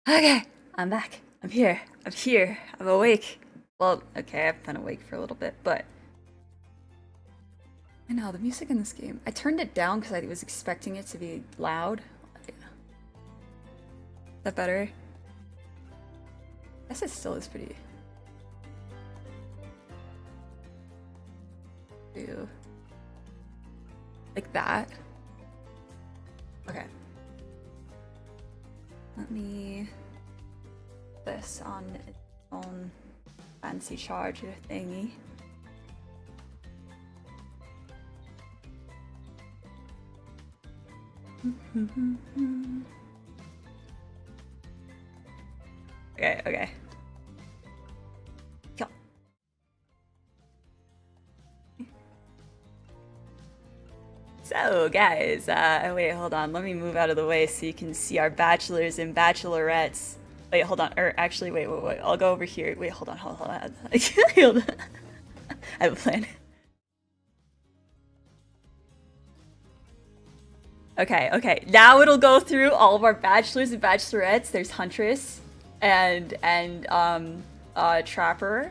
Okay, I'm back. I'm here. I'm here. I'm awake. Well, okay, I've been awake for a little bit, but I know the music in this game. I turned it down because I was expecting it to be loud. Is that better? I guess it still is pretty. Ew. Like that. Okay. Let me put this on its own fancy charger thingy. Okay. Go. So, guys, wait, hold on. Let me move out of the way so you can see our bachelors and bachelorettes. Wait, hold on. Or actually, wait. I'll go over here. Wait, hold on. Hold on. Hold on. I have a plan. Okay. Now it'll go through all of our bachelors and bachelorettes. There's Huntress and Trapper.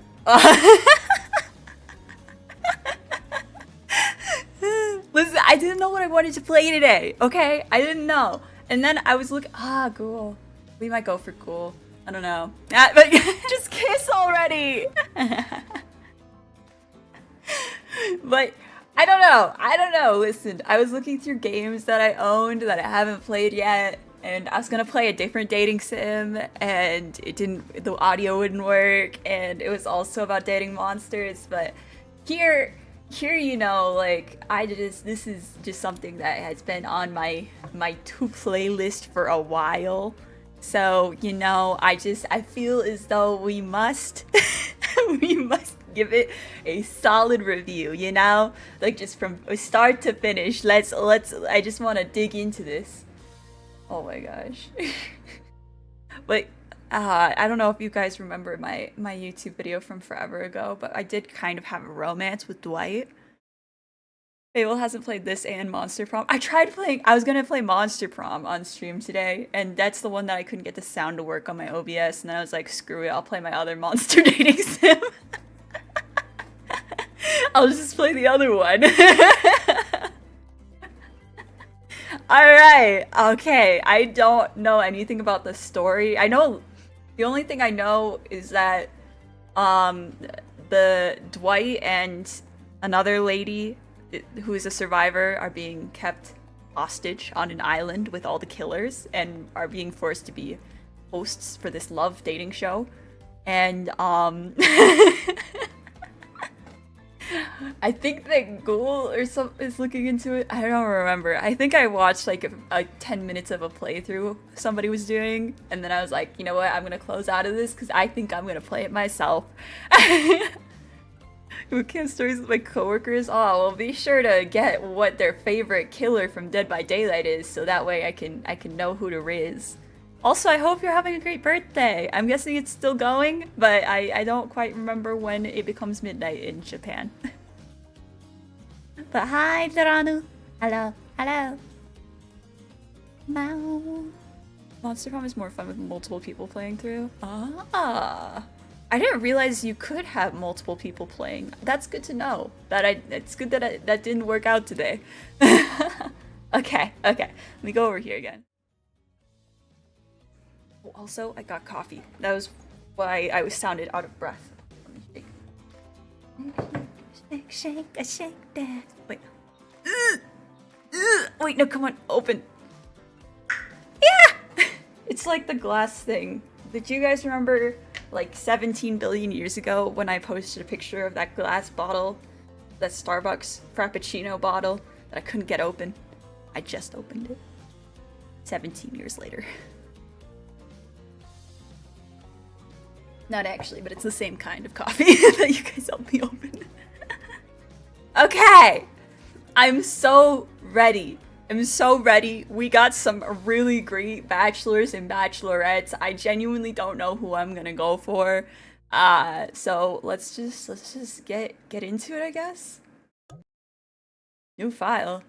Listen, I didn't know what I wanted to play today. Okay, I didn't know, and then I was looking. Ghoul. We might go for Ghoul. I don't know. But just kiss already. But I don't know. Listen, I was looking through games that I owned that I haven't played yet, and I was gonna play a different dating sim, and it didn't. The audio wouldn't work, and it was also about dating monsters. But here, like this is just something that has been on my to play list for a while. So I feel as though we must we must give it a solid review, like just from start to finish. Let's I just want to dig into this. Oh my gosh. But I don't know if you guys remember my YouTube video from forever ago, but I did kind of have a romance with Dwight. Fable hasn't played this and Monster Prom. I was gonna play Monster Prom on stream today, and that's the one that I couldn't get the sound to work on my OBS, and then I was like, screw it, I'll play my other monster dating sim. I'll just play the other one. Alright, okay. I don't know anything about the story. The only thing I know is that the Dwight and another lady who is a survivor are being kept hostage on an island with all the killers and are being forced to be hosts for this love dating show. And I think that Ghoul or some is looking into it. I don't remember. I think I watched like a 10 minutes of a playthrough somebody was doing, and then I was like, you know what? I'm gonna close out of this because I think I'm gonna play it myself. Bootcamp stories with my coworkers. Oh, well, be sure to get what their favorite killer from Dead by Daylight is, so that way I can know who to riz. Also, I hope you're having a great birthday. I'm guessing it's still going, but I don't quite remember when it becomes midnight in Japan. But hi, Doranu. Hello, hello. Meow. Monster Prom is more fun with multiple people playing through. Ah. I didn't realize you could have multiple people playing. That's good to know. It's good that that didn't work out today. Okay. Let me go over here again. Oh, also, I got coffee. That was why I was sounded out of breath. Let me shake. Shake that. Wait. Wait, no, come on, open. Yeah! It's like the glass thing. Did you guys remember like 17 billion years ago when I posted a picture of that glass bottle, that Starbucks Frappuccino bottle that I couldn't get open? I just opened it. 17 years later. Not actually, but it's the same kind of coffee that you guys helped me open. Okay! I'm so ready. We got some really great bachelors and bachelorettes. I genuinely don't know who I'm gonna go for. So let's just get into it, I guess. New file.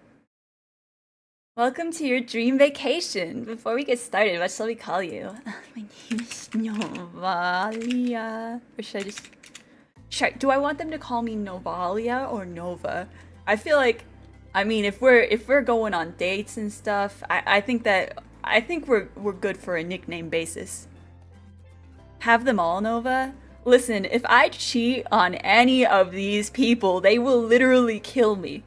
Welcome to your dream vacation. Before we get started, what shall we call you? My name is Novalia. Or should I just... do I want them to call me Novalia or Nova? I feel like, I mean, if we're going on dates and stuff, I think we're good for a nickname basis. Have them all Nova? Listen, if I cheat on any of these people, they will literally kill me.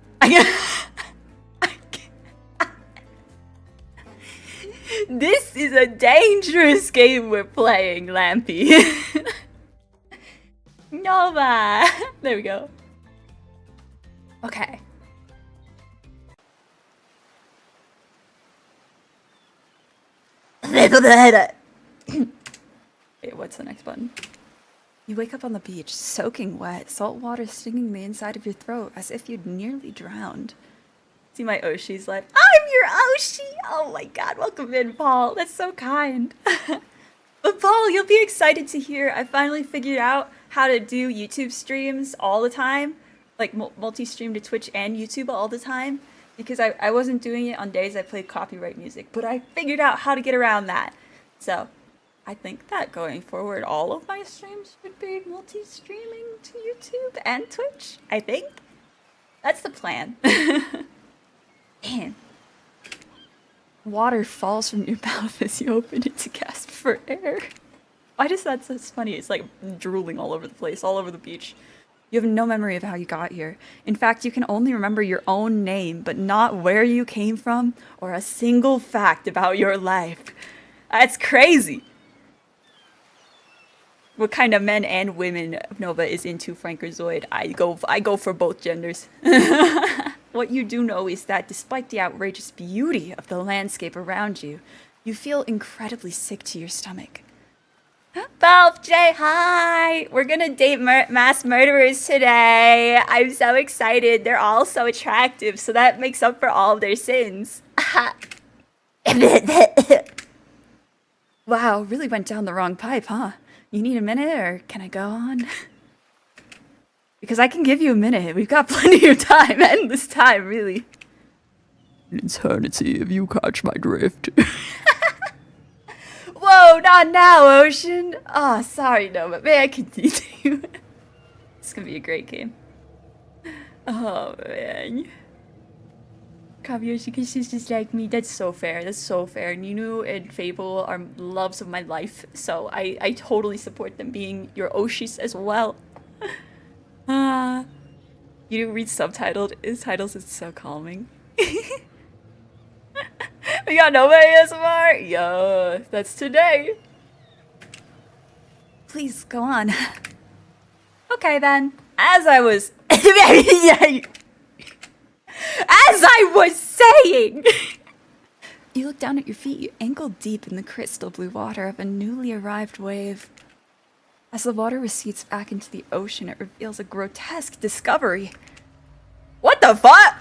This is a dangerous game we're playing, Lampy. Nova! There we go. Okay. Wait, what's the next button? You wake up on the beach, soaking wet, salt water stinging the inside of your throat as if you'd nearly drowned. See my Oshi's like, I'm your Oshi! Oh my god, welcome in, Paul. That's so kind. But Paul, you'll be excited to hear I finally figured out how to do YouTube streams all the time. Like multi-stream to Twitch and YouTube all the time. Because I wasn't doing it on days I played copyright music. But I figured out how to get around that. So, I think that going forward, all of my streams should be multi-streaming to YouTube and Twitch. I think. That's the plan. Man. Water falls from your mouth as you open it to gasp for air. Why does that so funny? It's like drooling all over the place, all over the beach. You have no memory of how you got here. In fact, you can only remember your own name, but not where you came from or a single fact about your life. That's crazy. What kind of men and women Nova is into Frankerzoid? I go for both genders. What you do know is that despite the outrageous beauty of the landscape around you, you feel incredibly sick to your stomach. Balf J, hi! We're gonna date mass murderers today. I'm so excited. They're all so attractive, so that makes up for all of their sins. Wow, really went down the wrong pipe, huh? You need a minute, or can I go on? Because I can give you a minute. We've got plenty of time, endless time, really. An eternity, if you catch my drift. Whoa, not now, Ocean! Oh, sorry, no, but may I continue? This gonna be a great game. Oh, man. Kabiyoshi, she's just like me. That's so fair. That's so fair. Ninu and Fable are loves of my life, so I totally support them being your Oshis as well. You read subtitled. His titles is so calming. We got Nova ASMR? Yo, that's today. Please, go on. Okay then. As I was As I was saying! You look down at your feet, ankle deep in the crystal blue water of a newly arrived wave. As the water recedes back into the ocean, it reveals a grotesque discovery. What the fuck?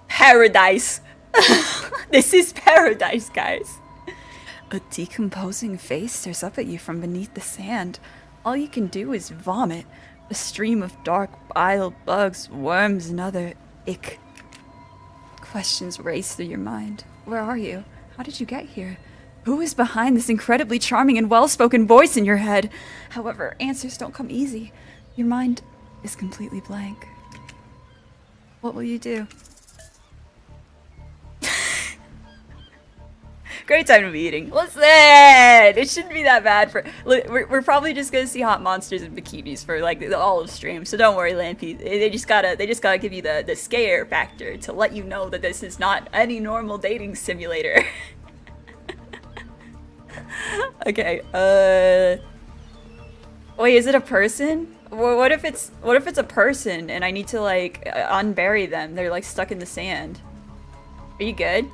Paradise. This is paradise, guys. A decomposing face stares up at you from beneath the sand. All you can do is vomit. A stream of dark bile, bugs, worms, and other ick. Questions race through your mind. Where are you? How did you get here? Who is behind this incredibly charming and well-spoken voice in your head? However, answers don't come easy. Your mind is completely blank. What will you do? Great time to be eating. Listen! It shouldn't be that bad for... We're probably just gonna see hot monsters in bikinis for, like, the all of stream, so don't worry, Lampy. They just gotta give you the scare factor to let you know that this is not any normal dating simulator. Okay, wait, is it a person? What if it's a person and I need to, like, unbury them? They're, like, stuck in the sand. Are you good?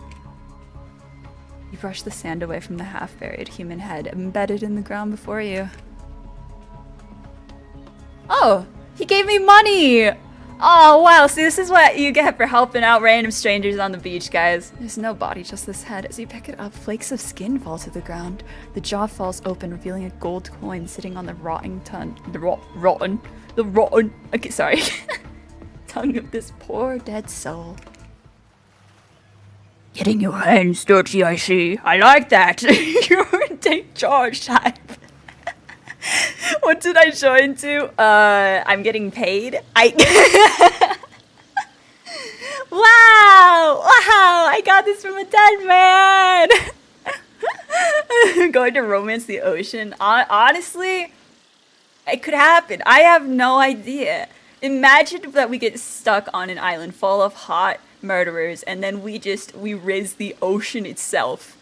You brush the sand away from the half-buried human head embedded in the ground before you. Oh, he gave me money! Oh, wow, see, this is what you get for helping out random strangers on the beach, guys. There's no body, just this head. As you pick it up, flakes of skin fall to the ground. The jaw falls open, revealing a gold coin sitting on the rotten, okay, sorry. Tongue of this poor dead soul. Getting your hands dirty, I see. I like that. You're a take charge type. What did I join to? I'm getting paid. Wow! Wow! I got this from a dead man! Going to romance the ocean. Honestly, it could happen. I have no idea. Imagine that we get stuck on an island full of hot murderers and then we riz the ocean itself.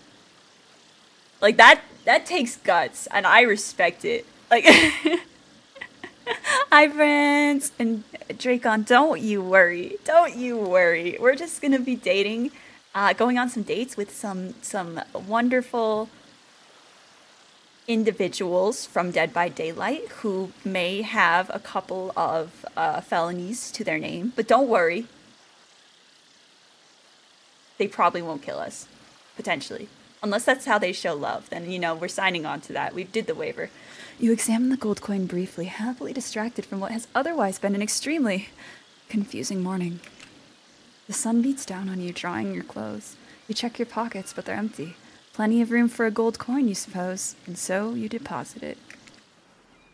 Like, that takes guts, and I respect it. Like, hi friends, and Dracon, don't you worry. Don't you worry. We're just gonna be dating, going on some dates with some wonderful individuals from Dead by Daylight who may have a couple of felonies to their name, but don't worry. They probably won't kill us, potentially. Unless that's how they show love, then, you know, we're signing on to that. We did the waiver. You examine the gold coin briefly, happily distracted from what has otherwise been an extremely confusing morning. The sun beats down on you, drying your clothes. You check your pockets, but they're empty. Plenty of room for a gold coin, you suppose, and so you deposit it.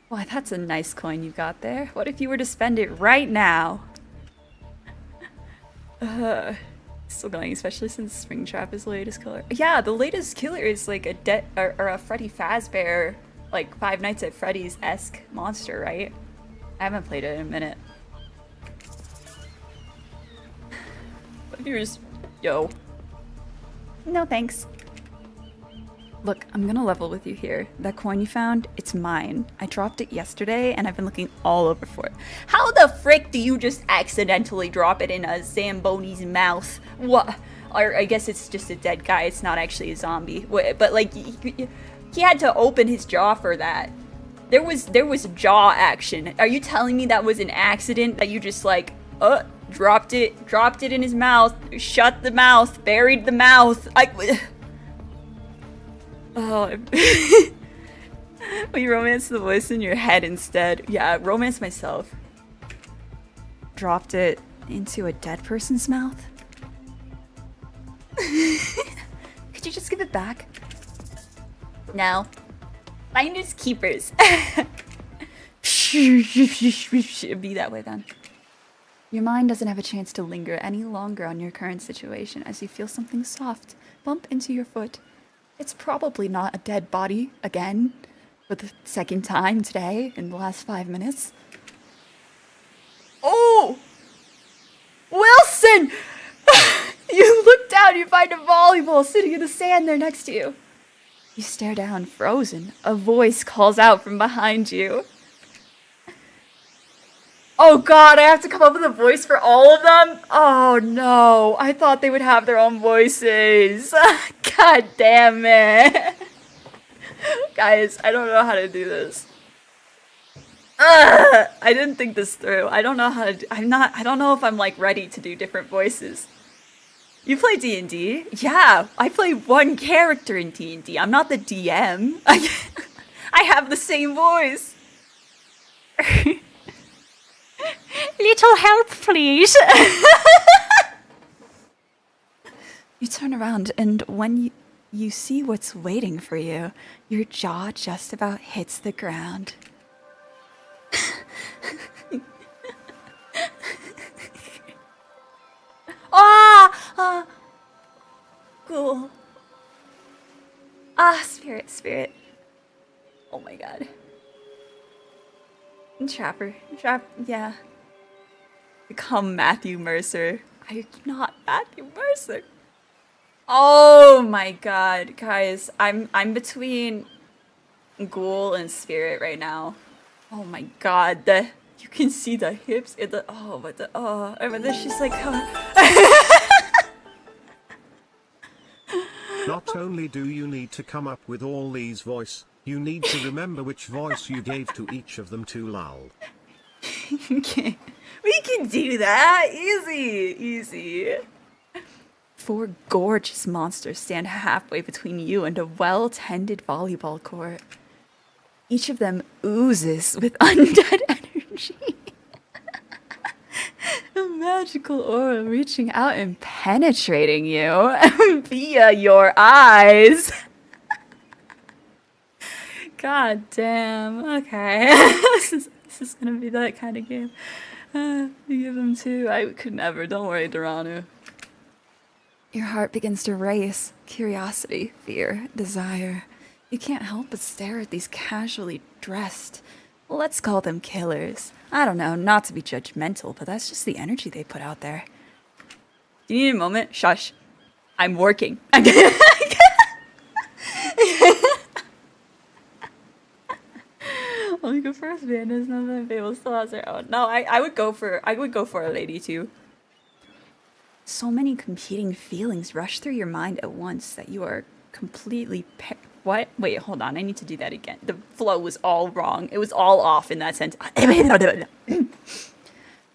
Why, that's a nice coin you got there. What if you were to spend it right now? Still going, especially since Springtrap is the latest killer. Yeah, the latest killer is like a Freddy Fazbear, like Five Nights at Freddy's-esque monster, right? I haven't played it in a minute. What if you were just... Yo. No thanks. Look, I'm gonna level with you here. That coin you found, it's mine. I dropped it yesterday, and I've been looking all over for it. How the frick do you just accidentally drop it in a Zamboni's mouth? What? Or I guess it's just a dead guy, it's not actually a zombie. But, like, he had to open his jaw for that. There was jaw action. Are you telling me that was an accident? That you just, like, dropped it in his mouth, shut the mouth, buried the mouth. Oh, we romance the voice in your head instead. Yeah, romance myself. Dropped it into a dead person's mouth? Could you just give it back? No. Finders keepers. Be that way then. Your mind doesn't have a chance to linger any longer on your current situation as you feel something soft bump into your foot. It's probably not a dead body again for the second time today in the last 5 minutes. Oh! Wilson! You look down, you find a volleyball sitting in the sand there next to you. You stare down, frozen. A voice calls out from behind you. Oh god, I have to come up with a voice for all of them? Oh no, I thought they would have their own voices. God damn it. Guys, I don't know how to do this. I didn't think this through. I don't know how to I don't know if I'm like ready to do different voices. You play D&D? Yeah, I play one character in D&D. I'm not the DM. I have the same voice. Little help, please. You turn around, and when you see what's waiting for you, your jaw just about hits the ground. Ah! Cool. Ah, spirit. Oh my god. Trapper. Yeah. Become Matthew Mercer. I'm not Matthew Mercer. Oh my god, guys. I'm between Ghoul and Spirit right now. Oh my god. You can see the hips in the but then she's like Not only do you need to come up with all these voice, you need to remember which voice you gave to each of them to lol. Okay. We can do that! Easy. 4 gorgeous monsters stand halfway between you and a well-tended volleyball court. Each of them oozes with undead energy. A magical aura reaching out and penetrating you via your eyes. God damn. Okay. This is gonna be that kind of game. You give them 2. I could never. Don't worry, Doranu. Your heart begins to race. Curiosity, fear, desire. You can't help but stare at these casually dressed, let's call them killers. I don't know, not to be judgmental, but that's just the energy they put out there. Do you need a moment? Shush. I'm working. Only good first man is nothing Fable still has their own. No, I would go for a lady too. So many competing feelings rush through your mind at once that you are completely what? Wait, hold on. I need to do that again. The flow was all wrong. It was all off in that sentence.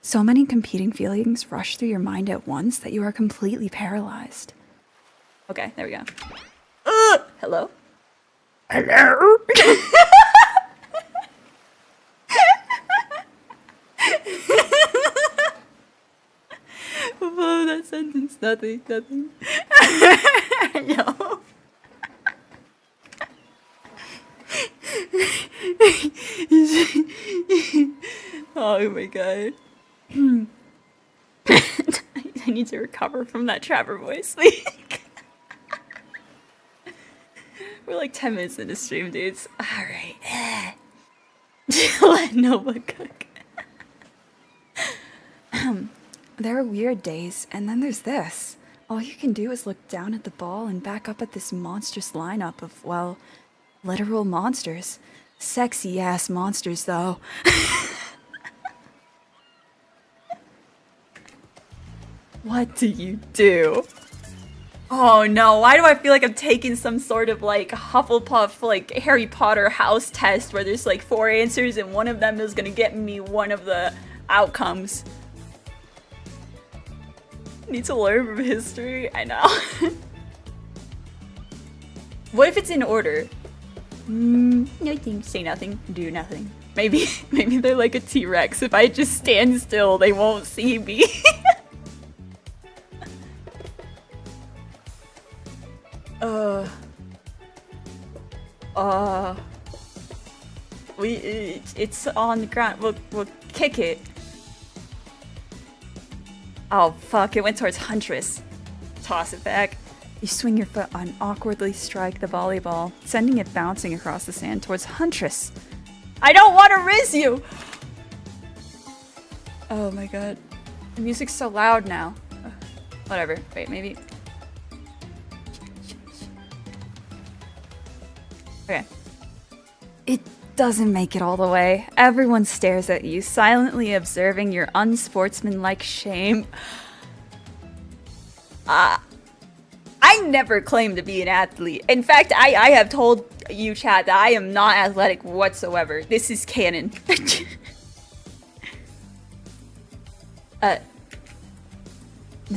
So many competing feelings rush through your mind at once that you are completely paralyzed. Okay, there we go. Hello? Hello? Below that sentence, nothing. No. Oh my god. I need to recover from that Trapper voice. We're like 10 minutes into stream, dudes. Alright. Let Nova cook. There are weird days, and then there's this. All you can do is look down at the ball and back up at this monstrous lineup of, well, literal monsters. Sexy ass monsters, though. What do you do? Oh no, why do I feel like I'm taking some sort of like Hufflepuff, like Harry Potter house test where there's like 4 answers and one of them is gonna get me one of the outcomes? Need to learn from history? I know. What if it's in order? Nothing. Say nothing. Do nothing. Maybe they're like a T-Rex. If I just stand still, they won't see me. It's on the ground. We'll kick it. Oh fuck, it went towards Huntress. Toss it back. You swing your foot and awkwardly strike the volleyball, sending it bouncing across the sand towards Huntress. I don't want to riz you! Oh my god. The music's so loud now. Whatever. Wait, maybe... Okay. doesn't make it all the way. Everyone stares at you, silently observing your unsportsmanlike shame. I never claimed to be an athlete. In fact, I have told you, chat, that I am not athletic whatsoever. This is canon. They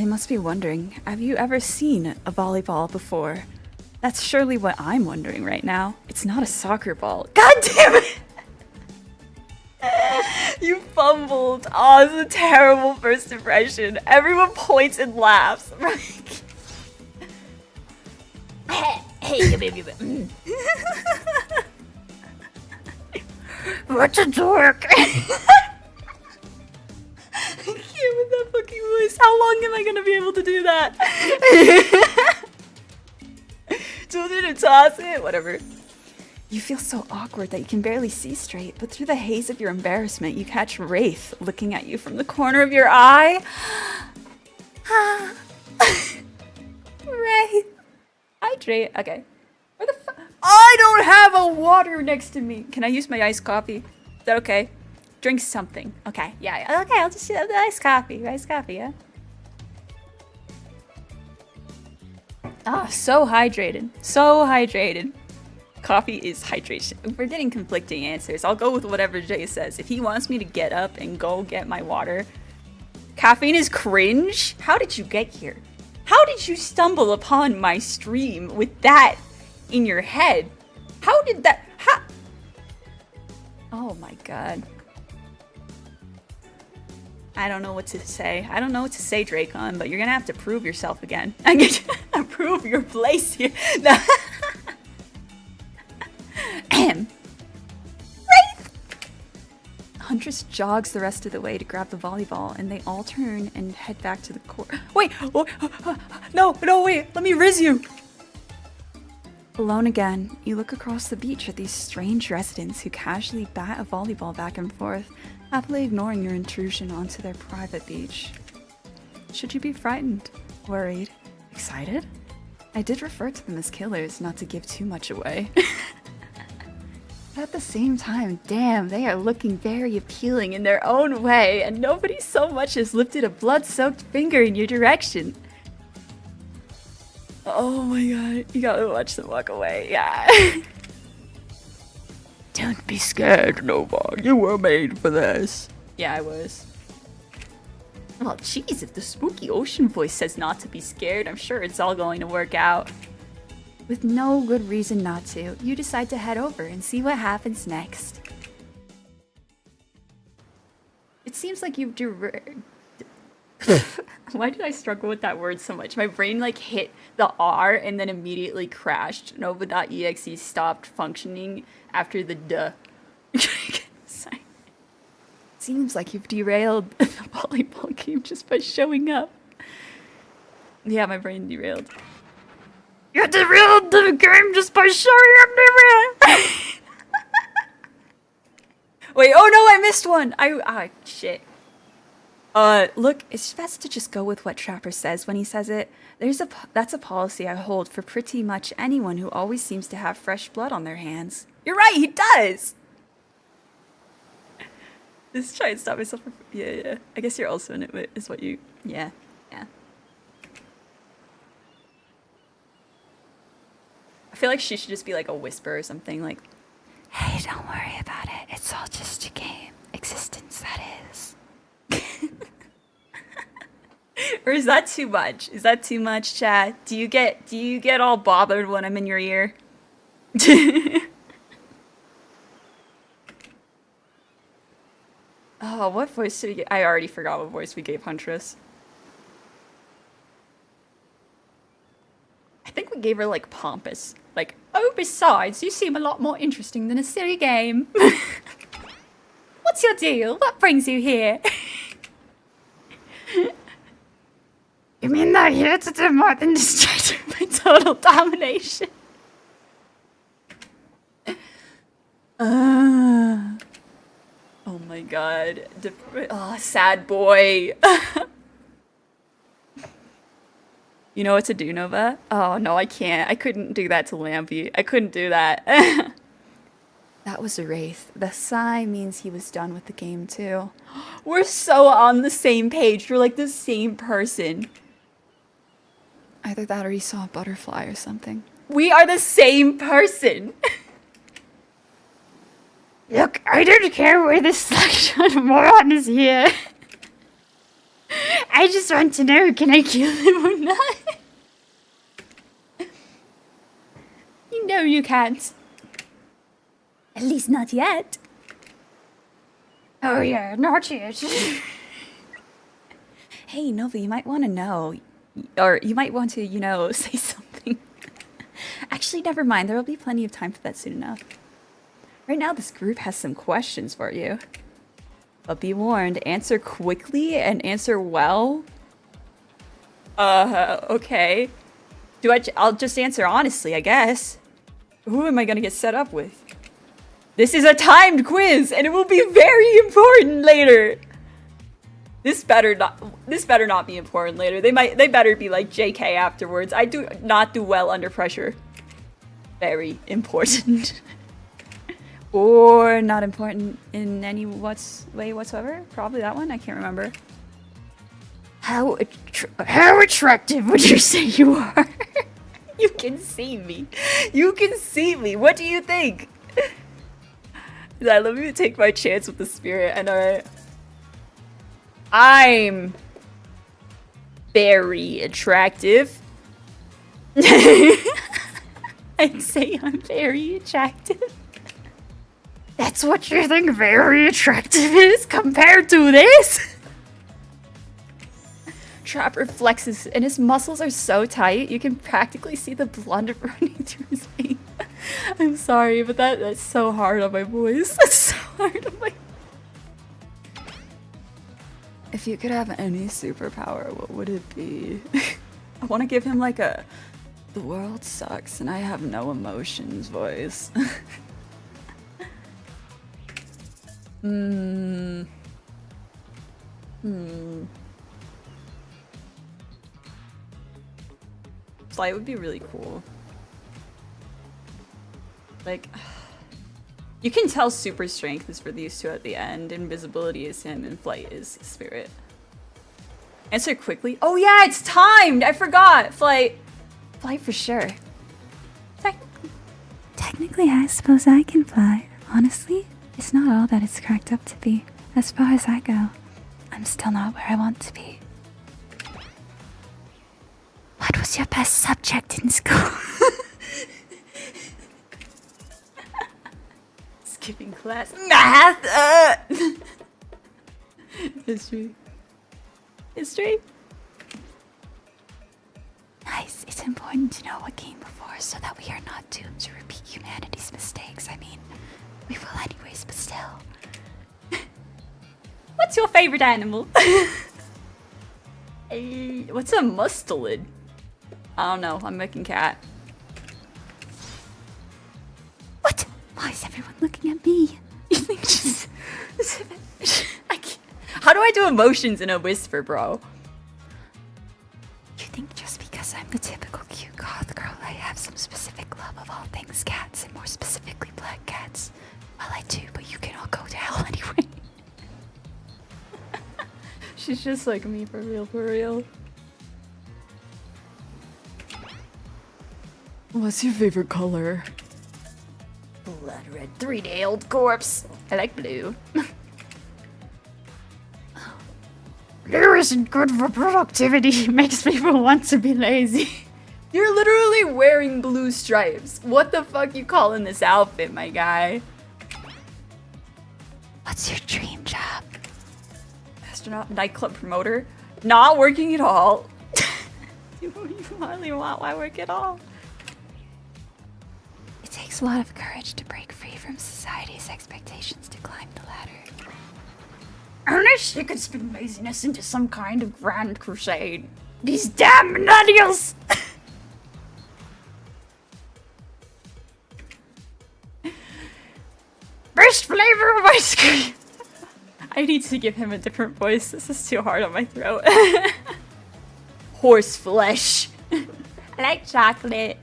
must be wondering, have you ever seen a volleyball before? That's surely what I'm wondering right now. It's not a soccer ball. God damn it! You fumbled. Oh, this is a terrible first impression. Everyone points and laughs. Hey, baby. What a dork. I can't with that fucking voice. How long am I gonna be able to do that? Told you to toss it? Whatever. You feel so awkward that you can barely see straight, but through the haze of your embarrassment, you catch Wraith looking at you from the corner of your eye. Wraith. Hydrate. Okay. Where the fuck? I don't have a water next to me. Can I use my iced coffee? Is that okay? Drink something. Okay. Yeah. Okay, I'll just do the iced coffee. Iced coffee, yeah? Ah, so hydrated. So hydrated. Coffee is hydration. We're getting conflicting answers. I'll go with whatever Jay says. If he wants me to get up and go get my water. Caffeine is cringe? How did you get here? How did you stumble upon my stream with that in your head? How did that... Oh my god. I don't know what to say. I don't know what to say, Dracon, but you're gonna have to prove yourself again. I'm gonna prove your place here. Wraith! Huntress jogs the rest of the way to grab the volleyball, and they all turn and head back to the court. Wait! No, wait! Let me riz you! Alone again, you look across the beach at these strange residents who casually bat a volleyball back and forth, happily ignoring your intrusion onto their private beach. Should you be frightened, worried, excited? I did refer to them as killers, not to give too much away. But at the same time, damn, they are looking very appealing in their own way, and nobody so much as lifted a blood-soaked finger in your direction. Oh my god, you gotta watch them walk away, yeah. Don't be scared, Nova. You were made for this. Yeah, I was. Well, jeez, if the spooky ocean voice says not to be scared, I'm sure it's all going to work out. With no good reason not to, you decide to head over and see what happens next. It seems like you've Why did I struggle with that word so much? My brain like hit the R and then immediately crashed. Nova.exe stopped functioning after the duh. Sorry. Seems like you've derailed the volleyball game just by showing up. Yeah, my brain derailed. You derailed the game just by showing up, Wait, oh no, I missed one! Shit. Look, it's best to just go with what Trapper says when he says it. That's a policy I hold for pretty much anyone who always seems to have fresh blood on their hands. You're right, he does! Just try and stop myself from... Yeah. I guess you're also in it, is what you... Yeah. I feel like she should just be like a whisper or something, like... Hey, don't worry about it. It's all just a game. Existence, that is. Or is that too much? Is that too much, chat? Do you get all bothered when I'm in your ear? Oh, what voice did we get? I already forgot what voice we gave Huntress. I think we gave her like pompous. Like, oh, besides, you seem a lot more interesting than a silly game. What's your deal? What brings you here? You mean they're here to do more than distract by total domination? Oh my god. Sad boy. You know what to do, Nova? Oh no, I can't. I couldn't do that to Lampy. I couldn't do that. That was a wraith. The sigh means he was done with the game too. We're so on the same page. We're like the same person. Either that or he saw a butterfly or something. We are the same person. Look, I don't care where this selection moron is here. I just want to know, can I kill him or not? You know you can't. At least not yet. Oh yeah, not yet. Hey, Nova, you might want to know. Or you might want to, you know, say something. Actually, never mind. There will be plenty of time for that soon enough. Right now, this group has some questions for you. But be warned, answer quickly and answer well. Okay. I'll just answer honestly, I guess. Who am I gonna get set up with? This is a timed quiz, and it will be very important later. This better not be important later. They better be like JK afterwards. I do not do well under pressure. Very important. Or not important in any way whatsoever. Probably that one. I can't remember. How attractive would you say you are? You can see me. You can see me. What do you think? Let me take my chance with the spirit. And alright. I'm very attractive. I'd say I'm very attractive. That's what you think very attractive is compared to this? Trapper flexes and his muscles are so tight you can practically see the blood running through his veins. I'm sorry, but that's so hard on my voice. That's so hard on my... If you could have any superpower, what would it be? I want to give him like a the world sucks and I have no emotions voice. Flight would be really cool. Like, you can tell super strength is for these two at the end, invisibility is him, and flight is spirit. Answer quickly. Oh yeah, it's timed! I forgot! Flight for sure. Technically, I suppose I can fly. Honestly, it's not all that it's cracked up to be. As far as I go, I'm still not where I want to be. What was your best subject in school? Skipping class. Math! History. Nice. It's important to know what came before so that we are not doomed to repeat humanity's mistakes. I mean, we will anyways, but still. What's your favorite animal? What's a mustelid? I don't know. I'm making cat. What? Why is everyone looking at me? You think just... I can't. How do I do emotions in a whisper, bro? You think just because I'm the typical cute goth girl, I have some specific love of all things cats, and more specifically black cats? Well, I do, but you can all go to hell anyway. She's just like me, for real, for real. What's your favorite color? Blood red 3-day-old corpse. I like blue. Blue isn't good for productivity. It makes people want to be lazy. You're literally wearing blue stripes. What the fuck you calling this outfit, my guy? What's your dream job? Astronaut, nightclub promoter. Not working at all. You hardly want why work at all? It takes a lot of courage to break free from society's expectations to climb the ladder. Unless you could spin laziness into some kind of grand crusade. These damn millennials! Best flavor of ice cream! I need to give him a different voice. This is too hard on my throat. Horse flesh. I like chocolate.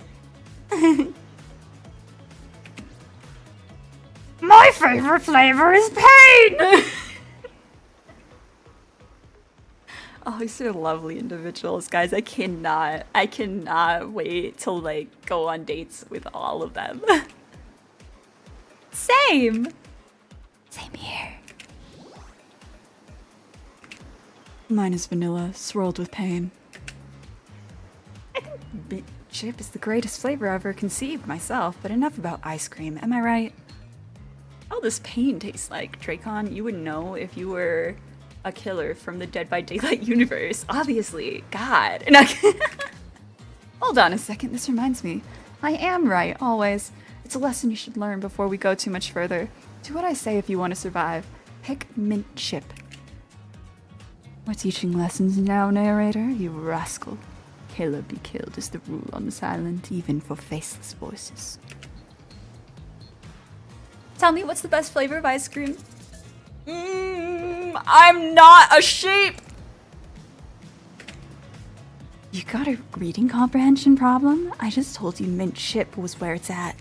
My favorite flavor is pain! Oh, these are lovely individuals, guys. I cannot wait to like go on dates with all of them. Same. Same here. Mine is vanilla, swirled with pain. I think mint chip is the greatest flavor I've ever conceived myself, but enough about ice cream, am I right? Oh, this pain tastes like. Dracon, you would know if you were a killer from the Dead by Daylight universe. Obviously. God. And hold on a second, this reminds me. I am right, always. It's a lesson you should learn before we go too much further. Do what I say if you want to survive. Pick mint chip. We're teaching lessons now, narrator, you rascal. Killer be killed is the rule on this island, even for faceless voices. Tell me, what's the best flavor of ice cream? I'm not a sheep! You got a reading comprehension problem? I just told you mint chip was where it's at.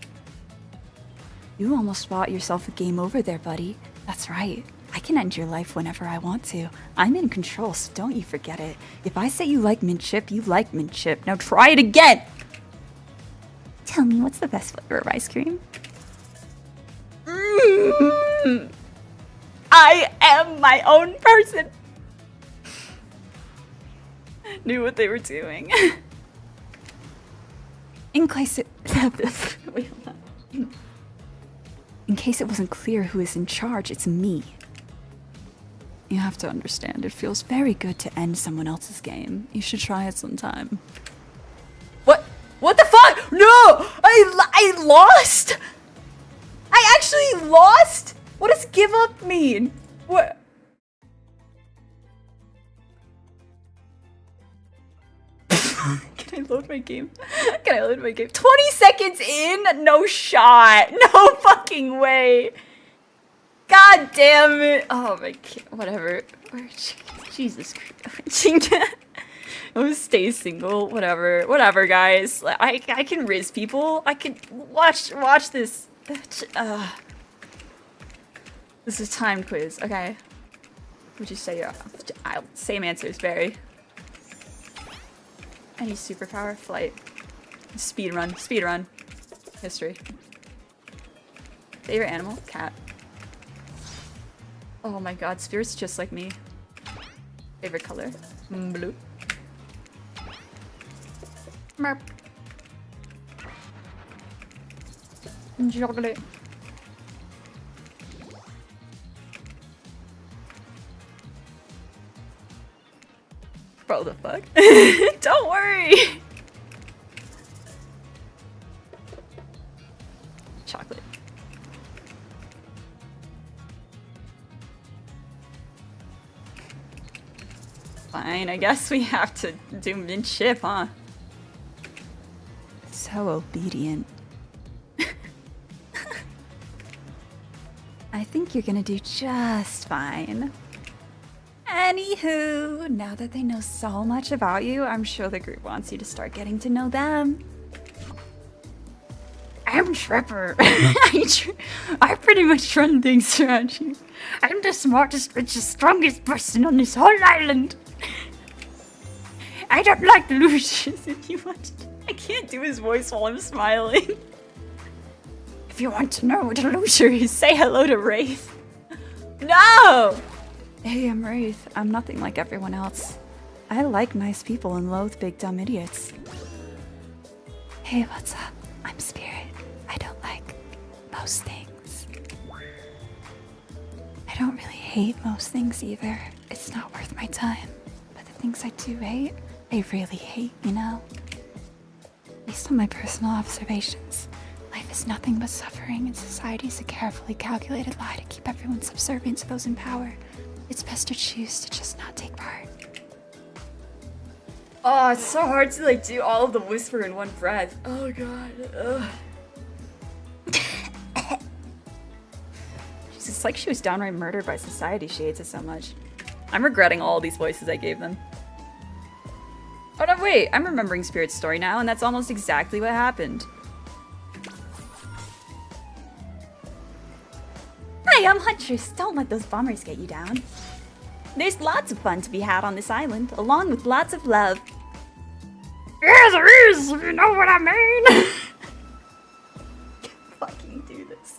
You almost bought yourself a game over there, buddy. That's right. I can end your life whenever I want to. I'm in control, so don't you forget it. If I say you like mint chip, you like mint chip. Now try it again! Tell me, what's the best flavor of ice cream? I am my own person! Knew what they were doing. In case it... Wait, hold on. In case it wasn't clear who is in charge, it's me. You have to understand, it feels very good to end someone else's game. You should try it sometime. What? What the fuck? No! I lost? I actually lost? What does give up mean? What? Can I load my game? Can I load my game? 20 seconds in? No shot. No fucking way. God damn it. Oh my god. Whatever. Jesus Christ. Oh, stay single. Whatever. Whatever, guys. I can riz people. I can watch this. This is time quiz. Okay. Would you say same answers, Barry? Any superpower? Flight. Speed run. Speed run. History. Favorite animal? Cat. Oh my god, Spirit's just like me. Favorite color? Blue. Merp. Chocolate. Bro, the fuck? Don't worry! Chocolate. Fine, I guess we have to do mint chip, huh? So obedient. I think you're gonna do just fine. Anywho, now that they know so much about you, I'm sure the group wants you to start getting to know them. I'm Tripper. I pretty much run things around here. I'm the smartest, richest, strongest person on this whole island. I don't like losers. If you want to, I can't do his voice while I'm smiling. If you want to know what a loser is, Say hello to Wraith. No! Hey, I'm Wraith. I'm nothing like everyone else. I like nice people and loathe big dumb idiots. Hey, what's up? I'm Spirit. I don't like most things. I don't really hate most things either. It's not worth my time. But the things I do hate, I really hate, you know? Based on my personal observations, life is nothing but suffering and society is a carefully calculated lie to keep everyone subservient to those in power. It's best to choose to just not take part. Oh, it's so hard to like do all of the whisper in one breath. Oh god. Ugh. It's like she was downright murdered by society. She hates it so much. I'm regretting all these voices I gave them. Oh no, wait. I'm remembering Spirit's story now, and that's almost exactly what happened. Hi, I'm Huntress. Don't let those bombers get you down. There's lots of fun to be had on this island, along with lots of love. Yeah, there is, if you know what I mean. Fucking do this.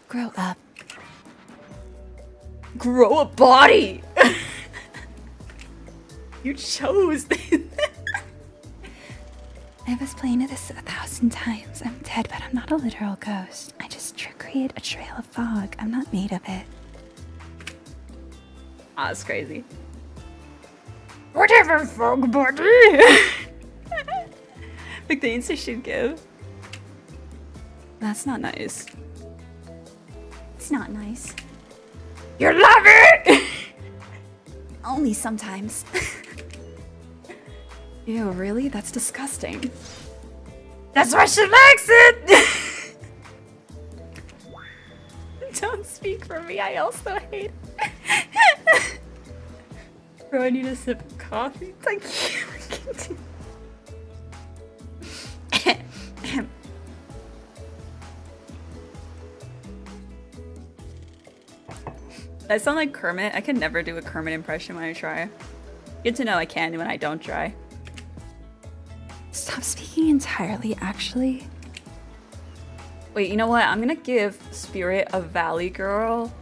Grow up. Grow a body. You chose this. I was playing this 1,000 times. I'm dead, but I'm not a literal ghost. I just create a trail of fog. I'm not made of it. Ah, that's crazy. Whatever, fog body. Like the answer should give. That's not nice. It's not nice. You love it. Only sometimes. Ew, really? That's disgusting. That's why she likes it. Don't speak for me, I also hate it. Bro, I need a sip of coffee. Thank you. I sound like Kermit. I can never do a Kermit impression when I try. Good to know I can when I don't try. Stop speaking entirely, actually. Wait, you know what? I'm gonna give Spirit a Valley Girl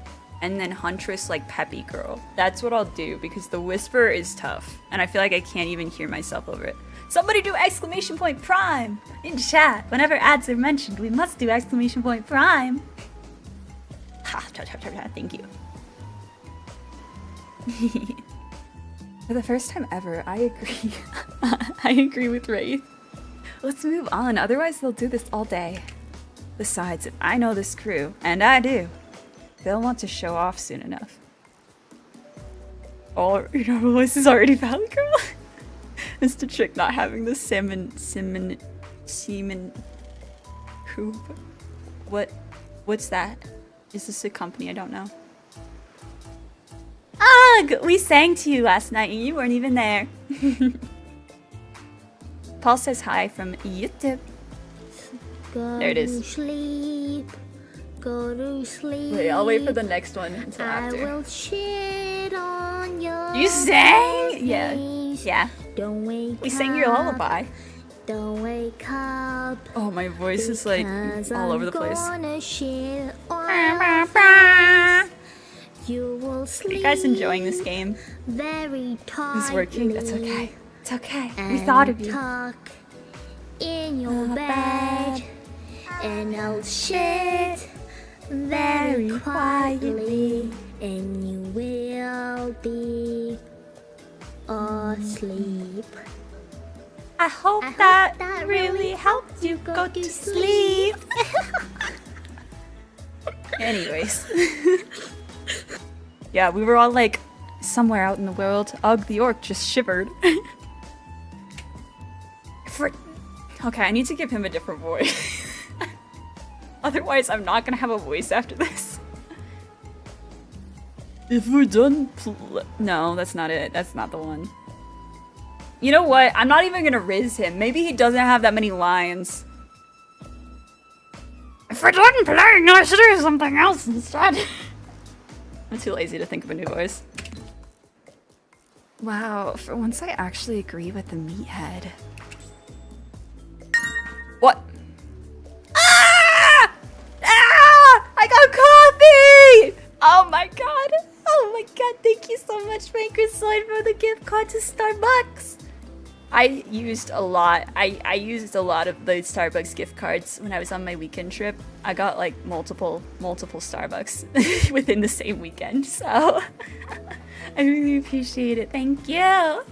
and then Huntress like Peppy Girl. That's what I'll do because the whisper is tough and I feel like I can't even hear myself over it. Somebody do exclamation point prime in chat. Whenever ads are mentioned, we must do exclamation point prime. Ha, thank you. For the first time ever, I agree. I agree with Wraith. Let's move on, otherwise they'll do this all day. Besides, if I know this crew, and I do, they'll want to show off soon enough. Oh, your normal voice is already Valley Girl? It's the trick not having the semen, who? What's that? Is this a company? I don't know. Ugh! We sang to you last night and you weren't even there. Paul says hi from YouTube. There it is. Sleep. Go to sleep. Wait, I'll wait for the next one until I after. will shit on your You sang? Yeah. face. Yeah. Don't wake We sang your up. lullaby. Don't wake up. Oh, my voice is like Because all over the place. I'm gonna shit on your face. You will Are sleep. you guys enjoying this game? Very tightly. It's working. That's okay. It's okay. We And thought of you. tuck in your bed, and I'll shit very quietly, and you will be asleep. I hope hope that that really really helped you go to sleep. Anyways. Yeah, we were all like somewhere out in the world. Ugh, the orc just shivered. Okay, I need to give him a different voice. Otherwise, I'm not gonna have a voice after this. If we're done, no, that's not it. That's not the one. You know what? I'm not even gonna riz him. Maybe he doesn't have that many lines. If we're done playing, I should do something else instead. I'm too lazy to think of a new voice. Wow, for once I actually agree with the meathead. What? Ah! Ah! I got coffee! Oh my god. Oh my god, thank you so much, Frankersoid, for the gift card to Starbucks. I used a lot. I used a lot of the Starbucks gift cards when I was on my weekend trip. I got like multiple Starbucks within the same weekend, so I really appreciate it. Thank you.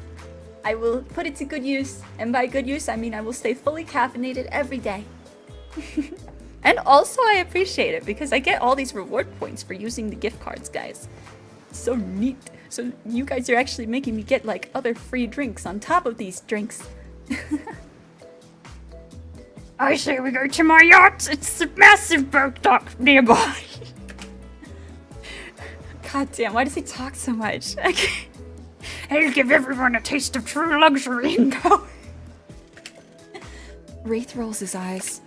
I will put it to good use, and by good use I mean I will stay fully caffeinated every day. And also I appreciate it because I get all these reward points for using the gift cards, guys. It's so neat. So you guys are actually making me get like other free drinks on top of these drinks. I say we go to my yacht. It's a massive boat dock nearby. God damn, why does he talk so much? I'll give everyone a taste of true luxury and power. Wraith rolls his eyes.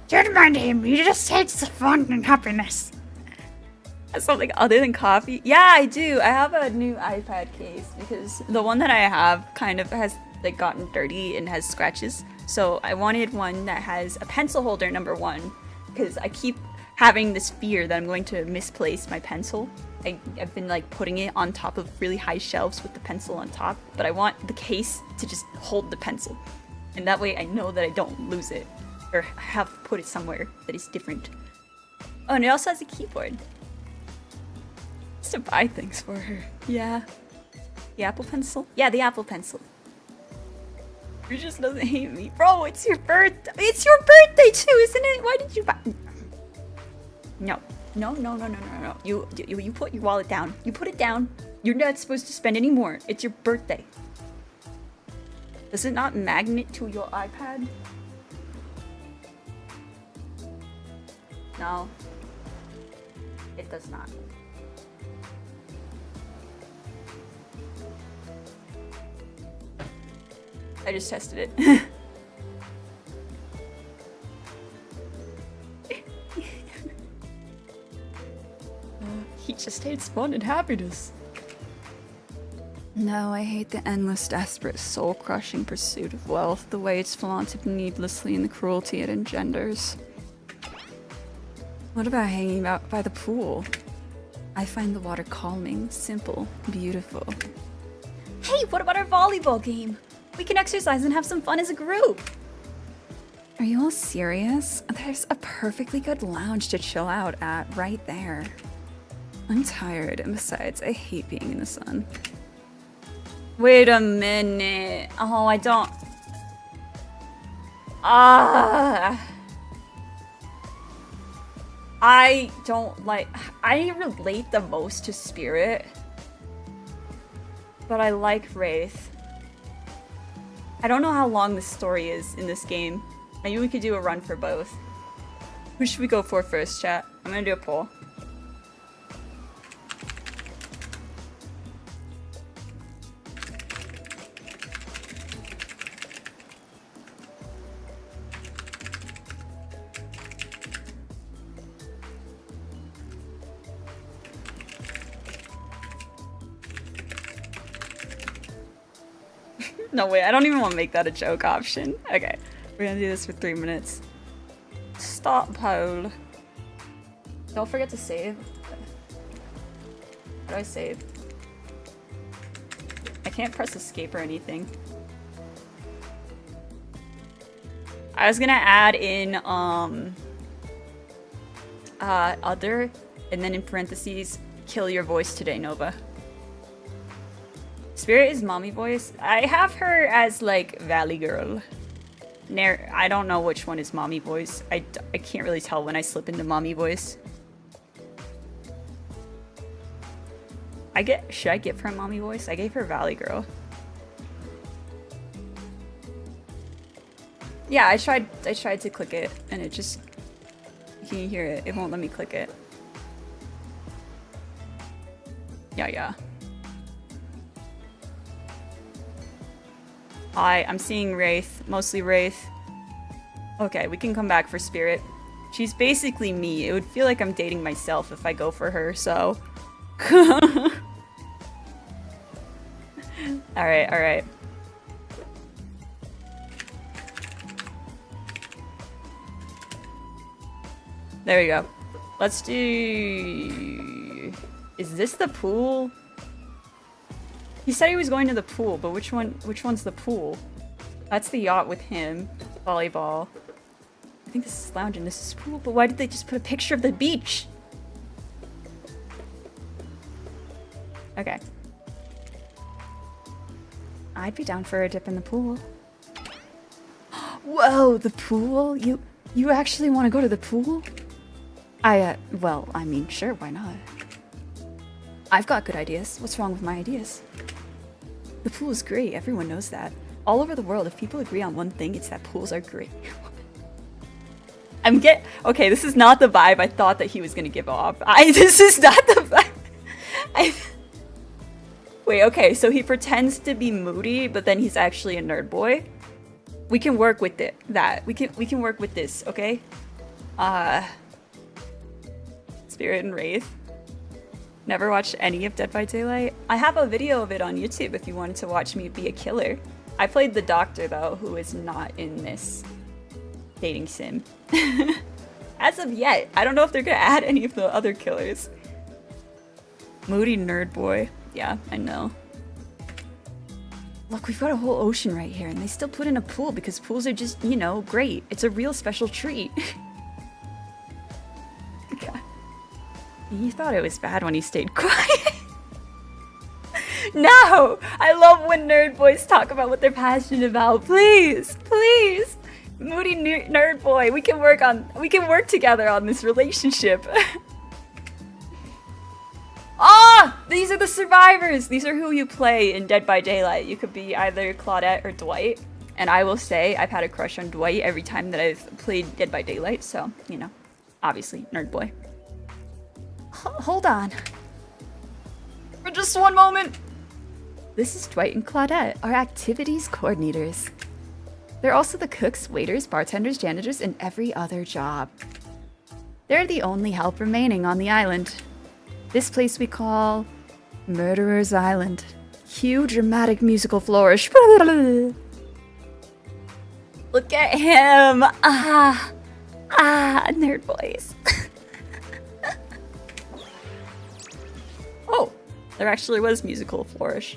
Don't mind him, he just hates the fun and happiness. Something other than coffee? Yeah, I do. I have a new iPad case because the one that I have kind of has like gotten dirty and has scratches. So I wanted one that has a pencil holder, number one, because I keep having this fear that I'm going to misplace my pencil. I've been like putting it on top of really high shelves with the pencil on top, but I want the case to just hold the pencil. And that way I know that I don't lose it or have to put it somewhere that is different. Oh, and it also has a keyboard. To buy things for her. Yeah. The Apple Pencil? Yeah, the Apple Pencil. She just doesn't hate me. Bro, it's your birthday. It's your birthday too, isn't it? Why did you buy... No. No. You put your wallet down. You put it down. You're not supposed to spend any more. It's your birthday. Does it not magnet to your iPad? No. It does not. I just tested it. He just hates fun and happiness. No, I hate the endless, desperate, soul-crushing pursuit of wealth, the way it's flaunted needlessly and the cruelty it engenders. What about hanging out by the pool? I find the water calming, simple, beautiful. Hey, what about our volleyball game? We can exercise and have some fun as a group. Are you all serious? There's a perfectly good lounge to chill out at right there. I'm tired, and besides, I hate being in the sun. Wait a minute. Oh, I don't... I don't like... I relate the most to Spirit. But I like Wraith. I don't know how long the story is in this game. Maybe we could do a run for both. Who should we go for first, chat? I'm gonna do a poll. No way, I don't even want to make that a joke option. Okay, we're gonna do this for 3 minutes. Stop poll. Don't forget to save. How do I save? I can't press escape or anything. I was gonna add in other, and then in parentheses, kill your voice today, Nova. Spirit is mommy voice. I have her as like Valley Girl. I don't know which one is mommy voice. I can't really tell when I slip into mommy voice. Should I give her mommy voice? I gave her Valley Girl. Yeah, I tried to click it and it just, you can hear it. It won't let me click it. Yeah. I'm seeing Wraith, mostly Wraith. Okay, we can come back for Spirit. She's basically me. It would feel like I'm dating myself if I go for her, so... Alright. There we go. Let's do... Is this the pool? He said he was going to the pool, but which one's the pool? That's the yacht with him. Volleyball. I think this is lounge and this is pool, but why did they just put a picture of the beach? Okay. I'd be down for a dip in the pool. Whoa, the pool? You actually want to go to the pool? Well, I mean, sure, why not? I've got good ideas. What's wrong with my ideas? The pool is great, everyone knows that. All over the world, if people agree on one thing, it's that pools are great. Okay, this is not the vibe I thought that he was gonna give off. This is not the vibe. Wait, okay, so he pretends to be moody, but then he's actually a nerd boy? We can work with it. We can work with this, okay? Spirit and Wraith. Never watched any of Dead by Daylight. I have a video of it on YouTube if you wanted to watch me be a killer. I played the doctor though, who is not in this dating sim. As of yet, I don't know if they're gonna add any of the other killers. Moody nerd boy. Yeah, I know. Look, we've got a whole ocean right here, and they still put in a pool because pools are just, you know, great. It's a real special treat. Yeah. He thought it was bad when he stayed quiet. No! I love when nerd boys talk about what they're passionate about. Please, please. Moody nerd boy, we can work together on this relationship. Ah! These are the survivors! These are who you play in Dead by Daylight. You could be either Claudette or Dwight. And I will say, I've had a crush on Dwight every time that I've played Dead by Daylight, so, you know, obviously, nerd boy. Hold on. For just one moment! This is Dwight and Claudette, our activities coordinators. They're also the cooks, waiters, bartenders, janitors, and every other job. They're the only help remaining on the island. This place we call Murderer's Island. Cue dramatic musical flourish. Look at him! Nerd boys. Oh, there actually was musical flourish.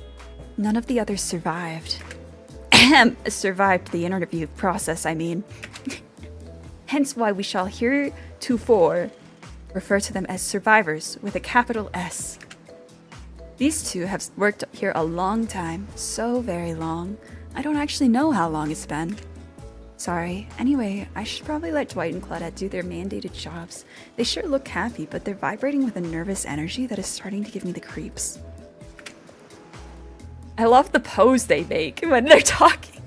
None of the others survived. Survived the interview process, I mean. Hence why we shall heretofore refer to them as survivors with a capital S. These two have worked here a long time, so very long. I don't actually know how long it's been. Sorry. Anyway, I should probably let Dwight and Claudette do their mandated jobs. They sure look happy, but they're vibrating with a nervous energy that is starting to give me the creeps. I love the pose they make when they're talking.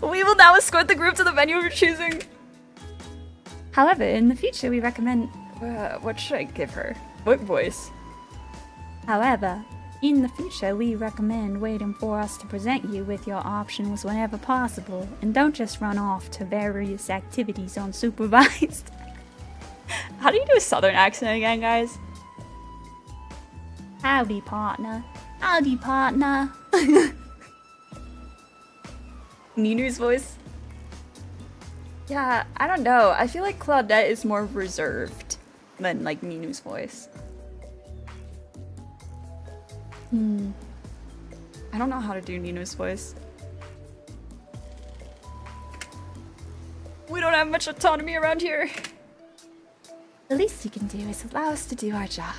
We will now escort the group to the venue we're choosing. However, in the future we recommend... what should I give her? What voice? However, in the future we recommend waiting for us to present you with your options whenever possible, and don't just run off to various activities unsupervised. How do you do a southern accent again, guys? Howdy, partner. Howdy, partner. Ninu's voice? Yeah, I don't know. I feel like Claudette is more reserved than like Ninu's voice. I don't know how to do Ninu's voice. We don't have much autonomy around here. The least you can do is allow us to do our job.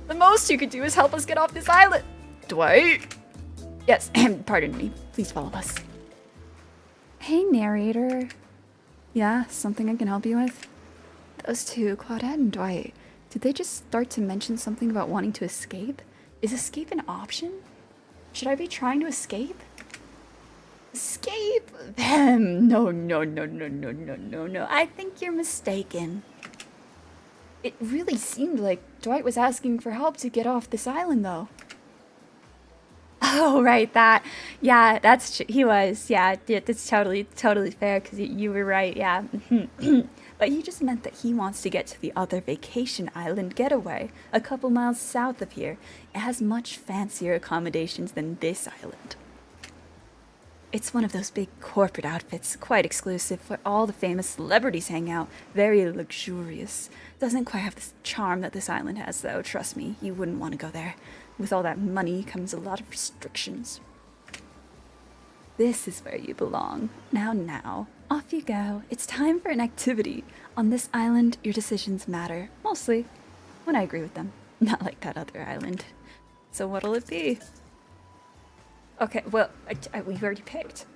The most you could do is help us get off this island. Dwight? Yes, pardon me. Please follow us. Hey, narrator. Yeah, something I can help you with? Those two, Claudette and Dwight, did they just start to mention something about wanting to escape? Is escape an option? Should I be trying to escape? Escape them? No. I think you're mistaken. It really seemed like Dwight was asking for help to get off this island, though. Oh, right, that. Yeah, that's he was. Yeah, that's totally fair, because you were right, yeah. But he just meant that he wants to get to the other vacation island getaway, a couple miles south of here. It has much fancier accommodations than this island. It's one of those big corporate outfits, quite exclusive, where all the famous celebrities hang out. Very luxurious. Doesn't quite have the charm that this island has, though. Trust me, you wouldn't want to go there. With all that money comes a lot of restrictions. This is where you belong. Now, off you go. It's time for an activity. On this island, your decisions matter. Mostly, when I agree with them. Not like that other island. So what'll it be? Okay, well, we've already picked.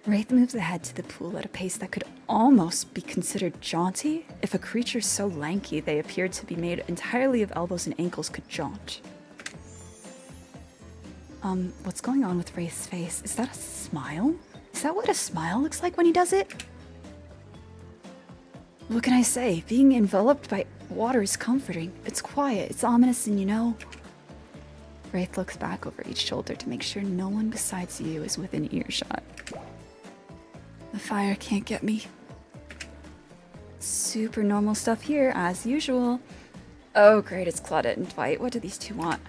Wraith moves ahead to the pool at a pace that could almost be considered jaunty if a creature so lanky they appeared to be made entirely of elbows and ankles could jaunt. What's going on with Wraith's face? Is that a smile? Is that what a smile looks like when he does it? What can I say? Being enveloped by water is comforting. It's quiet, it's ominous, and you know... Wraith looks back over each shoulder to make sure no one besides you is within earshot. The fire can't get me. Super normal stuff here, as usual. Oh great, it's Claudette and Dwight. What do these two want?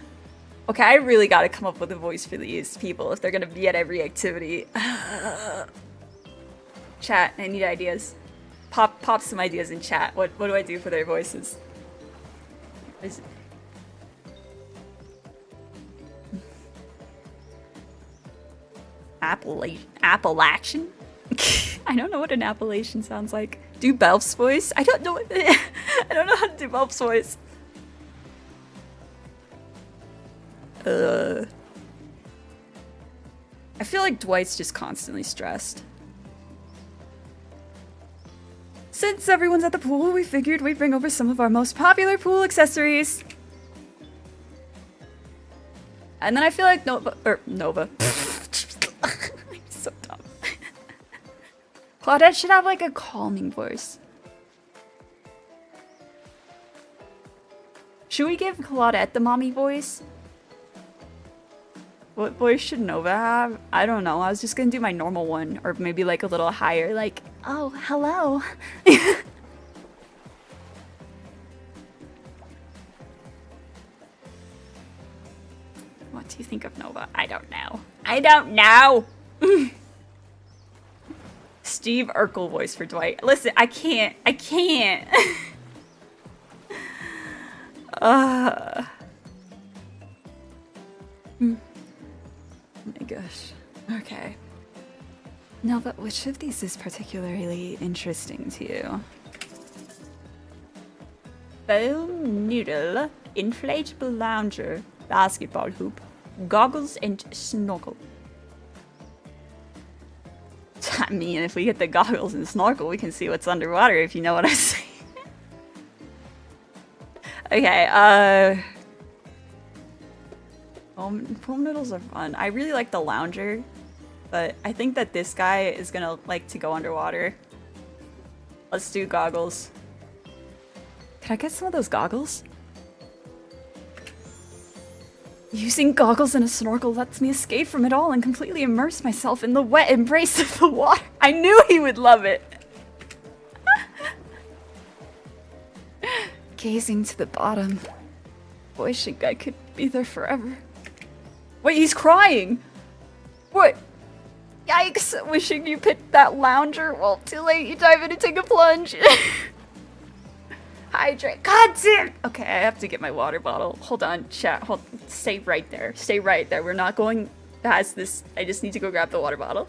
Okay, I really gotta come up with a voice for these people if they're gonna be at every activity. Chat, I need ideas. Pop some ideas in chat. What do I do for their voices? Appalachian? I don't know what an Appalachian sounds like. Do Belf's voice? I don't know what I don't know how to do Belf's voice. I feel like Dwight's just constantly stressed. Since everyone's at the pool, we figured we'd bring over some of our most popular pool accessories. And then I feel like Nova. I'm so dumb. Claudette should have like a calming voice. Should we give Claudette the mommy voice? What voice should Nova have? I don't know. I was just gonna do my normal one, or maybe like a little higher, like, oh, hello. What do you think of Nova? I don't know. I don't know. Steve Urkel voice for Dwight. Listen, I can't. Oh my gosh. Okay. No, but which of these is particularly interesting to you? Foam noodle, inflatable lounger, basketball hoop, goggles, and snorkel. I mean, if we get the goggles and snorkel, we can see what's underwater, if you know what I'm saying. Okay, foam noodles are fun. I really like the lounger, but I think that this guy is gonna like to go underwater. Let's do goggles. Can I get some of those goggles? Using goggles and a snorkel lets me escape from it all and completely immerse myself in the wet embrace of the water. I knew he would love it. Gazing to the bottom, wishing I could be there forever. Wait, he's crying! What? Yikes! Wishing you picked that lounger. Well, too late, you dive in and take a plunge. Hydrate. God damn! Okay, I have to get my water bottle. Hold on, chat. Stay right there. Stay right there. We're not going past this. I just need to go grab the water bottle.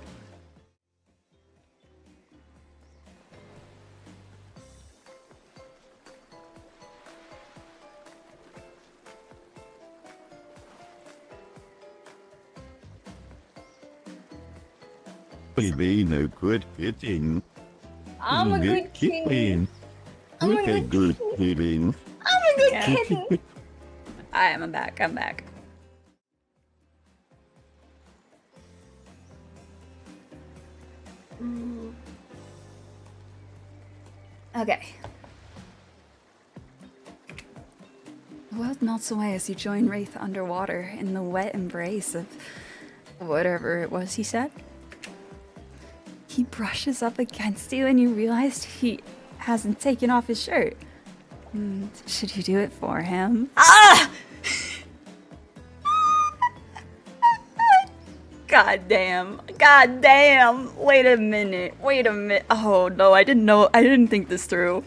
Baby, no good fitting. I'm a good kitten. I'm a Good fitting. I'm a good kitten. I'm back. I'm back. Okay. The world melts away as you join Wraith underwater in the wet embrace of whatever it was he said. He brushes up against you and you realize he hasn't taken off his shirt. Should you do it for him? Ah! God damn. God damn. Wait a minute. Oh no, I didn't think this through.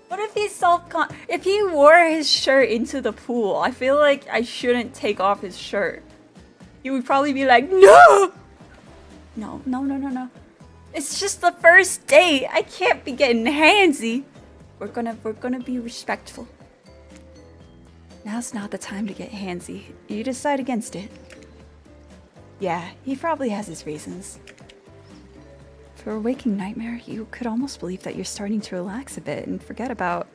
What if he's if he wore his shirt into the pool? I feel like I shouldn't take off his shirt. He would probably be like, no! No. It's just the first date. I can't be getting handsy. We're gonna be respectful. Now's not the time to get handsy. You decide against it. Yeah, he probably has his reasons. For a waking nightmare, you could almost believe that you're starting to relax a bit and forget about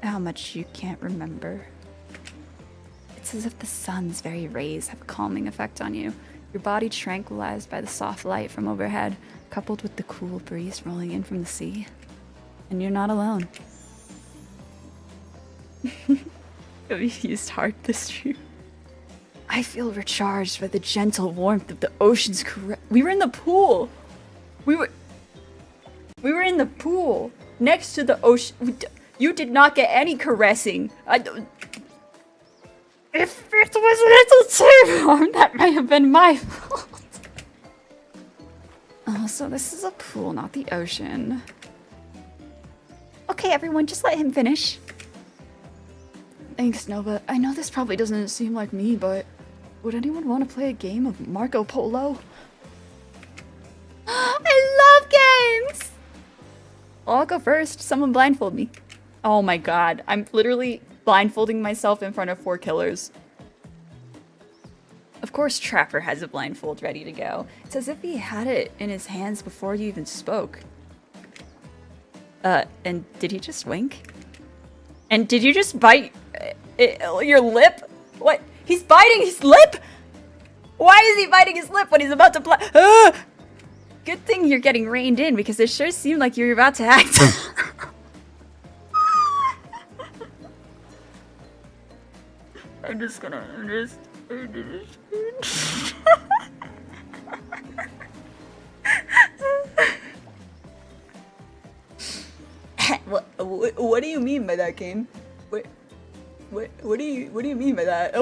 how much you can't remember. It's as if the sun's very rays have a calming effect on you. Your body tranquilized by the soft light from overhead, coupled with the cool breeze rolling in from the sea. And you're not alone. Have you used heart this true? I feel recharged by the gentle warmth of the ocean's caress. We were in the pool. We were in the pool next to the ocean. You did not get any caressing. If it was a little too warm, that may have been my fault. Oh, so this is a pool, not the ocean. Okay, everyone, just let him finish. Thanks, Nova. I know this probably doesn't seem like me, but would anyone want to play a game of Marco Polo? I love games! I'll go first. Someone blindfold me. Oh my god. I'm literally blindfolding myself in front of 4 killers. Of course Trapper has a blindfold ready to go. It's as if he had it in his hands before you even spoke. And did he just wink? And did you just bite your lip? What? He's biting his lip? Why is he biting his lip when he's about to Good thing you're getting reined in, because it sure seemed like you were about to act. I'm just what do you mean by that, game? What do you mean by that?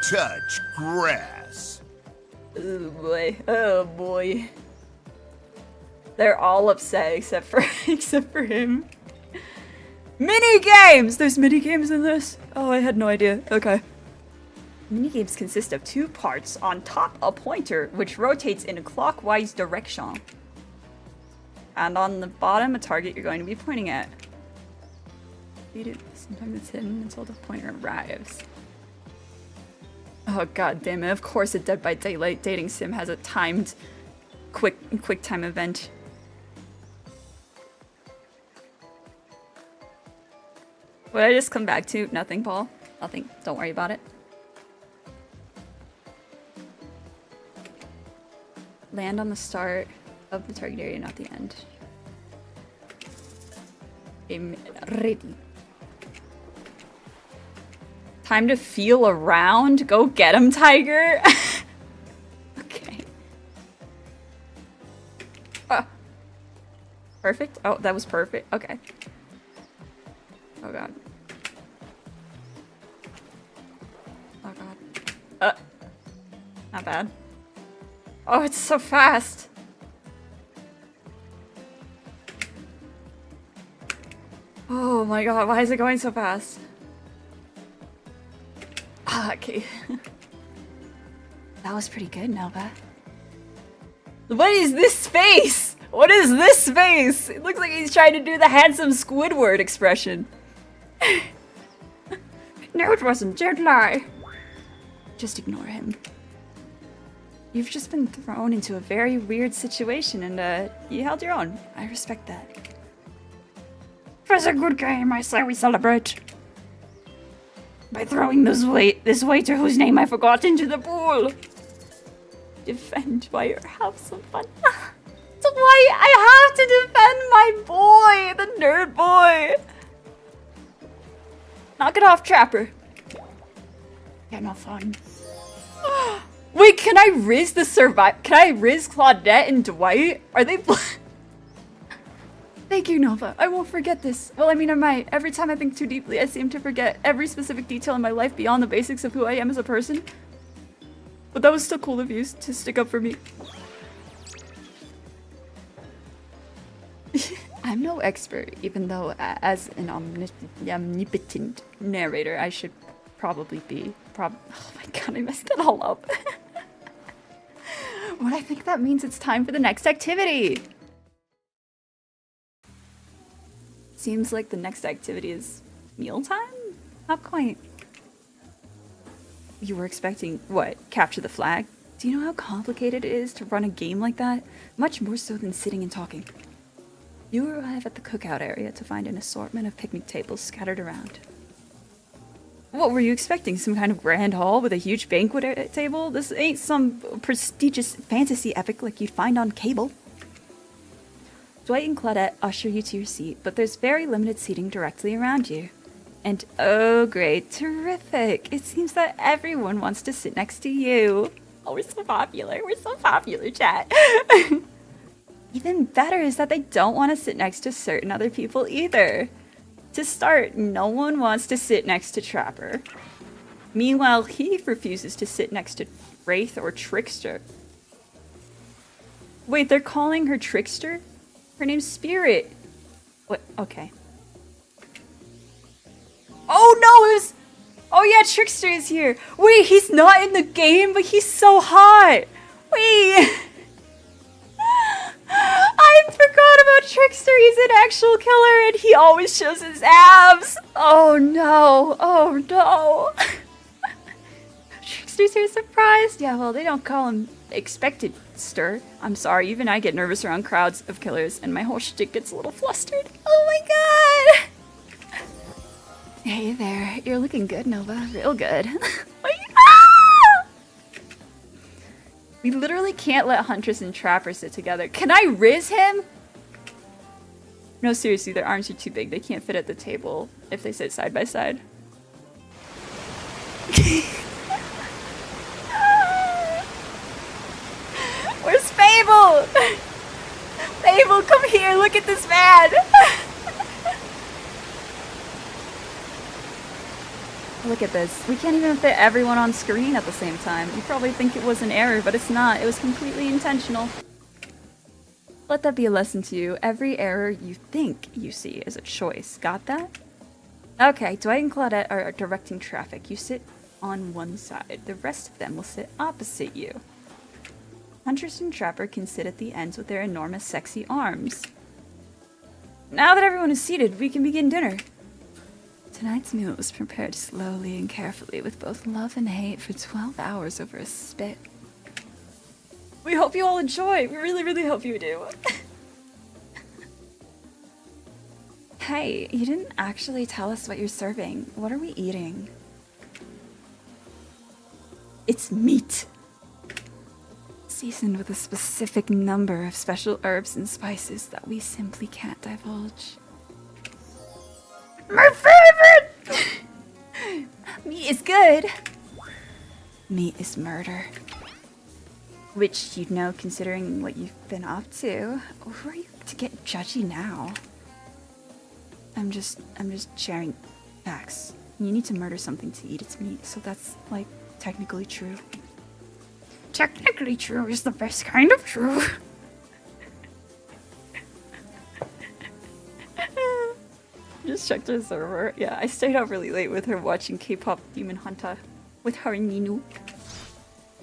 Touch grass. Oh boy. Oh boy. They're all upset except for him. Mini games! There's mini games in this? Oh, I had no idea. Okay. Mini games consist of 2 parts. On top, a pointer, which rotates in a clockwise direction. And on the bottom, a target you're going to be pointing at. Sometimes it's hidden until the pointer arrives. Oh god damn it. Of course a Dead by Daylight dating sim has a timed quick time event. What did I just come back to? Nothing, Paul. Nothing. Don't worry about it. Land on the start of the target area, not the end. I'm ready. Time to feel around? Go get him, Tiger! Okay. Perfect? Oh, that was perfect. Okay. Oh god. Oh god. Not bad. Oh, it's so fast! Oh my god, why is it going so fast? Okay. That was pretty good, Nova. What is this face? What is this face? It looks like he's trying to do the handsome Squidward expression. No, it wasn't. Don't lie. Just ignore him. You've just been thrown into a very weird situation and you held your own. I respect that. It was a good game. I say we celebrate by throwing this waiter whose name I forgot into the pool. Defend Why have some fun. So why I have to defend my boy, the nerd boy. Knock it off, Trapper. Yeah, no fun. Wait, can I Riz the Can I Riz Claudette and Dwight? Are they Thank you, Nova. I won't forget this. Well, I mean, I might. Every time I think too deeply, I seem to forget every specific detail in my life beyond the basics of who I am as a person. But that was still cool of you to stick up for me. I'm no expert, even though as an omnipotent narrator, I should probably be. Oh my god, I messed that all up. What I think that means it's time for the next activity. Seems like the next activity is mealtime? Not quite. You were expecting, what, capture the flag? Do you know how complicated it is to run a game like that? Much more so than sitting and talking. You arrive at the cookout area to find an assortment of picnic tables scattered around. What were you expecting? Some kind of grand hall with a huge banquet table? This ain't some prestigious fantasy epic like you'd find on cable. Dwight and Claudette usher you to your seat, but there's very limited seating directly around you. And oh great, terrific! It seems that everyone wants to sit next to you. Oh, we're so popular. We're so popular, chat. Even better is that they don't want to sit next to certain other people either. To start, no one wants to sit next to Trapper. Meanwhile, he refuses to sit next to Wraith or Trickster. Wait, they're calling her Trickster? Her name's Spirit. What? Okay. Oh no, it was... Oh yeah, Trickster is here. Wait, he's not in the game, but he's so hot. Wait. I forgot about Trickster. He's an actual killer and he always shows his abs. Oh no. Oh no. Trickster's here surprised. Yeah, well, they don't call him expected stir. I'm sorry, even I get nervous around crowds of killers and my whole shtick gets a little flustered. Oh my god. Hey there, you're looking good, Nova. Real good. We literally can't let Huntress and Trapper sit together. Can I riz him? No, seriously, their arms are too big. They can't fit at the table if they sit side by side. Where's Fable? Fable, come here. Look at this man. Look at this. We can't even fit everyone on screen at the same time. You probably think it was an error, but it's not. It was completely intentional. Let that be a lesson to you. Every error you think you see is a choice. Got that? Okay, Dwight and Claudette are directing traffic. You sit on one side. The rest of them will sit opposite you. Huntress and Trapper can sit at the ends with their enormous sexy arms. Now that everyone is seated, we can begin dinner. Tonight's meal was prepared slowly and carefully with both love and hate for 12 hours over a spit. We hope you all enjoy. We really, really hope you do. Hey, you didn't actually tell us what you're serving. What are we eating? It's meat. Seasoned with a specific number of special herbs and spices that we simply can't divulge. My favorite! Meat is good. Meat is murder. Which you'd know considering what you've been up to. Who are you to get judgy now? I'm just sharing facts. You need to murder something to eat its meat, so that's, like, technically true. Technically true is the best kind of true. Just checked her server. Yeah, I stayed up really late with her watching K-pop Demon Hunter with her and Ninu.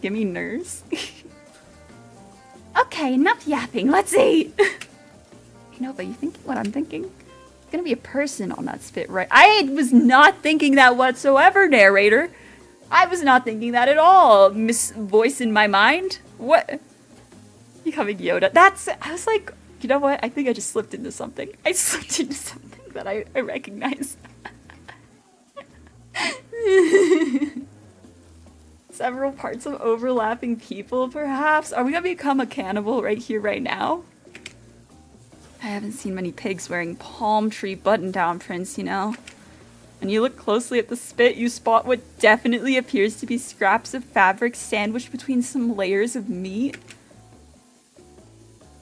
Give me nerves. Okay, enough yapping. Let's eat. You know, but you thinking what I'm thinking? There's gonna be a person on that spit, right? I was not thinking that whatsoever, narrator. I was not thinking that at all. Miss Voice in my mind. What? Becoming Yoda. I was like, you know what? I think I just slipped into something. I slipped into something that I recognize. Several parts of overlapping people, perhaps? Are we gonna become a cannibal right here, right now? I haven't seen many pigs wearing palm tree button-down prints, you know? When you look closely at the spit, you spot what definitely appears to be scraps of fabric sandwiched between some layers of meat.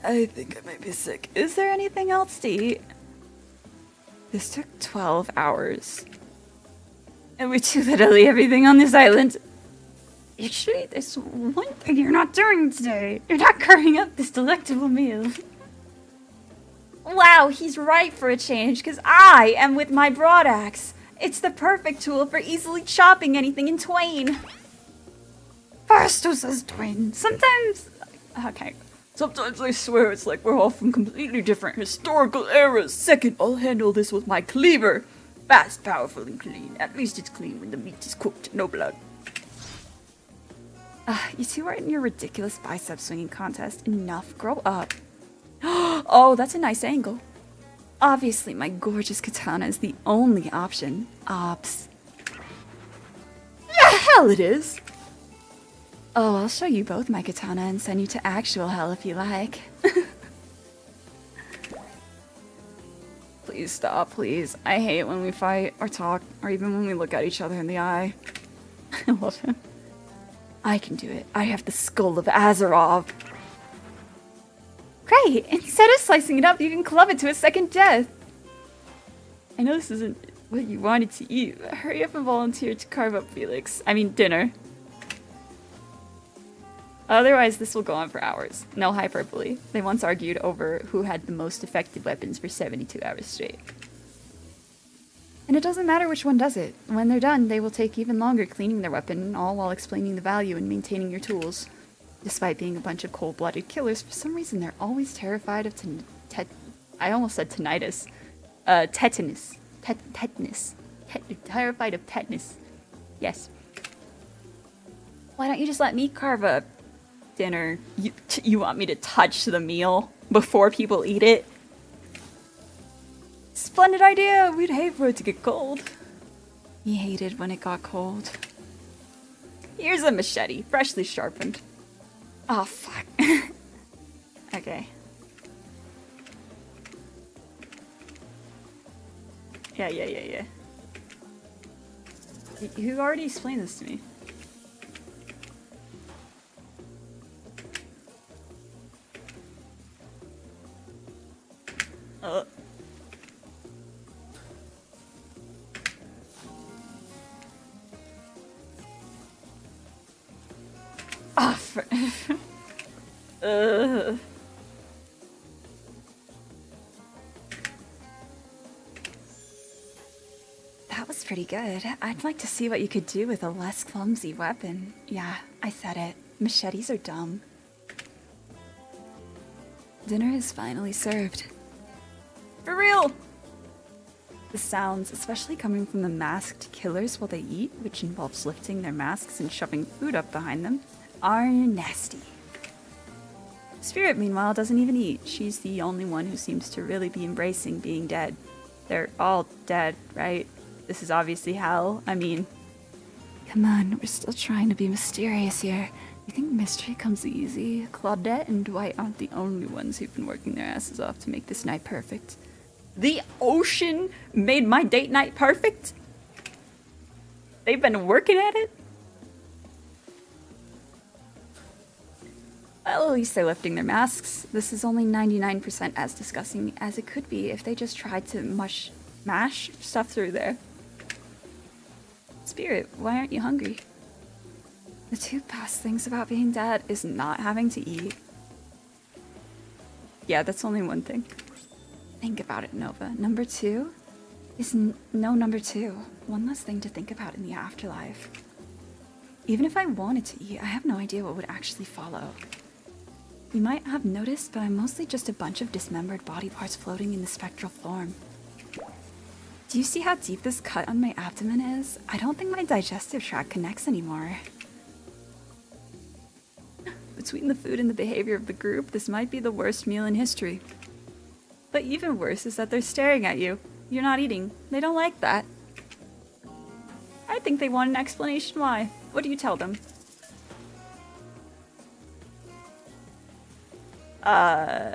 I think I might be sick. Is there anything else to eat? This took 12 hours. And we do literally everything on this island. Actually, there's one thing you're not doing today. You're not carving up this delectable meal. Wow, he's right for a change, because I am with my broadaxe. It's the perfect tool for easily chopping anything in twain. First who says twin? Sometimes... Okay. Sometimes I swear it's like we're all from completely different historical eras. Second, I'll handle this with my cleaver. Fast, powerful, and clean. At least it's clean when the meat is cooked. No blood. You two are in your ridiculous bicep swinging contest. Enough. Grow up. Oh, that's a nice angle. Obviously, my gorgeous katana is the only option. Ops. Yeah, hell it is. Oh, I'll show you both my katana and send you to actual hell if you like. Please stop, please. I hate when we fight or talk or even when we look at each other in the eye. I love him. I can do it. I have the skull of Azarov. Great! Instead of slicing it up, you can club it to a second death. I know this isn't what you wanted to eat, but hurry up and volunteer to carve up Felix. I mean, dinner. Otherwise, this will go on for hours. No hyperbole. They once argued over who had the most effective weapons for 72 hours straight. And it doesn't matter which one does it. When they're done, they will take even longer cleaning their weapon, all while explaining the value in maintaining your tools. Despite being a bunch of cold-blooded killers, for some reason they're always terrified of I almost said tinnitus. Tetanus. Tetanus. Terrified of tetanus. Yes. Why don't you just let me carve up dinner? You want me to touch the meal before people eat it? Splendid idea! We'd hate for it to get cold. He hated when it got cold. Here's a machete, freshly sharpened. Oh, fuck. Okay. Yeah. You already explained this to me. That was pretty good. I'd like to see what you could do with a less clumsy weapon. Yeah, I said it. Machetes are dumb. Dinner is finally served. For real! The sounds, especially coming from the masked killers while they eat, which involves lifting their masks and shoving food up behind them, are nasty. Spirit, meanwhile, doesn't even eat. She's the only one who seems to really be embracing being dead. They're all dead, right? This is obviously hell. I mean, come on, we're still trying to be mysterious here. You think mystery comes easy? Claudette and Dwight aren't the only ones who've been working their asses off to make this night perfect. The ocean made my date night perfect? They've been working at it? Well, at least they're lifting their masks. This is only 99% as disgusting as it could be if they just tried to mash stuff through there. Spirit, why aren't you hungry? The two best things about being dead is not having to eat. Yeah, that's only one thing. Think about it, Nova. Number two is no number two. One less thing to think about in the afterlife. Even if I wanted to eat, I have no idea what would actually follow. You might have noticed, but I'm mostly just a bunch of dismembered body parts floating in the spectral form. Do you see how deep this cut on my abdomen is? I don't think my digestive tract connects anymore. Between the food and the behavior of the group, this might be the worst meal in history. But even worse is that they're staring at you. You're not eating. They don't like that. I think they want an explanation why. What do you tell them? I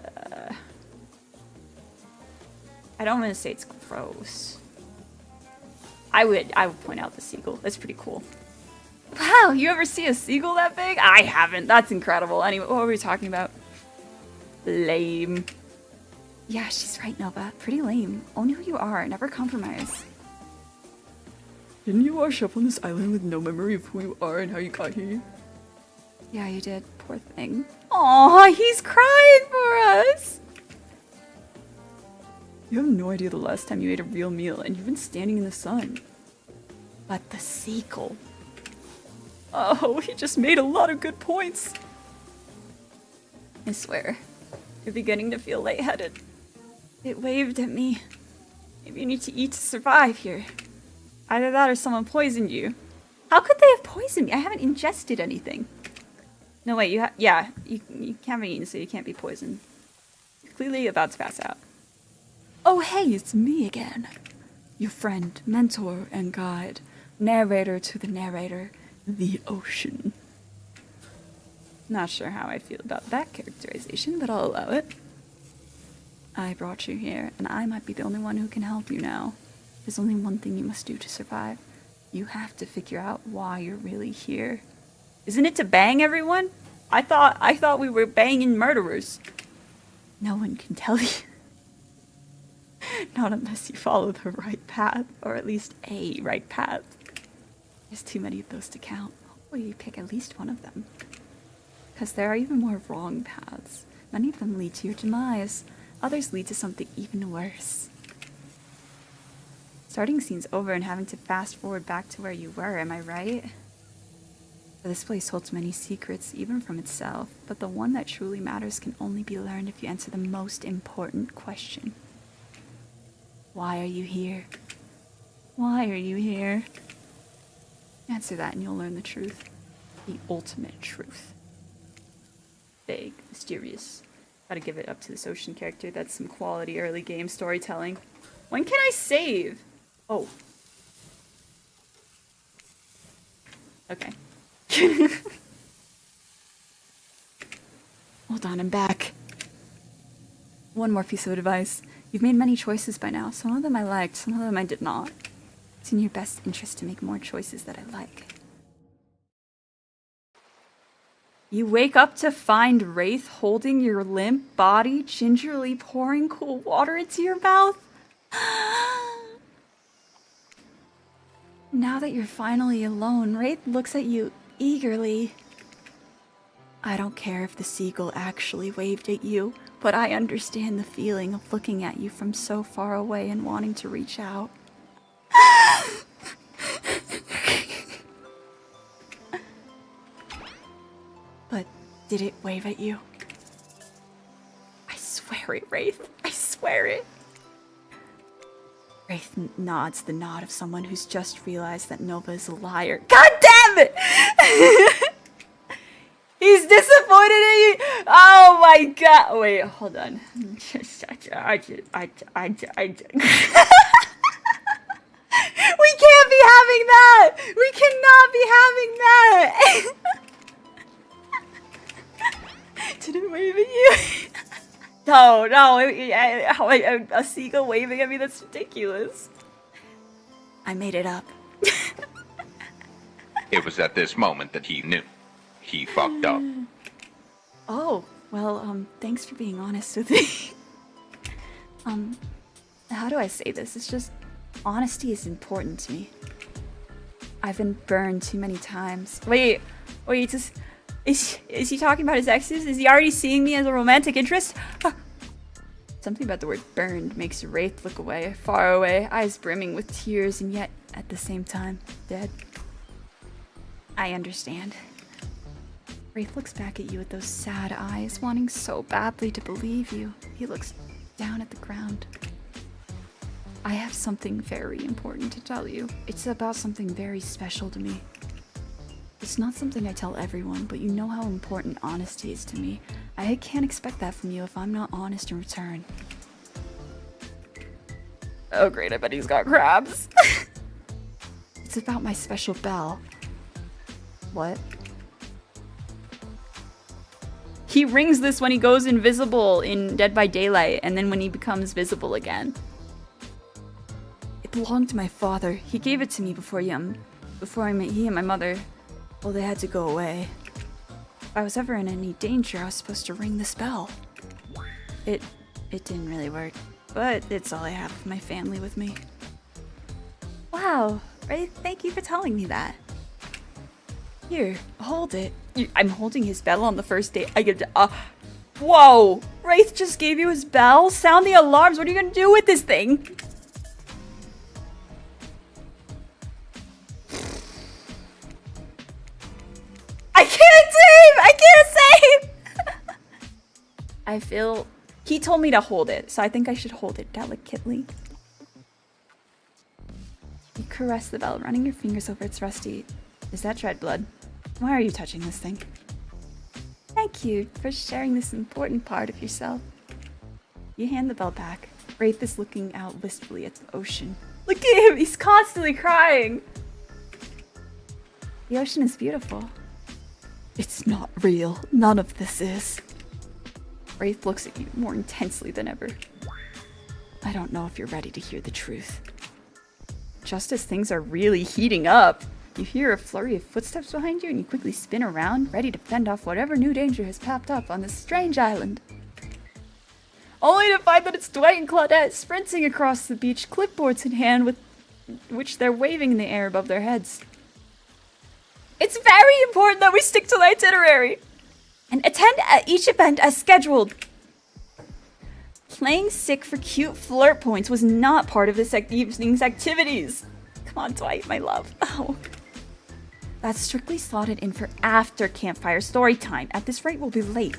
don't want to say it's gross. I would point out the seagull. That's pretty cool. Wow, you ever see a seagull that big? I haven't. That's incredible. Anyway, what were we talking about? Lame. Yeah, she's right, Nova. Pretty lame. Own who you are. Never compromise. Didn't you wash up on this island with no memory of who you are and how you got here? Yeah, you did. Poor thing. Aw, he's crying for us! You have no idea the last time you ate a real meal, and you've been standing in the sun. But the seagull. Oh, he just made a lot of good points. I swear, you're beginning to feel lightheaded. It waved at me. Maybe you need to eat to survive here. Either that or someone poisoned you. How could they have poisoned me? I haven't ingested anything. No, wait, you haven't eaten, so you can't be poisoned. You're clearly about to pass out. Oh, hey, it's me again. Your friend, mentor, and guide. Narrator to the narrator, the ocean. Not sure how I feel about that characterization, but I'll allow it. I brought you here, and I might be the only one who can help you now. There's only one thing you must do to survive. You have to figure out why you're really here. Isn't it to bang everyone? I thought we were banging murderers. No one can tell you. Not unless you follow the right path, or at least a right path. There's too many of those to count. Hopefully you pick at least one of them. Because there are even more wrong paths. Many of them lead to your demise. Others lead to something even worse. Starting scene's over and having to fast forward back to where you were, am I right? This place holds many secrets, even from itself, but the one that truly matters can only be learned if you answer the most important question. Why are you here? Why are you here? Answer that and you'll learn the truth. The ultimate truth. Vague, mysterious. Gotta give it up to this Ocean character. That's some quality early game storytelling. When can I save? Oh. Okay. Hold on, I'm back. One more piece of advice. You've made many choices by now. Some of them I liked, some of them I did not. It's in your best interest to make more choices that I like. You wake up to find Wraith holding your limp body, gingerly pouring cool water into your mouth. Now that you're finally alone, Wraith looks at you eagerly. I don't care if the seagull actually waved at you, but I understand the feeling of looking at you from so far away and wanting to reach out. But did it wave at you? I swear it, Wraith. I swear it. Wraith nods the nod of someone who's just realized that Nova is a liar. God damn it! He's disappointed in you. Oh my god. Wait, hold on. We can't be having that. We cannot be having that. Did it wave at you? No, a seagull waving at me, that's ridiculous. I made it up. It was at this moment that he knew. He fucked up. Oh, well, thanks for being honest with me. How do I say this? It's just, honesty is important to me. I've been burned too many times. Wait, just... Is he talking about his exes? Is he already seeing me as a romantic interest? Something about the word burned makes Wraith look away, far away, eyes brimming with tears, and yet, at the same time, dead. I understand. Wraith looks back at you with those sad eyes, wanting so badly to believe you. He looks down at the ground. I have something very important to tell you. It's about something very special to me. It's not something I tell everyone, but you know how important honesty is to me. I can't expect that from you if I'm not honest in return. Oh great, I bet he's got crabs. It's about my special bell. What? He rings this when he goes invisible in Dead by Daylight, and then when he becomes visible again. It belonged to my father. He gave it to me before he and my mother, well, they had to go away. If I was ever in any danger, I was supposed to ring this bell. It didn't really work, but it's all I have of my family with me. Wow, Wraith, thank you for telling me that. Here, hold it. I'm holding his bell on the first date. I get whoa! Wraith just gave you his bell? Sound the alarms. What are you gonna do with this thing? I can't save! I feel... He told me to hold it, so I think I should hold it delicately. You caress the bell, running your fingers over its rusty... Is that dried blood? Why are you touching this thing? Thank you for sharing this important part of yourself. You hand the bell back. Wraith is looking out wistfully at the ocean. Look at him, he's constantly crying. The ocean is beautiful. It's not real. None of this is. Wraith looks at you more intensely than ever. I don't know if you're ready to hear the truth. Just as things are really heating up, you hear a flurry of footsteps behind you and you quickly spin around, ready to fend off whatever new danger has popped up on this strange island. Only to find that it's Dwight and Claudette sprinting across the beach, clipboards in hand, with which they're waving in the air above their heads. It's very important that we stick to the itinerary and attend at each event as scheduled. Playing sick for cute flirt points was not part of this evening's activities. Come on, Dwight, my love. Oh. That's strictly slotted in for after campfire story time. At this rate, we'll be late.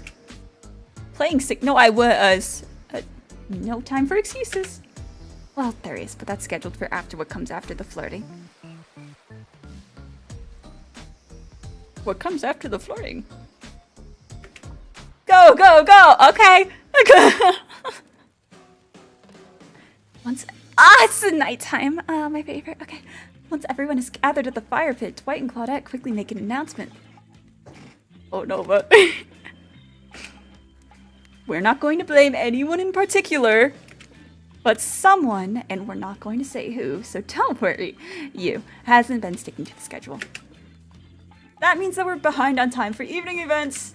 Playing sick? No, I was. No time for excuses. Well, there is, but that's scheduled for after what comes after the flirting. What comes after the flirting? Go, go, go! Okay! It's the nighttime. My favorite. Okay. Once everyone is gathered at the fire pit, Dwight and Claudette quickly make an announcement. Oh no, but... We're not going to blame anyone in particular, but someone, and we're not going to say who, so don't worry, you, hasn't been sticking to the schedule. That means that we're behind on time for evening events,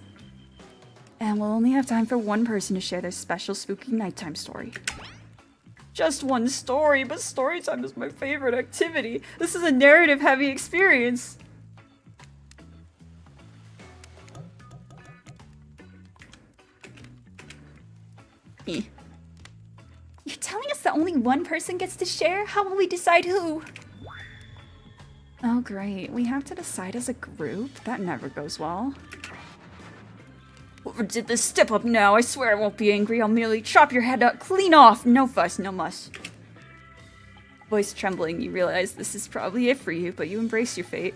and we'll only have time for one person to share their special spooky nighttime story. Just one story, but story time is my favorite activity. This is a narrative-heavy experience. You're telling us that only one person gets to share? How will we decide who? Oh great, we have to decide as a group? That never goes well. Whoever did this, step up now. I swear I won't be angry. I'll merely chop your head up clean off. No fuss, no muss. Voice trembling, you realize this is probably it for you, but you embrace your fate.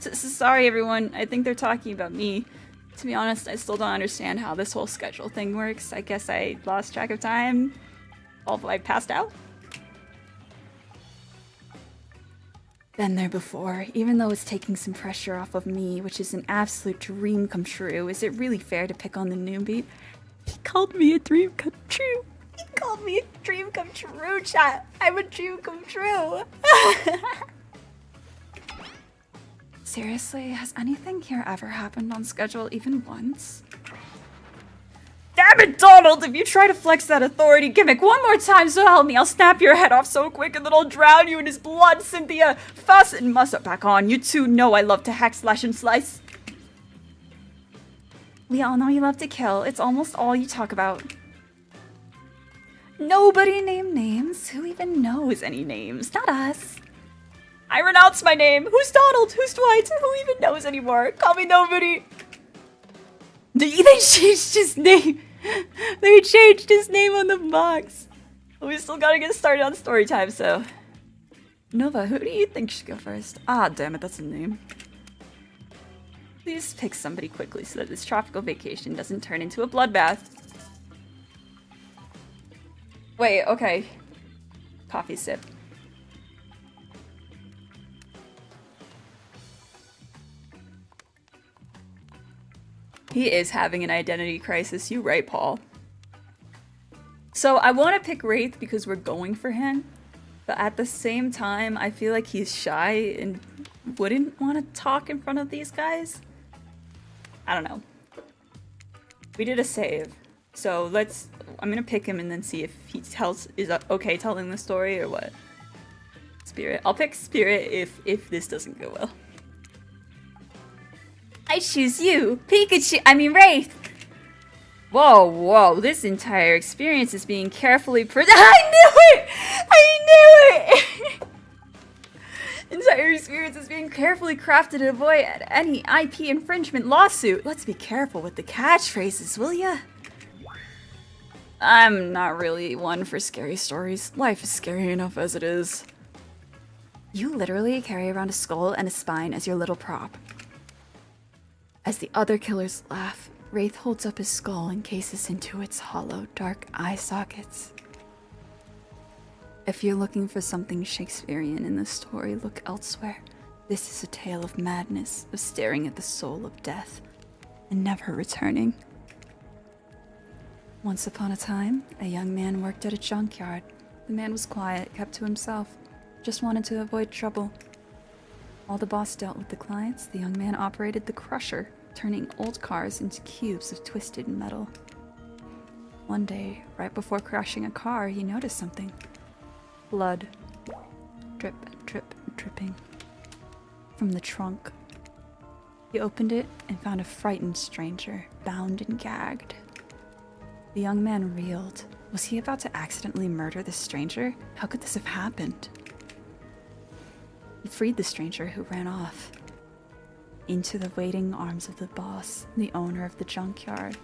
Sorry everyone, I think they're talking about me. To be honest, I still don't understand how this whole schedule thing works. I guess I lost track of time. Although I passed out. Been there before. Even though it's taking some pressure off of me, which is an absolute dream come true, is it really fair to pick on the newbie? He called me a dream come true. He called me a dream come true, chat. I'm a dream come true. Seriously, has anything here ever happened on schedule even once? Damn it, Donald! If you try to flex that authority gimmick one more time, so help me, I'll snap your head off so quick and then I'll drown you in his blood, Cynthia! Fasten Mussa back on. You two know I love to hack, slash, and slice. We all know you love to kill. It's almost all you talk about. Nobody named names. Who even knows any names? Not us. I renounce my name. Who's Donald? Who's Dwight? Who even knows anymore? Call me nobody. They changed his name. They changed his name on the box. We still gotta get started on story time, so. Nova, who do you think should go first? Ah, damn it, that's a name. Please pick somebody quickly so that this tropical vacation doesn't turn into a bloodbath. Wait, okay. Coffee sip. He is having an identity crisis. You right, Paul. So I want to pick Wraith because we're going for him, but at the same time, I feel like he's shy and wouldn't want to talk in front of these guys. I don't know. We did a save, so I'm gonna pick him and then see if he is okay telling the story or what. Spirit. I'll pick Spirit if this doesn't go well. I choose you, Wraith. Whoa, this entire experience is being carefully I knew it! Entire experience is being carefully crafted to avoid any IP infringement lawsuit. Let's be careful with the catchphrases, will ya? I'm not really one for scary stories. Life is scary enough as it is. You literally carry around a skull and a spine as your little prop. As the other killers laugh, Wraith holds up his skull and cases into its hollow, dark eye sockets. If you're looking for something Shakespearean in this story, look elsewhere. This is a tale of madness, of staring at the soul of death, and never returning. Once upon a time, a young man worked at a junkyard. The man was quiet, kept to himself, just wanted to avoid trouble. While the boss dealt with the clients, the young man operated the crusher, turning old cars into cubes of twisted metal. One day, right before crashing a car, he noticed something. Blood. Drip, drip, dripping. From the trunk. He opened it and found a frightened stranger, bound and gagged. The young man reeled. Was he about to accidentally murder this stranger? How could this have happened? He freed the stranger, who ran off. Into the waiting arms of the boss, the owner of the junkyard.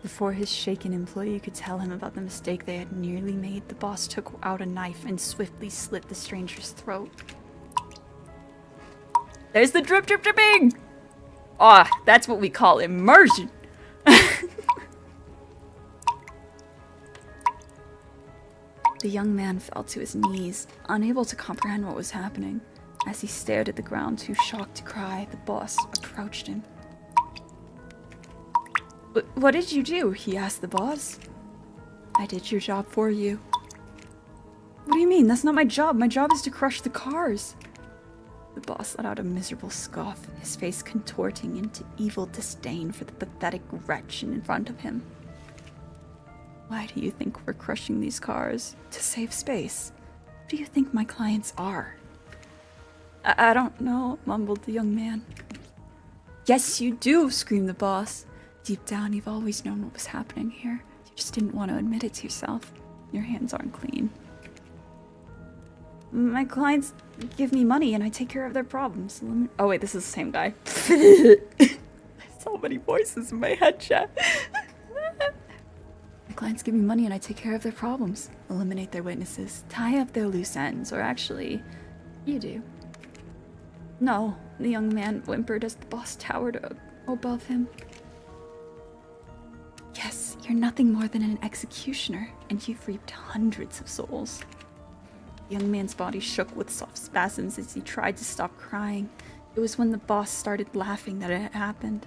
Before his shaken employee could tell him about the mistake they had nearly made, the boss took out a knife and swiftly slit the stranger's throat. There's the drip, drip, dripping! Ah, that's what we call immersion! The young man fell to his knees, unable to comprehend what was happening. As he stared at the ground, too shocked to cry, the boss approached him. What did you do? He asked the boss. I did your job for you. What do you mean? That's not my job. My job is to crush the cars. The boss let out a miserable scoff, his face contorting into evil disdain for the pathetic wretch in front of him. Why do you think we're crushing these cars? To save space. Who do you think my clients are? I don't know, mumbled the young man. Yes, you do, screamed the boss. Deep down, you've always known what was happening here. You just didn't want to admit it to yourself. Your hands aren't clean. My clients give me money and I take care of their problems. Oh wait, this is the same guy. So many voices in my head, chat. My clients give me money and I take care of their problems. Eliminate their witnesses. Tie up their loose ends. Or actually, you do. No, the young man whimpered as the boss towered above him. Yes, you're nothing more than an executioner, and you've reaped hundreds of souls. The young man's body shook with soft spasms as he tried to stop crying. It was when the boss started laughing that it had happened.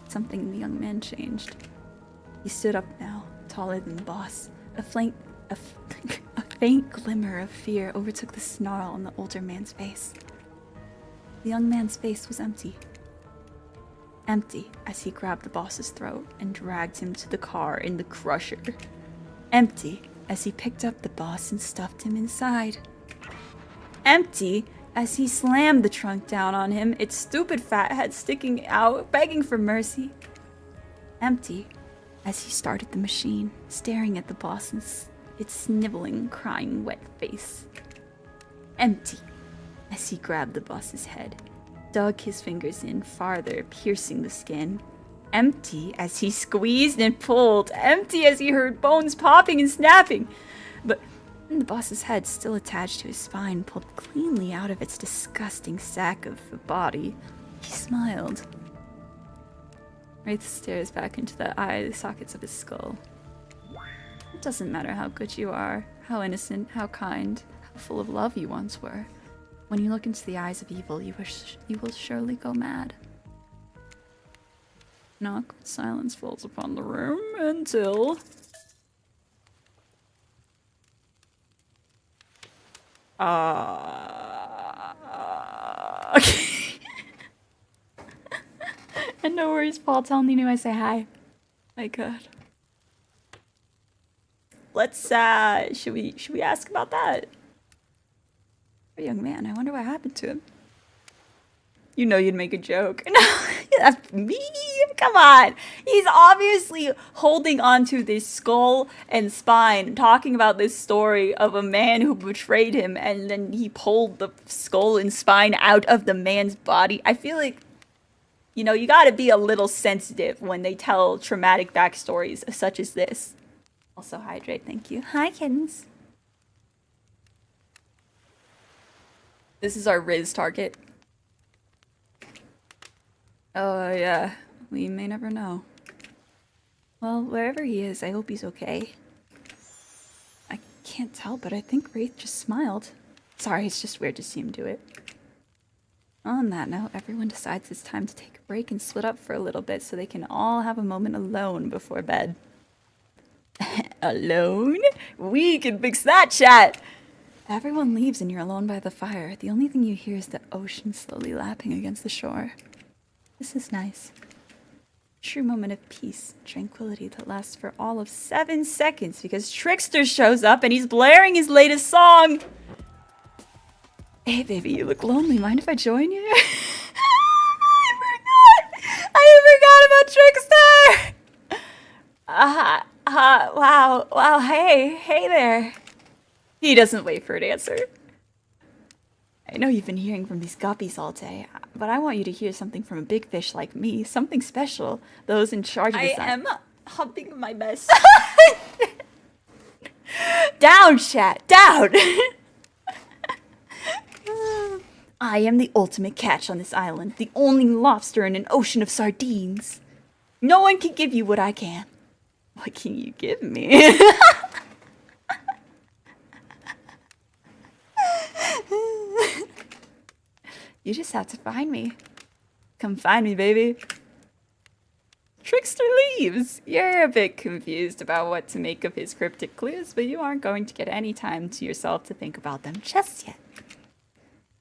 Something in the young man changed. He stood up now, taller than the boss. A faint glimmer of fear overtook the snarl on the older man's face. The young man's face was empty. Empty as he grabbed the boss's throat and dragged him to the car in the crusher. Empty as he picked up the boss and stuffed him inside. Empty as he slammed the trunk down on him, its stupid fat head sticking out, begging for mercy. Empty as he started the machine, staring at the boss and its sniveling, crying, wet face. Empty as he grabbed the boss's head, dug his fingers in farther, piercing the skin. Empty as he squeezed and pulled. Empty as he heard bones popping and snapping. But the boss's head, still attached to his spine, pulled cleanly out of its disgusting sack of a body, he smiled. Wraith stares back into the eye sockets of his skull. It doesn't matter how good you are, how innocent, how kind, how full of love you once were. When you look into the eyes of evil, you will surely go mad. Knock, silence falls upon the room until... Okay. And no worries, Paul. Tell me I say hi. My God. Let's should we ask about that? A young man, I wonder what happened to him. You know you'd make a joke. No, that's me. Come on. He's obviously holding onto this skull and spine, talking about this story of a man who betrayed him, and then he pulled the skull and spine out of the man's body. I feel like, you know, you gotta be a little sensitive when they tell traumatic backstories such as this. Also hydrate, thank you. Hi, kittens. This is our Riz target. Oh, yeah. We may never know. Well, wherever he is, I hope he's okay. I can't tell, but I think Wraith just smiled. Sorry, it's just weird to see him do it. On that note, everyone decides it's time to take a break and split up for a little bit so they can all have a moment alone before bed. Alone? We can fix that, chat! Everyone leaves and you're alone by the fire. The only thing you hear is the ocean slowly lapping against the shore. This is nice. True moment of peace, tranquility that lasts for all of 7 seconds because Trickster shows up and he's blaring his latest song! Hey baby, you look lonely. Mind if I join you? I forgot about Trickster! Wow, hey there. He doesn't wait for an answer. I know you've been hearing from these guppies all day, but I want you to hear something from a big fish like me, something special. Those in charge of the sun. I am humping my best. Down, chat, down! I am the ultimate catch on this island, the only lobster in an ocean of sardines. No one can give you what I can. What can you give me? You just have to find me. Come find me, baby. Trickster leaves. You're a bit confused about what to make of his cryptic clues, but you aren't going to get any time to yourself to think about them just yet.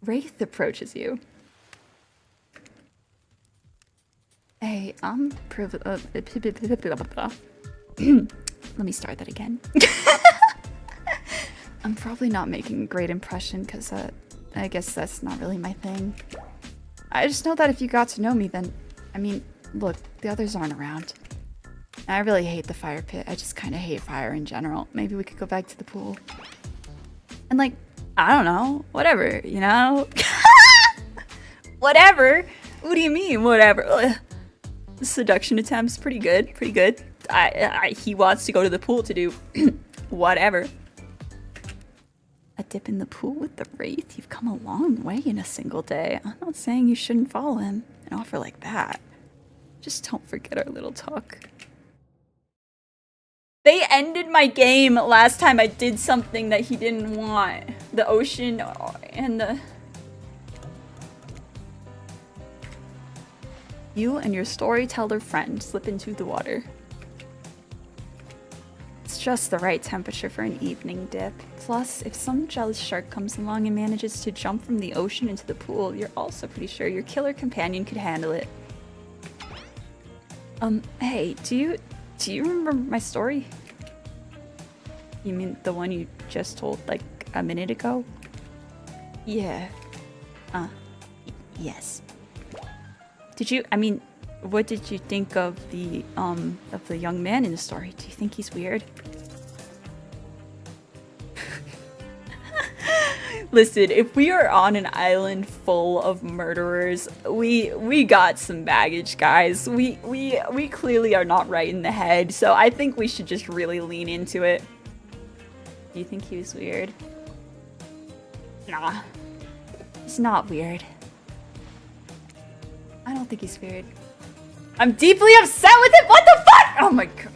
Wraith approaches you. Hey, I'm let me start that again. I'm probably not making a great impression because I guess that's not really my thing. I just know that if you got to know me, then, I mean, look, the others aren't around. I really hate the fire pit. I just kind of hate fire in general. Maybe we could go back to the pool. And like, I don't know, whatever, you know? Whatever? What do you mean, whatever? Ugh. The seduction attempt's pretty good, pretty good. He wants to go to the pool to do whatever. A dip in the pool with the Wraith? You've come a long way in a single day. I'm not saying you shouldn't follow him. An offer like that. Just don't forget our little talk. They ended my game last time I did something that he didn't want. The ocean and the... You and your storyteller friend slip into the water. It's just the right temperature for an evening dip. Plus, if some jealous shark comes along and manages to jump from the ocean into the pool, you're also pretty sure your killer companion could handle it. Hey, do you remember my story? You mean the one you just told, like, a minute ago? Yeah. Yes. What did you think of the young man in the story? Do you think he's weird? Listen, if we are on an island full of murderers, we got some baggage, guys. We clearly are not right in the head, so I think we should just really lean into it. Do you think he was weird? Nah. He's not weird. I don't think he's weird. I'm deeply upset with it! What the fuck?! Oh my god.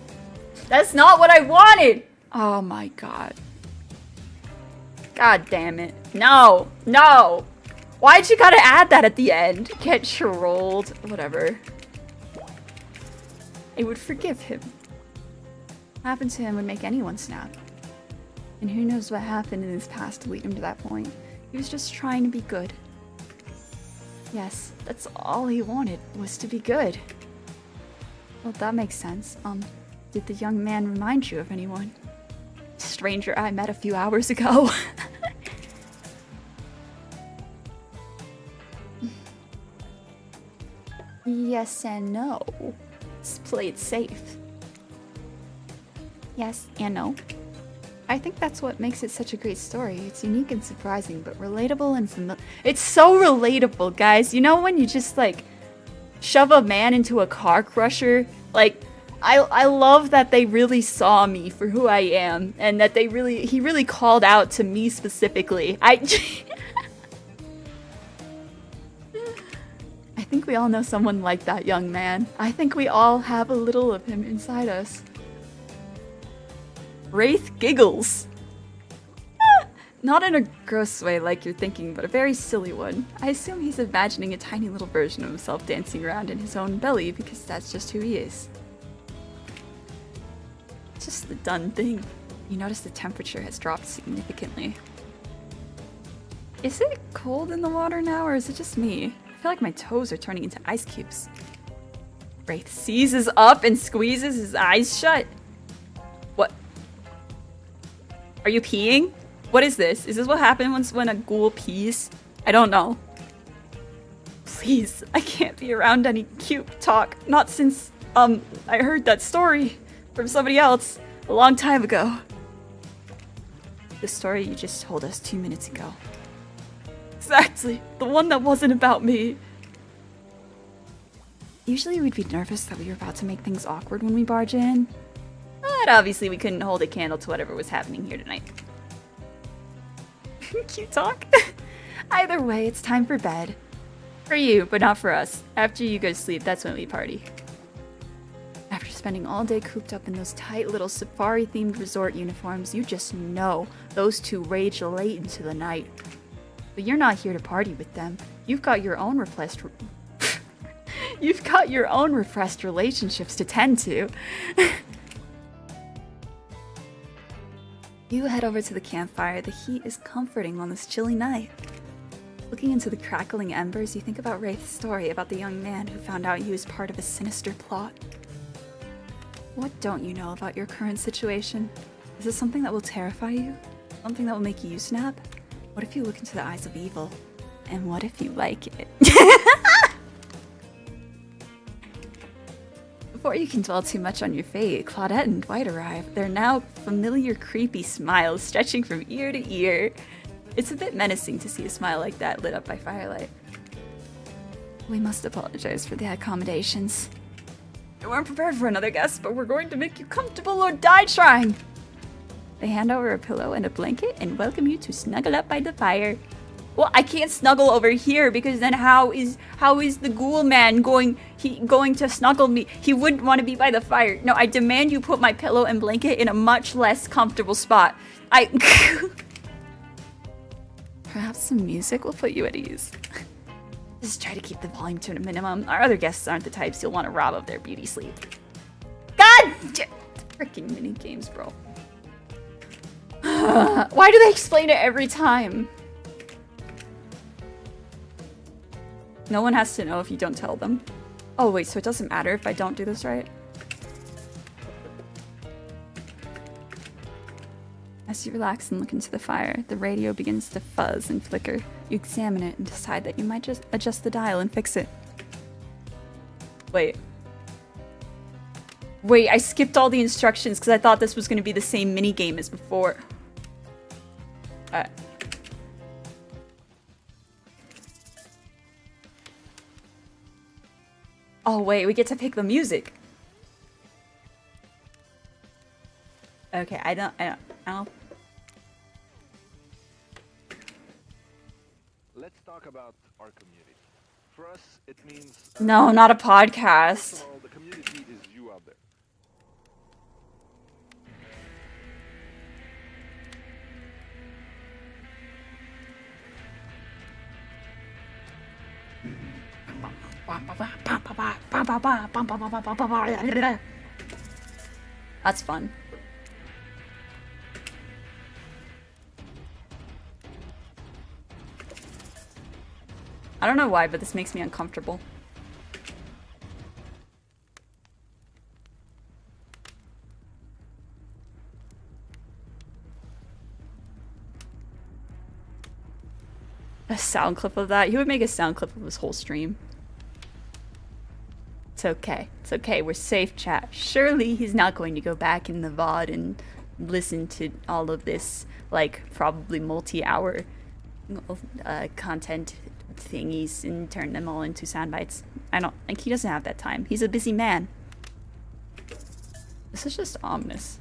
That's not what I wanted! Oh my god. God damn it. No! No! Why'd you gotta add that at the end? Get trolled. Whatever. I would forgive him. What happened to him would make anyone snap. And who knows what happened in his past to lead him to that point. He was just trying to be good. Yes, that's all he wanted, was to be good. Well, that makes sense. Did the young man remind you of anyone? Stranger I met a few hours ago. Yes and no. Let's play it safe. Yes and no. I think that's what makes it such a great story. It's unique and surprising, but relatable and familiar. It's so relatable, guys. You know when you just, like, shove a man into a car crusher? Like, I love that they really saw me for who I am, and that he really called out to me specifically. I think we all know someone like that young man. I think we all have a little of him inside us. Wraith giggles. Not in a gross way like you're thinking, but a very silly one. I assume he's imagining a tiny little version of himself dancing around in his own belly because that's just who he is. just the done thing. You notice the temperature has dropped significantly. Is it cold in the water now, or is it just me? I feel like my toes are turning into ice cubes. Wraith seizes up and squeezes his eyes shut. What? Are you peeing? What is this? Is this what happens when a ghoul pees? I don't know. Please, I can't be around any cute talk. Not since, I heard that story from somebody else a long time ago. The story you just told us 2 minutes ago. Exactly. The one that wasn't about me. Usually we'd be nervous that we were about to make things awkward when we barge in. But obviously we couldn't hold a candle to whatever was happening here tonight. Cute talk? Either way, it's time for bed. For you, but not for us. After you go to sleep, that's when we party. After spending all day cooped up in those tight little safari-themed resort uniforms, you just know those two rage late into the night. But you're not here to party with them. You've got your own refreshed relationships to tend to. You head over to the campfire. The heat is comforting on this chilly night. Looking into the crackling embers, you think about Wraith's story about the young man who found out he was part of a sinister plot. What don't you know about your current situation? Is it something that will terrify you? Something that will make you snap? What if you look into the eyes of evil? And what if you like it? Before you can dwell too much on your fate, Claudette and Dwight arrive. Their now familiar creepy smiles stretching from ear to ear. It's a bit menacing to see a smile like that lit up by firelight. We must apologize for the accommodations. We weren't prepared for another guest, but we're going to make you comfortable or die trying. They hand over a pillow and a blanket and welcome you to snuggle up by the fire. Well, I can't snuggle over here because then how is the ghoul man going to snuggle me? He wouldn't want to be by the fire. No, I demand you put my pillow and blanket in a much less comfortable spot. Perhaps some music will put you at ease. Just try to keep the volume to a minimum. Our other guests aren't the types you'll want to rob of their beauty sleep. God! Freaking mini games, bro. Why do they explain it every time? No one has to know if you don't tell them. Oh wait, so it doesn't matter if I don't do this right? As you relax and look into the fire, the radio begins to fuzz and flicker. You examine it and decide that you might just adjust the dial and fix it. Wait, I skipped all the instructions because I thought this was going to be the same minigame as before. Oh wait, we get to pick the music. Okay, I don't. Let's talk about our community. For us, it means No, not a podcast. first of all, the community is you out there. That's fun. I don't know why, but this makes me uncomfortable. A sound clip of that? He would make a sound clip of his whole stream. It's okay. It's okay. We're safe, chat. Surely he's not going to go back in the VOD and listen to all of this, like, probably multi-hour content thingies and turn them all into sound bites. I don't think he doesn't have that time. He's a busy man. This is just ominous.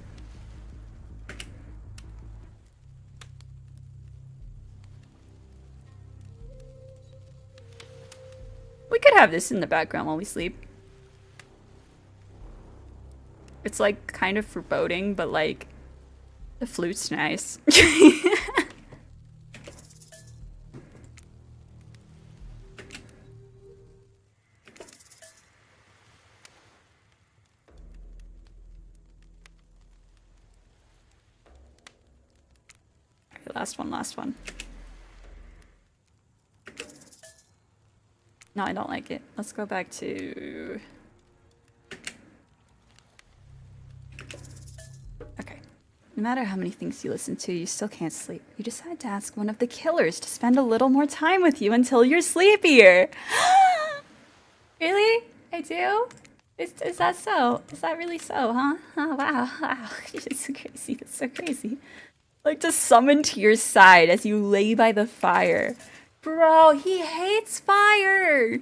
We could have this in the background while we sleep. It's like kind of foreboding, but like the flute's nice. Last one. No, I don't like it. Let's go back to... Okay. No matter how many things you listen to, you still can't sleep. You decide to ask one of the killers to spend a little more time with you until you're sleepier. Really? I do? Is that so? Is that really so, huh? Oh, wow. It's so crazy. It's so crazy. Like, to summon to your side as you lay by the fire. Bro, he hates fire!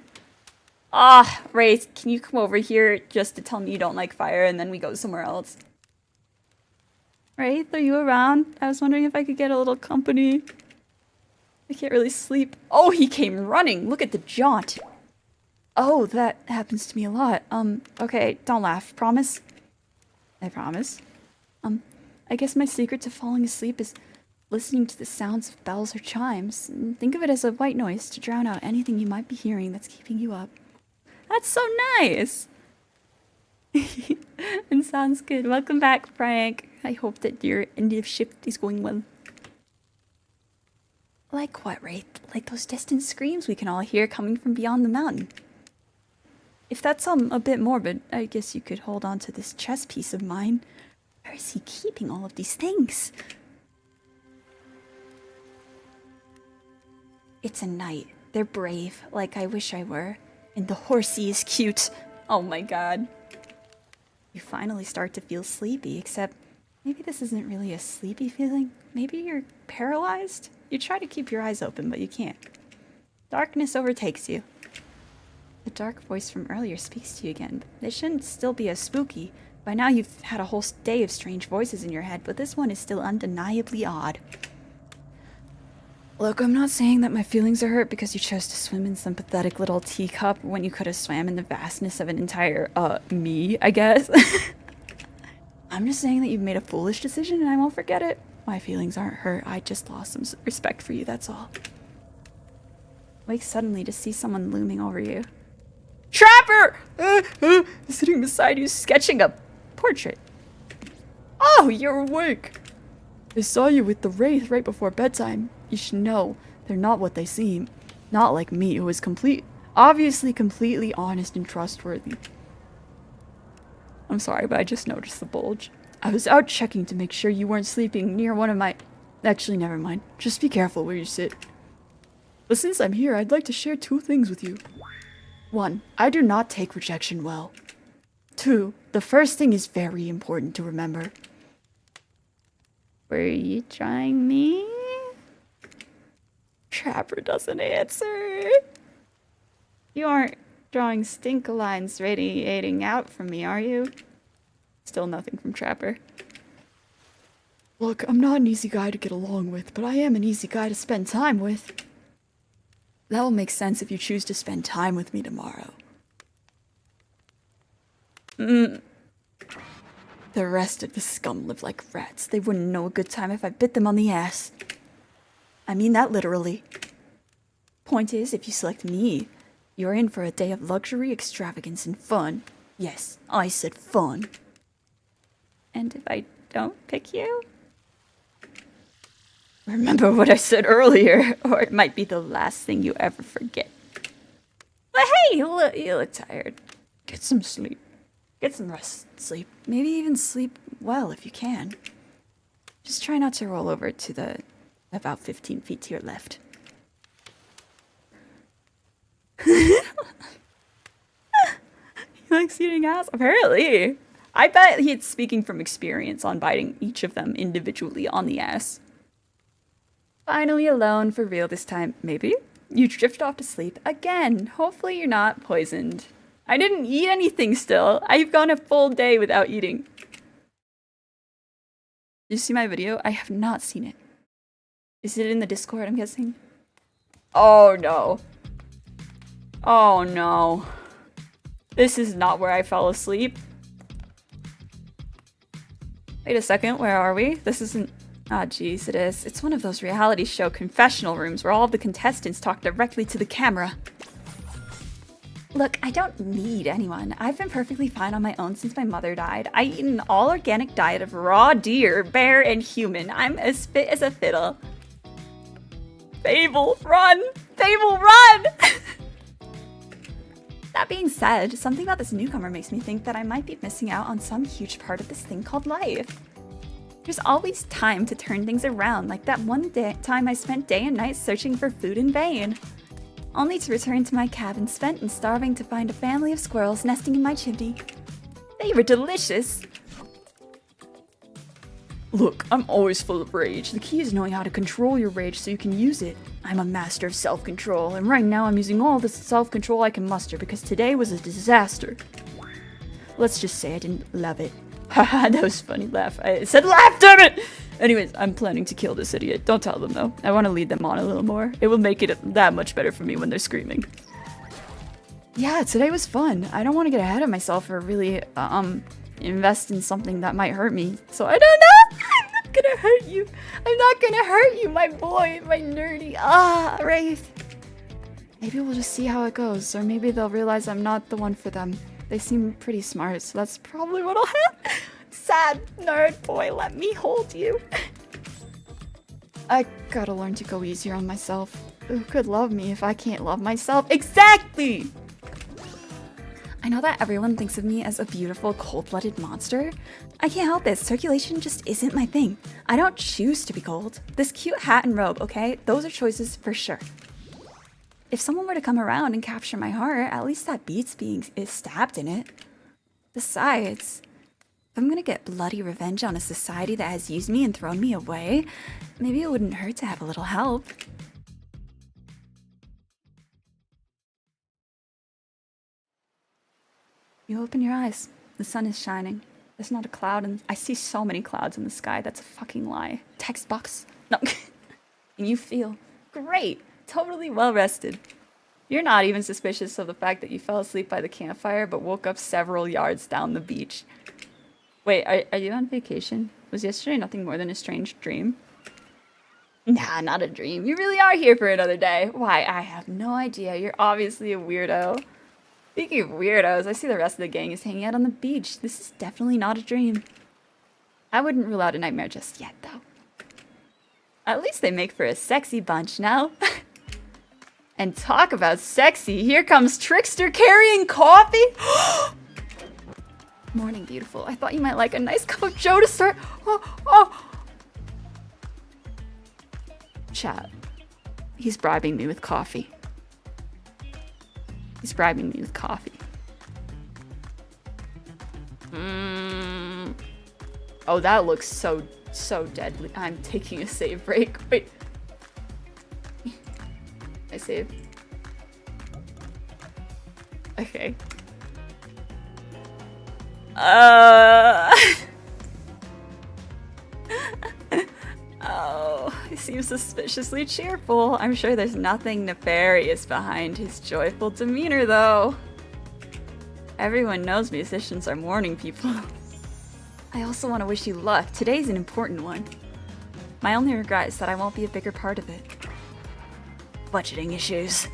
Ah, Wraith, can you come over here just to tell me you don't like fire and then we go somewhere else? Wraith, are you around? I was wondering if I could get a little company. I can't really sleep. Oh, he came running! Look at the jaunt! Oh, that happens to me a lot. Okay, don't laugh. Promise? I promise. I guess my secret to falling asleep is listening to the sounds of bells or chimes. Think of it as a white noise to drown out anything you might be hearing that's keeping you up. That's so nice! And sounds good. Welcome back, Frank. I hope that your end of shift is going well. Like what, Wraith? Like those distant screams we can all hear coming from beyond the mountain. If that's a bit morbid, I guess you could hold on to this chess piece of mine. Where is he keeping all of these things? It's a knight. They're brave, like I wish I were. And the horsey is cute. Oh my god. You finally start to feel sleepy, except maybe this isn't really a sleepy feeling. Maybe you're paralyzed? You try to keep your eyes open, but you can't. Darkness overtakes you. The dark voice from earlier speaks to you again. It shouldn't still be as spooky. By now you've had a whole day of strange voices in your head, but this one is still undeniably odd. Look, I'm not saying that my feelings are hurt because you chose to swim in some pathetic little teacup when you could have swam in the vastness of an entire, me, I guess. I'm just saying that you've made a foolish decision and I won't forget it. My feelings aren't hurt, I just lost some respect for you, that's all. Wake suddenly to see someone looming over you. Trapper! Sitting beside you, sketching a portrait. Oh, you're awake! I saw you with the Wraith right before bedtime. You should know, they're not what they seem. Not like me, who is obviously completely honest and trustworthy. I'm sorry, but I just noticed the bulge. I was out checking to make sure you weren't sleeping near one of my... Actually, never mind. Just be careful where you sit. But since I'm here, I'd like to share 2 things with you. 1. I do not take rejection well. 2. The first thing is very important to remember. Were you trying me? Trapper doesn't answer. You aren't drawing stink lines radiating out from me, are you? Still nothing from Trapper. Look, I'm not an easy guy to get along with, but I am an easy guy to spend time with. That will make sense if you choose to spend time with me tomorrow. The rest of the scum live like rats. They wouldn't know a good time if I bit them on the ass. I mean that literally. Point is, if you select me, you're in for a day of luxury, extravagance, and fun. Yes, I said fun. And if I don't pick you? Remember what I said earlier, or it might be the last thing you ever forget. But hey, you look tired. Get some sleep. Get some rest, sleep. Maybe even sleep well if you can. Just try not to roll over to the about 15 feet to your left. He likes eating ass? Apparently. I bet he's speaking from experience on biting each of them individually on the ass. Finally alone for real this time, maybe? You drift off to sleep again. Hopefully you're not poisoned. I didn't eat anything still. I've gone a full day without eating. Did you see my video? I have not seen it. Is it in the Discord, I'm guessing? Oh no. Oh no. This is not where I fell asleep. Wait a second, where are we? This isn't... Ah, geez, it is. It's one of those reality show confessional rooms where all of the contestants talk directly to the camera. Look, I don't need anyone. I've been perfectly fine on my own since my mother died. I eat an all-organic diet of raw deer, bear, and human. I'm as fit as a fiddle. Fable, run! Fable, run! That being said, something about this newcomer makes me think that I might be missing out on some huge part of this thing called life. There's always time to turn things around, like that one time I spent day and night searching for food in vain. Only to return to my cabin spent and starving to find a family of squirrels nesting in my chimney. They were delicious. Look, I'm always full of rage. The key is knowing how to control your rage so you can use it. I'm a master of self-control, and right now I'm using all the self-control I can muster because today was a disaster. Let's just say I didn't love it. Haha, that was a funny laugh. I said laugh, damn it! Anyways, I'm planning to kill this idiot. Don't tell them though. I want to lead them on a little more. It will make it that much better for me when they're screaming. Yeah, today was fun. I don't want to get ahead of myself or really, invest in something that might hurt me. So I don't know! I'm not gonna hurt you! I'm not gonna hurt you, my boy, my nerdy. Wraith. Maybe we'll just see how it goes, or maybe they'll realize I'm not the one for them. They seem pretty smart, so that's probably what'll happen. Sad nerd boy, let me hold you. I gotta learn to go easier on myself. Who could love me if I can't love myself? Exactly! I know that everyone thinks of me as a beautiful, cold-blooded monster. I can't help it. Circulation just isn't my thing. I don't choose to be cold. This cute hat and robe, okay? Those are choices for sure. If someone were to come around and capture my heart, at least that beats being stabbed in it. Besides, if I'm gonna get bloody revenge on a society that has used me and thrown me away, maybe it wouldn't hurt to have a little help. You open your eyes. The sun is shining. There's not a cloud, and I see so many clouds in the sky. That's a fucking lie. Text box. No. And you feel great. Totally well rested. You're not even suspicious of the fact that you fell asleep by the campfire but woke up several yards down the beach. Wait, are you on vacation? Was yesterday nothing more than a strange dream? Nah, not a dream. You really are here for another day. Why, I have no idea. You're obviously a weirdo. Speaking of weirdos, I see the rest of the gang is hanging out on the beach. This is definitely not a dream. I wouldn't rule out a nightmare just yet, though. At least they make for a sexy bunch, no? And talk about sexy, here comes Trickster carrying coffee? Morning, beautiful. I thought you might like a nice cup of joe to start. Chat. He's bribing me with coffee. He's bribing me with coffee. Oh, that looks so deadly. I'm taking a save break. Wait. I saved. Okay. Oh, he seems suspiciously cheerful. I'm sure there's nothing nefarious behind his joyful demeanor, though. Everyone knows musicians are morning people. I also want to wish you luck. Today's an important one. My only regret is that I won't be a bigger part of it. Budgeting issues.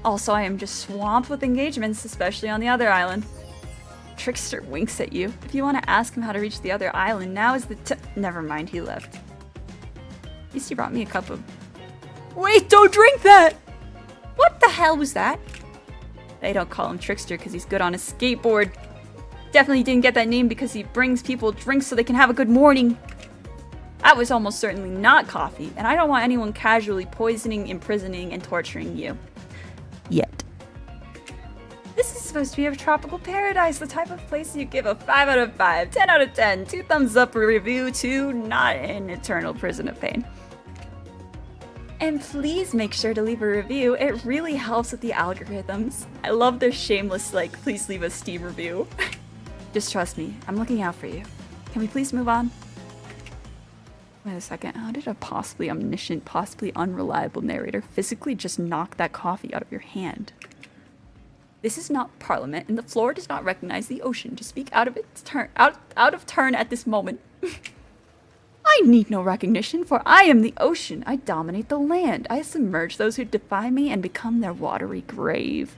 Also, I am just swamped with engagements, especially on the other island. Trickster winks at you. If you want to ask him how to reach the other island, now is the never mind, he left. At least he brought me a cup of... Wait, don't drink that! What the hell was that? They don't call him Trickster because he's good on a skateboard. Definitely didn't get that name because he brings people drinks so they can have a good morning. That was almost certainly not coffee, and I don't want anyone casually poisoning, imprisoning, and torturing you. Yet. This is supposed to be a tropical paradise, the type of place you give a 5 out of 5, 10 out of 10, 2 thumbs up review to not an eternal prison of pain. And please make sure to leave a review, it really helps with the algorithms. I love their shameless, like, please leave a Steve review. Just trust me, I'm looking out for you. Can we please move on? Wait a second, how did a possibly omniscient, possibly unreliable narrator physically just knock that coffee out of your hand? This is not Parliament, and the floor does not recognize the ocean to speak out of its turn out of turn at this moment. I need no recognition, for I am the ocean. I dominate the land. I submerge those who defy me and become their watery grave.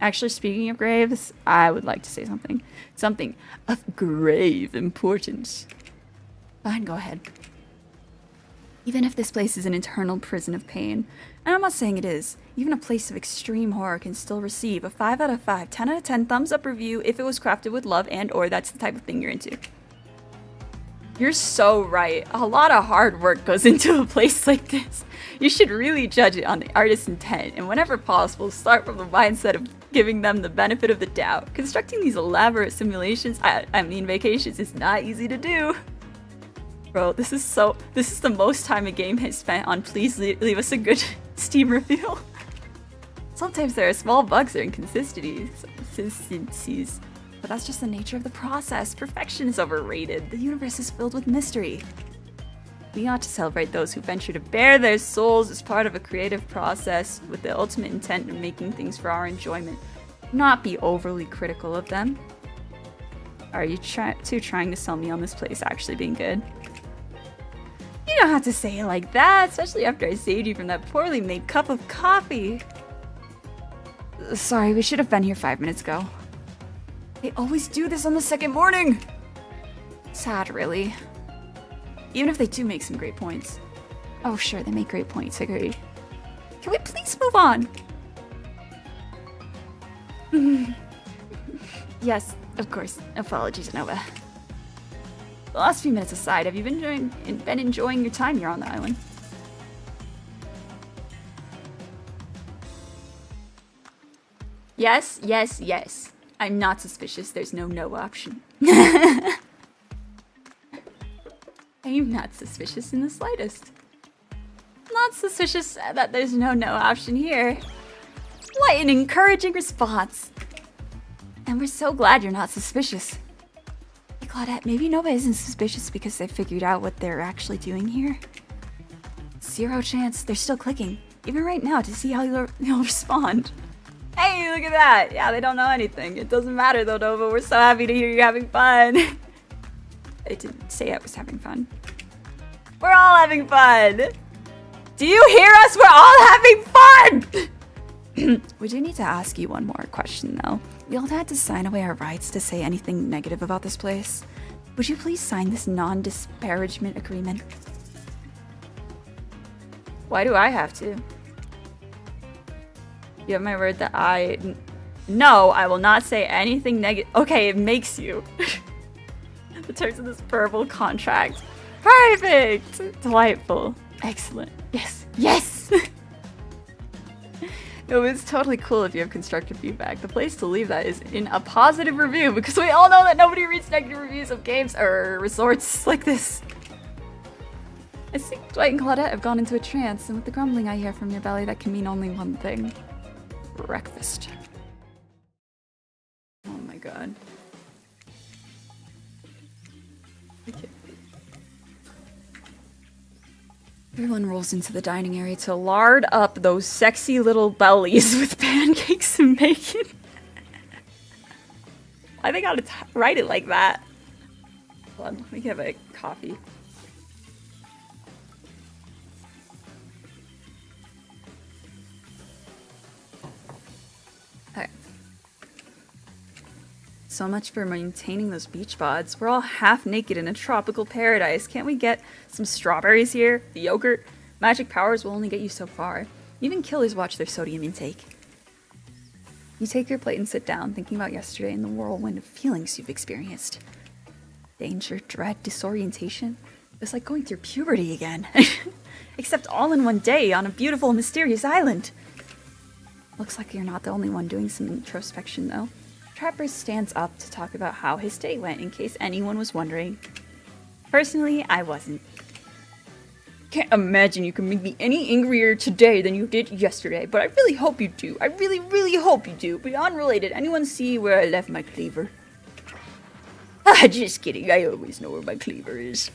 Actually, speaking of graves, I would like to say something. Something of grave importance. Fine, go ahead. Even if this place is an eternal prison of pain, and I'm not saying it is, even a place of extreme horror can still receive a 5 out of 5, 10 out of 10 thumbs up review if it was crafted with love and or that's the type of thing you're into. You're so right. A lot of hard work goes into a place like this. You should really judge it on the artist's intent, and whenever possible, start from the mindset of giving them the benefit of the doubt. Constructing these elaborate simulations, I mean vacations, is not easy to do. Bro, this is the most time a game has spent on please leave us a good Steam review. Sometimes there are small bugs or inconsistencies, but that's just the nature of the process. Perfection is overrated. The universe is filled with mystery. We ought to celebrate those who venture to bare their souls as part of a creative process with the ultimate intent of making things for our enjoyment, not be overly critical of them. Are you trying to sell me on this place actually being good? You don't have to say it like that, especially after I saved you from that poorly made cup of coffee. Sorry, we should have been here 5 minutes ago. They always do this on the second morning! Sad, really. Even if they do make some great points. Oh, sure, they make great points, agreed. Can we please move on? Yes, of course. Apologies, Nova. The last few minutes aside, have you been enjoying your time here on the island? Yes, yes, yes. I'm not suspicious. There's no option. I'm not suspicious in the slightest. Not suspicious that there's no option here. What an encouraging response. And we're so glad you're not suspicious. Hey, Claudette, maybe Nova isn't suspicious because they figured out what they're actually doing here. 0 chance. They're still clicking. Even right now to see how you'll respond. Hey, look at that. Yeah, they don't know anything. It doesn't matter though, Nova. We're so happy to hear you're having fun. It didn't say I was having fun. We're all having fun. Do you hear us? We're all having fun! We do need to ask you one more question, though. We all had to sign away our rights to say anything negative about this place. Would you please sign this non-disparagement agreement? Why do I have to? You have my word that No, I will not say anything negative. Okay, it makes you. The terms of this verbal contract. Perfect! Delightful. Excellent. Yes. Yes! No, it's totally cool if you have constructive feedback. The place to leave that is in a positive review, because we all know that nobody reads negative reviews of games or resorts like this. I think Dwight and Claudette have gone into a trance, and with the grumbling I hear from your belly, that can mean only one thing. Breakfast. Oh my god. Okay. Everyone rolls into the dining area to lard up those sexy little bellies with pancakes and bacon. Why they gotta write it like that? Hold on, let me have a coffee. Okay. So much for maintaining those beach bods. We're all half naked in a tropical paradise. Can't we get some strawberries here? The yogurt? Magic powers will only get you so far. Even killers watch their sodium intake. You take your plate and sit down, thinking about yesterday and the whirlwind of feelings you've experienced. Danger, dread, disorientation. It's like going through puberty again. Except all in one day on a beautiful, mysterious island. Looks like you're not the only one doing some introspection, though. Trapper stands up to talk about how his day went, in case anyone was wondering. Personally, I wasn't. Can't imagine you can make me any angrier today than you did yesterday, but I really hope you do. I really, really hope you do. Beyond related, anyone see where I left my cleaver? Ah, just kidding. I always know where my cleaver is.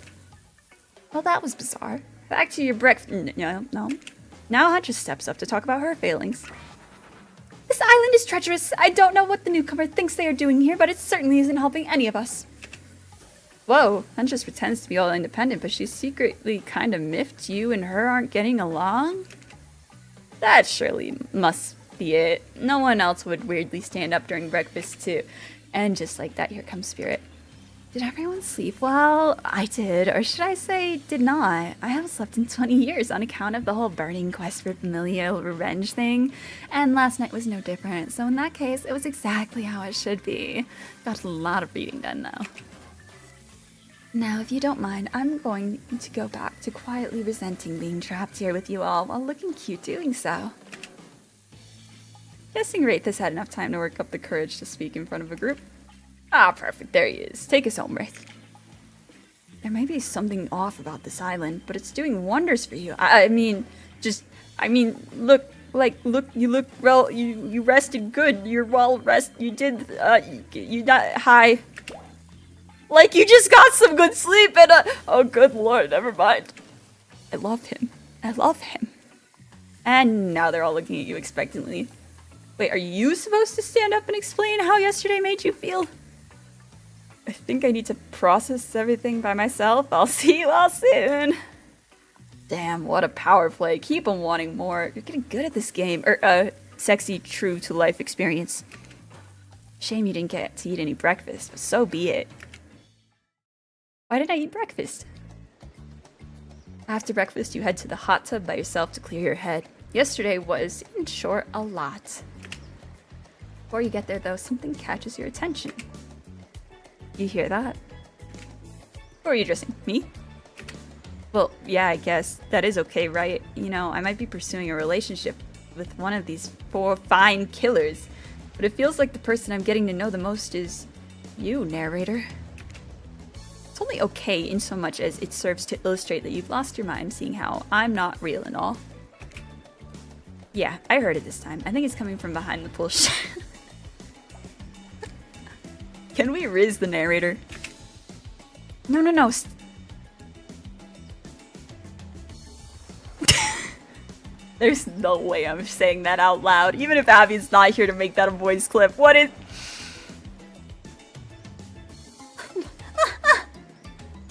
Well, that was bizarre. Back to your breakfast. No. Now Huntress steps up to talk about her failings. This island is treacherous. I don't know what the newcomer thinks they are doing here, but it certainly isn't helping any of us. Whoa, Huntress pretends to be all independent, but she secretly kind of miffed you and her aren't getting along? That surely must be it. No one else would weirdly stand up during breakfast, too. And just like that, here comes Spirit. Did everyone sleep well? I did, or should I say, did not. I haven't slept in 20 years on account of the whole burning quest for familial revenge thing, and last night was no different, so in that case, it was exactly how it should be. Got a lot of reading done now. Now, if you don't mind, I'm going to go back to quietly resenting being trapped here with you all while looking cute doing so. Guessing Wraith has had enough time to work up the courage to speak in front of a group. Ah, perfect. There he is. Take us home, Wraith. There may be something off about this island, but it's doing wonders for you. I mean, look, you look well, you rested good. You're well rested. You did, you not high. Like, you just got some good sleep and, oh, good lord, never mind. I love him. I love him. And now they're all looking at you expectantly. Wait, are you supposed to stand up and explain how yesterday made you feel? I think I need to process everything by myself. I'll see you all soon. Damn, what a power play. Keep on wanting more. You're getting good at this game. Sexy, true-to-life experience. Shame you didn't get to eat any breakfast, but so be it. Why didn't I eat breakfast? After breakfast, you head to the hot tub by yourself to clear your head. Yesterday was, in short, a lot. Before you get there, though, something catches your attention. You hear that? Who are you addressing? Me? Well, yeah, I guess. That is okay, right? You know, I might be pursuing a relationship with one of these 4 fine killers, but it feels like the person I'm getting to know the most is you, narrator. It's only okay in so much as it serves to illustrate that you've lost your mind seeing how I'm not real and all. Yeah, I heard it this time. I think it's coming from behind the pool. Can we riz the narrator? No. There's no way I'm saying that out loud. Even if Abby's not here to make that a voice clip. What is...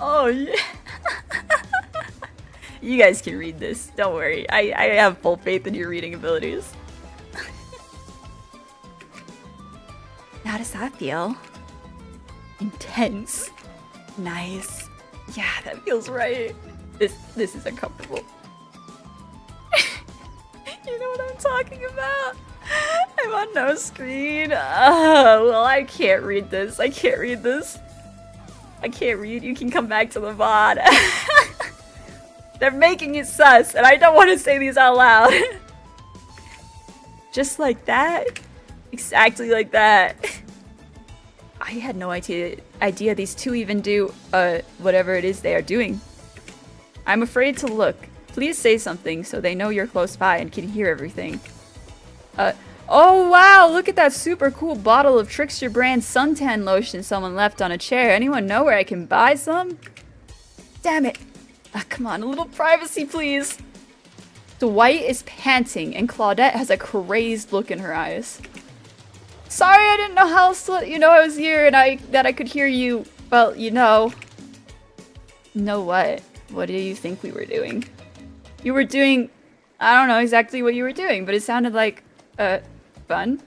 Oh, yeah. You guys can read this. Don't worry. I have full faith in your reading abilities. How does that feel? Intense. Nice. Yeah, that feels right. This is uncomfortable. You know what I'm talking about? I'm on no screen. Well, I can't read this. I can't read. You can come back to the VOD. They're making it sus, and I don't want to say these out loud. Just like that? Exactly like that. I had no idea these two even do, whatever it is they are doing. I'm afraid to look. Please say something so they know you're close by and can hear everything. Oh wow, look at that super cool bottle of Trickster brand suntan lotion someone left on a chair. Anyone know where I can buy some? Damn it. Come on, a little privacy, please. Dwight is panting, and Claudette has a crazed look in her eyes. Sorry, I didn't know how else to let you know I was here and that I could hear you. Well, you know. Know what? What do you think we were doing? You were doing... I don't know exactly what you were doing, but it sounded like, fun.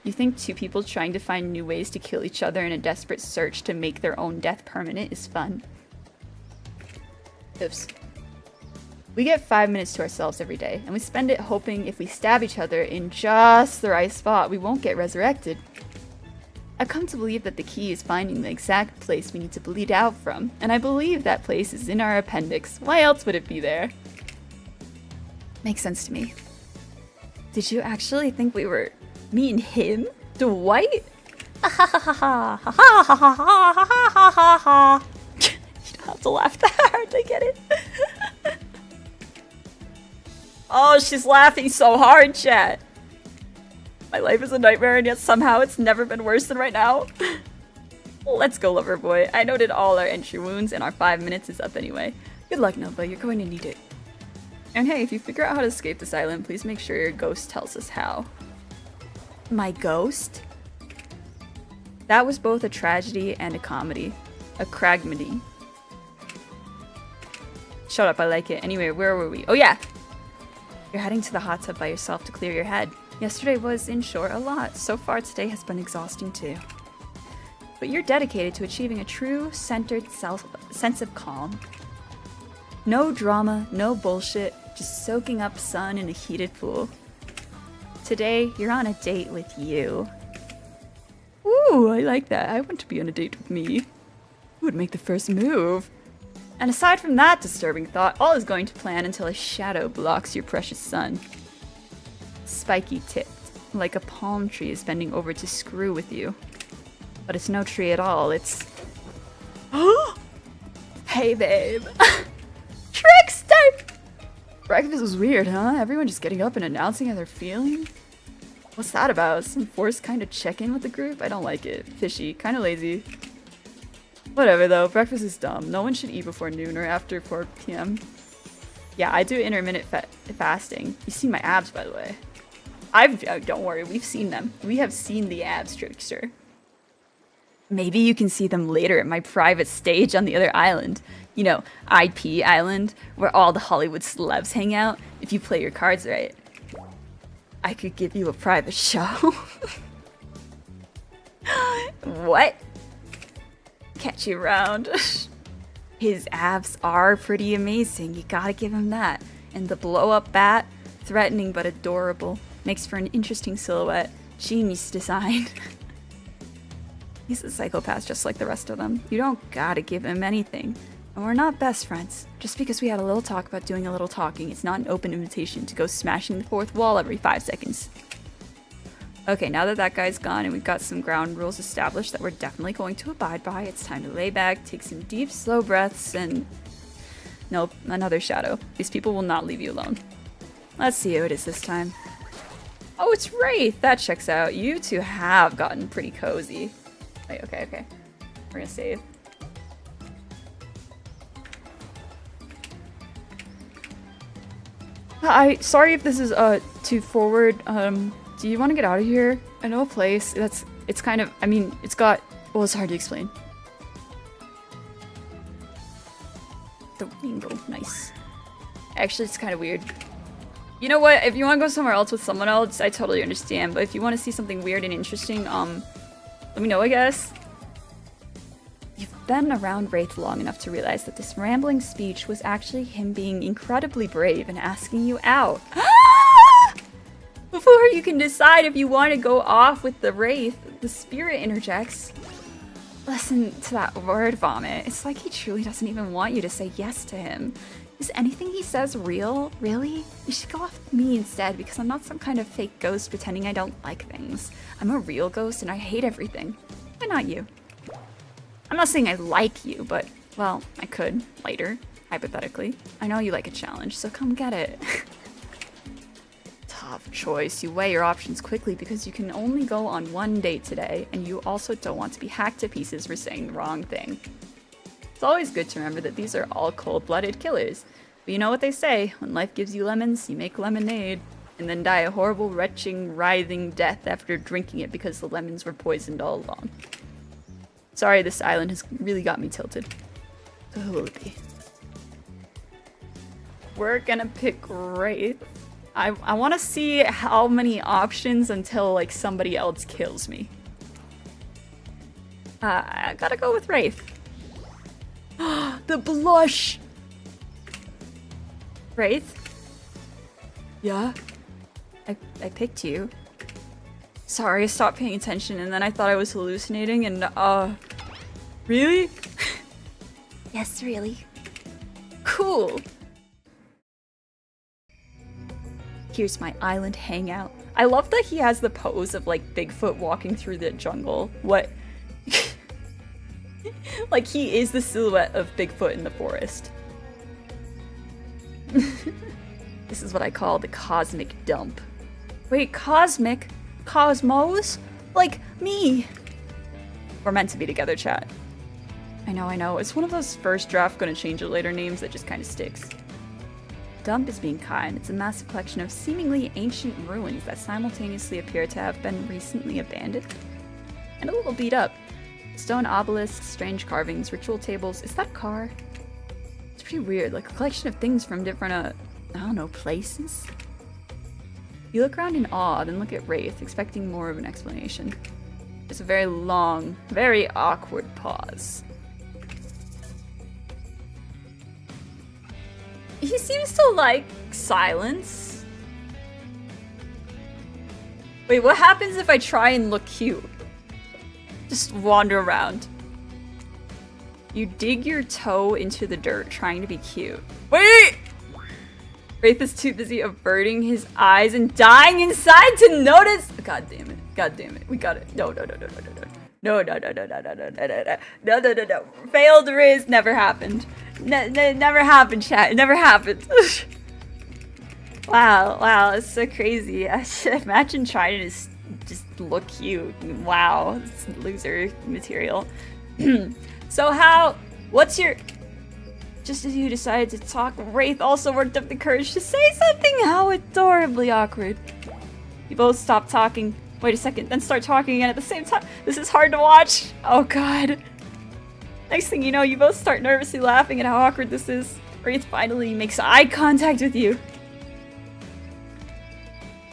You think two people trying to find new ways to kill each other in a desperate search to make their own death permanent is fun? Oops. We get 5 minutes to ourselves every day, and we spend it hoping if we stab each other in just the right spot, we won't get resurrected. I've come to believe that the key is finding the exact place we need to bleed out from, and I believe that place is in our appendix. Why else would it be there? Makes sense to me. Did you actually think we were me and him? Dwight? Ha ha ha ha ha ha ha ha ha ha ha ha. You don't have to laugh that hard to get it. Oh, she's laughing so hard, chat. My life is a nightmare and yet somehow it's never been worse than right now. Let's go, lover boy. I noted all our entry wounds and our 5 minutes is up anyway. Good luck, Nova. You're going to need it. And hey, if you figure out how to escape this island, please make sure your ghost tells us how. My ghost? That was both a tragedy and a comedy. A cragmedy. Shut up, I like it. Anyway, where were we? Oh yeah! You're heading to the hot tub by yourself to clear your head. Yesterday was, in short, a lot. So far today has been exhausting too. but you're dedicated to achieving a true, centered sense of calm. No drama, no bullshit, just soaking up sun in a heated pool. Today, you're on a date with you. Ooh, I like that. I want to be on a date with me. Who would make the first move? And aside from that disturbing thought, all is going to plan until a shadow blocks your precious sun. Spiky tipped, like a palm tree is bending over to screw with you. But it's no tree at all, it's... Hey, babe. Trickster! Breakfast was weird, huh? Everyone just getting up and announcing how they're feeling? What's that about? Some forced kind of check-in with the group? I don't like it. Fishy. Kind of lazy. Whatever, though. Breakfast is dumb. No one should eat before noon or after 4 p.m. Yeah, I do intermittent fasting. You've seen my abs, by the way. Don't worry, we've seen them. We have seen the abs, Trickster. Maybe you can see them later at my private stage on the other island. You know, IP Island, where all the Hollywood celebs hang out, if you play your cards right. I could give you a private show. What? Catch you around. His abs are pretty amazing, you gotta give him that. And the blow-up bat, threatening but adorable, makes for an interesting silhouette. Genius design. He's a psychopath just like the rest of them. You don't gotta give him anything. And we're not best friends. Just because we had a little talk about doing a little talking, it's not an open invitation to go smashing the fourth wall every 5 seconds. Okay, now that that guy's gone and we've got some ground rules established that we're definitely going to abide by, it's time to lay back, take some deep, slow breaths, and... Nope, another shadow. These people will not leave you alone. Let's see who it is this time. Oh, it's Wraith! That checks out. You two have gotten pretty cozy. Wait, okay. We're gonna save. Sorry if this is too forward. Do you want to get out of here? I know a place it's kind of, I mean, it's got, well, it's hard to explain. The rainbow, nice. Actually, it's kind of weird. You know what? If you want to go somewhere else with someone else, I totally understand. But if you want to see something weird and interesting, let me know, I guess. You've been around Wraith long enough to realize that this rambling speech was actually him being incredibly brave and asking you out. Before you can decide if you want to go off with the Wraith, the spirit interjects. Listen to that word vomit. It's like he truly doesn't even want you to say yes to him. Is anything he says real? Really? You should go off with me instead, because I'm not some kind of fake ghost pretending I don't like things. I'm a real ghost and I hate everything. Why not you? I'm not saying I like you, but, well, I could, later, hypothetically. I know you like a challenge, so come get it. Tough choice. You weigh your options quickly because you can only go on one date today, and you also don't want to be hacked to pieces for saying the wrong thing. It's always good to remember that these are all cold-blooded killers. But you know what they say, when life gives you lemons, you make lemonade, and then die a horrible, retching, writhing death after drinking it because the lemons were poisoned all along. Sorry, this island has really got me tilted. So who will it be? We're gonna pick Wraith. I want to see how many options until, like, somebody else kills me. I gotta go with Wraith. The blush! Wraith? Yeah? I picked you. Sorry, I stopped paying attention and then I thought I was hallucinating and, really? Yes, really. Cool! Here's my island hangout. I love that he has the pose of, like, Bigfoot walking through the jungle. What? Like, he is the silhouette of Bigfoot in the forest. This is what I call the cosmic dump. Wait, cosmic? Cosmos? Like, me! We're meant to be together, chat. I know. It's one of those first draft gonna change it later names that just kind of sticks. Dump is being kind. It's a massive collection of seemingly ancient ruins that simultaneously appear to have been recently abandoned and a little beat up. Stone obelisks, strange carvings, ritual tables. Is that a car? It's pretty weird, like a collection of things from different, I don't know, places? You look around in awe, then look at Wraith, expecting more of an explanation. It's a very long, very awkward pause. He seems to like silence. Wait, what happens if I try and look cute? Just wander around. You dig your toe into the dirt trying to be cute. Wait! Wraith is too busy averting his eyes and dying inside to notice. God damn it. God damn it. We got it. No. No. Failed Riz never happened. Never happened, chat. It never happened. Wow, it's so crazy. Imagine trying to just look cute. Wow, it's loser material. So what's your... Just as you decided to talk, Wraith also worked up the courage to say something. How adorably awkward. You both stop talking. Wait a second, then start talking again at the same time. This is hard to watch. Oh god. Next thing you know, you both start nervously laughing at how awkward this is. Wraith finally makes eye contact with you.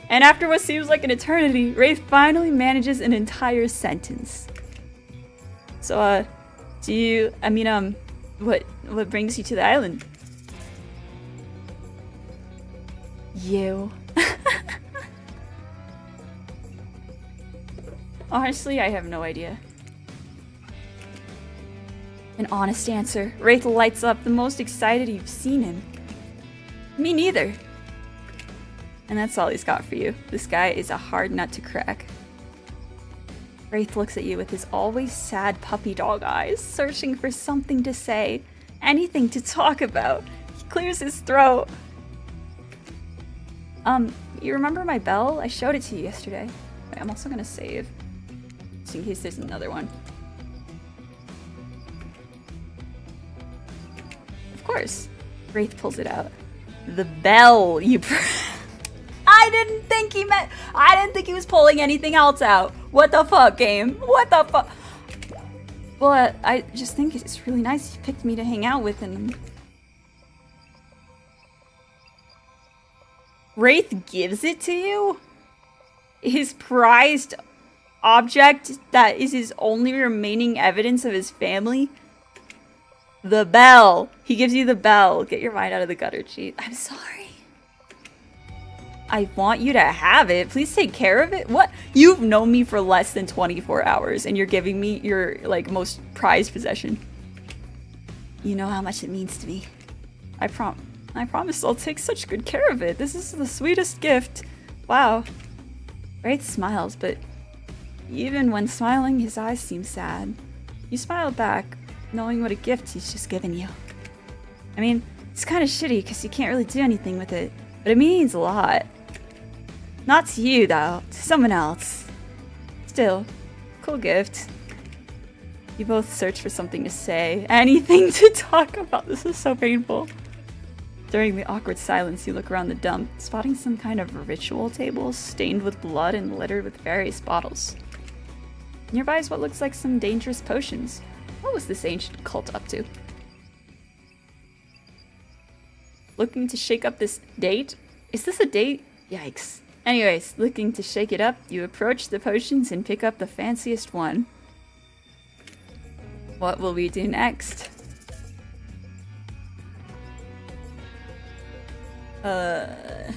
And after what seems like an eternity, Wraith finally manages an entire sentence. So, what brings you to the island? You. Honestly, I have no idea. An honest answer. Wraith lights up, the most excited you've seen him. Me neither. And that's all he's got for you. This guy is a hard nut to crack. Wraith looks at you with his always sad puppy dog eyes, searching for something to say, anything to talk about. He clears his throat. You remember my bell? I showed it to you yesterday. Wait, I'm also gonna save, just in case there's another one. Of course. Wraith pulls it out. The bell you I didn't think he was pulling anything else out. What the fuck, game? What the fuck? Well, I just think it's really nice you picked me to hang out with, and Wraith gives it to you? His prized object that is his only remaining evidence of his family? The bell. He gives you the bell. Get your mind out of the gutter, cheat. I'm sorry. I want you to have it. Please take care of it. What? You've known me for less than 24 hours and you're giving me your, like, most prized possession. You know how much it means to me. I promise I'll take such good care of it. This is the sweetest gift. Wow. Wraith smiles, but even when smiling, his eyes seem sad. You smile back, knowing what a gift he's just given you. I mean, it's kind of shitty because you can't really do anything with it, but it means a lot. Not to you, though. To someone else. Still, cool gift. You both search for something to say. Anything to talk about. This is so painful. During the awkward silence, you look around the dump, spotting some kind of ritual table stained with blood and littered with various bottles. Nearby is what looks like some dangerous potions. What was this ancient cult up to? Looking to shake up this date? Is this a date? Yikes. Anyways, looking to shake it up, you approach the potions and pick up the fanciest one. What will we do next? I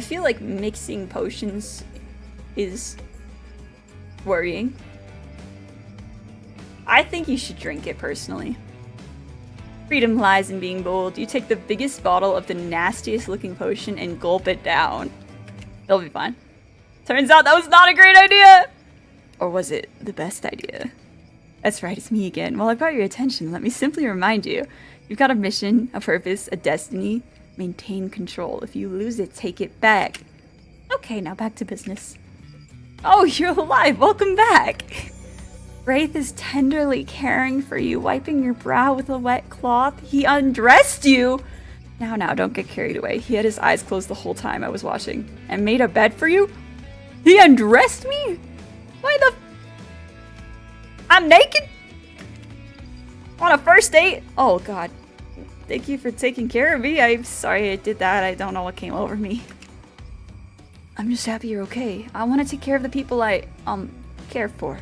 feel like mixing potions is worrying. I think you should drink it personally. Freedom lies in being bold. You take the biggest bottle of the nastiest looking potion and gulp it down. It'll be fine. Turns out that was not a great idea! Or was it the best idea? That's right, it's me again. While I've got your attention, let me simply remind you. You've got a mission, a purpose, a destiny. Maintain control. If you lose it, take it back. Okay, now back to business. Oh, you're alive! Welcome back! Wraith is tenderly caring for you, wiping your brow with a wet cloth. He undressed you! Now, don't get carried away. He had his eyes closed the whole time I was watching. And made a bed for you? He undressed me? Why the... I'm naked? On a first date? Oh, God. Thank you for taking care of me. I'm sorry I did that. I don't know what came over me. I'm just happy you're okay. I want to take care of the people I, care for.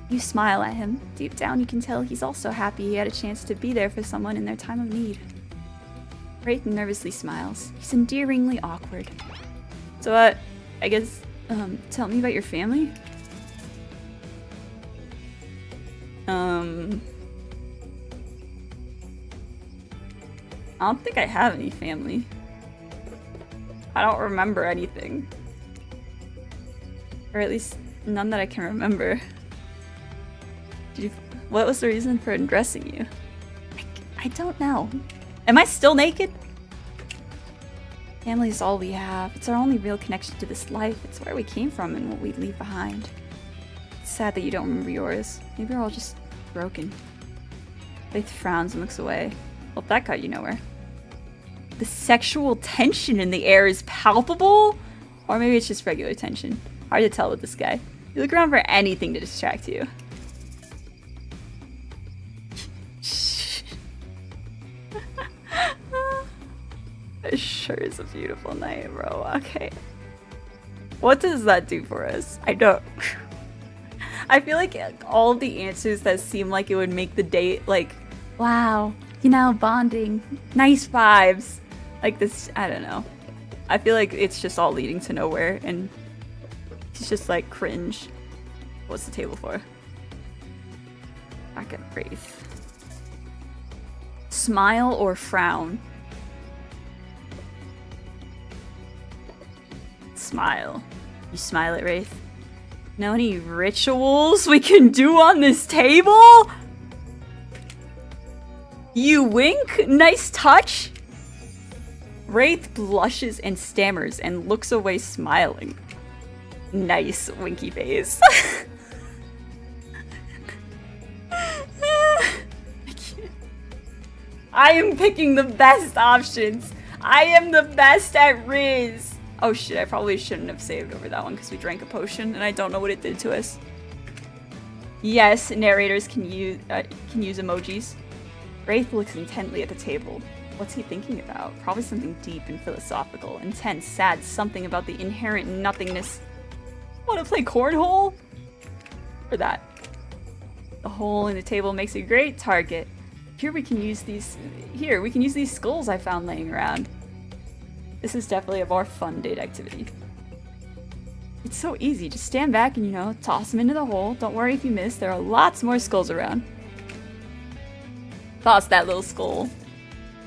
You smile at him. Deep down, you can tell he's also happy he had a chance to be there for someone in their time of need. Wraith nervously smiles. He's endearingly awkward. So, I guess, tell me about your family? I don't think I have any family. I don't remember anything. Or at least none that I can remember. What was the reason for undressing you? I don't know. Am I still naked? Family is all we have. It's our only real connection to this life. It's where we came from and what we leave behind. It's sad that you don't remember yours. Maybe we're all just broken. Faith frowns and looks away. Well, that got you nowhere. The sexual tension in the air is palpable? Or maybe it's just regular tension. Hard to tell with this guy. You look around for anything to distract you. It sure is a beautiful night, bro. Okay. What does that do for us? I don't... I feel like all the answers that seem like it would make the date, like, wow, you know, bonding, nice vibes. Like this, I don't know. I feel like it's just all leading to nowhere, and he's just like, cringe. What's the table for? Back at Wraith. Smile or frown? Smile. You smile at Wraith. Know any rituals we can do on this table? You wink? Nice touch? Wraith blushes and stammers and looks away smiling. Nice winky face. I am picking the best options. I am the best at Riz. Oh shit, I probably shouldn't have saved over that one because we drank a potion and I don't know what it did to us. Yes, narrators can use emojis. Wraith looks intently at the table. What's he thinking about? Probably something deep and philosophical, intense, sad, something about the inherent nothingness. Want to play cornhole? Or that. The hole in the table makes a great target. Here we can use these skulls I found laying around. This is definitely a more fun date activity. It's so easy. Just stand back and, you know, toss them into the hole. Don't worry if you miss. There are lots more skulls around. Toss that little skull.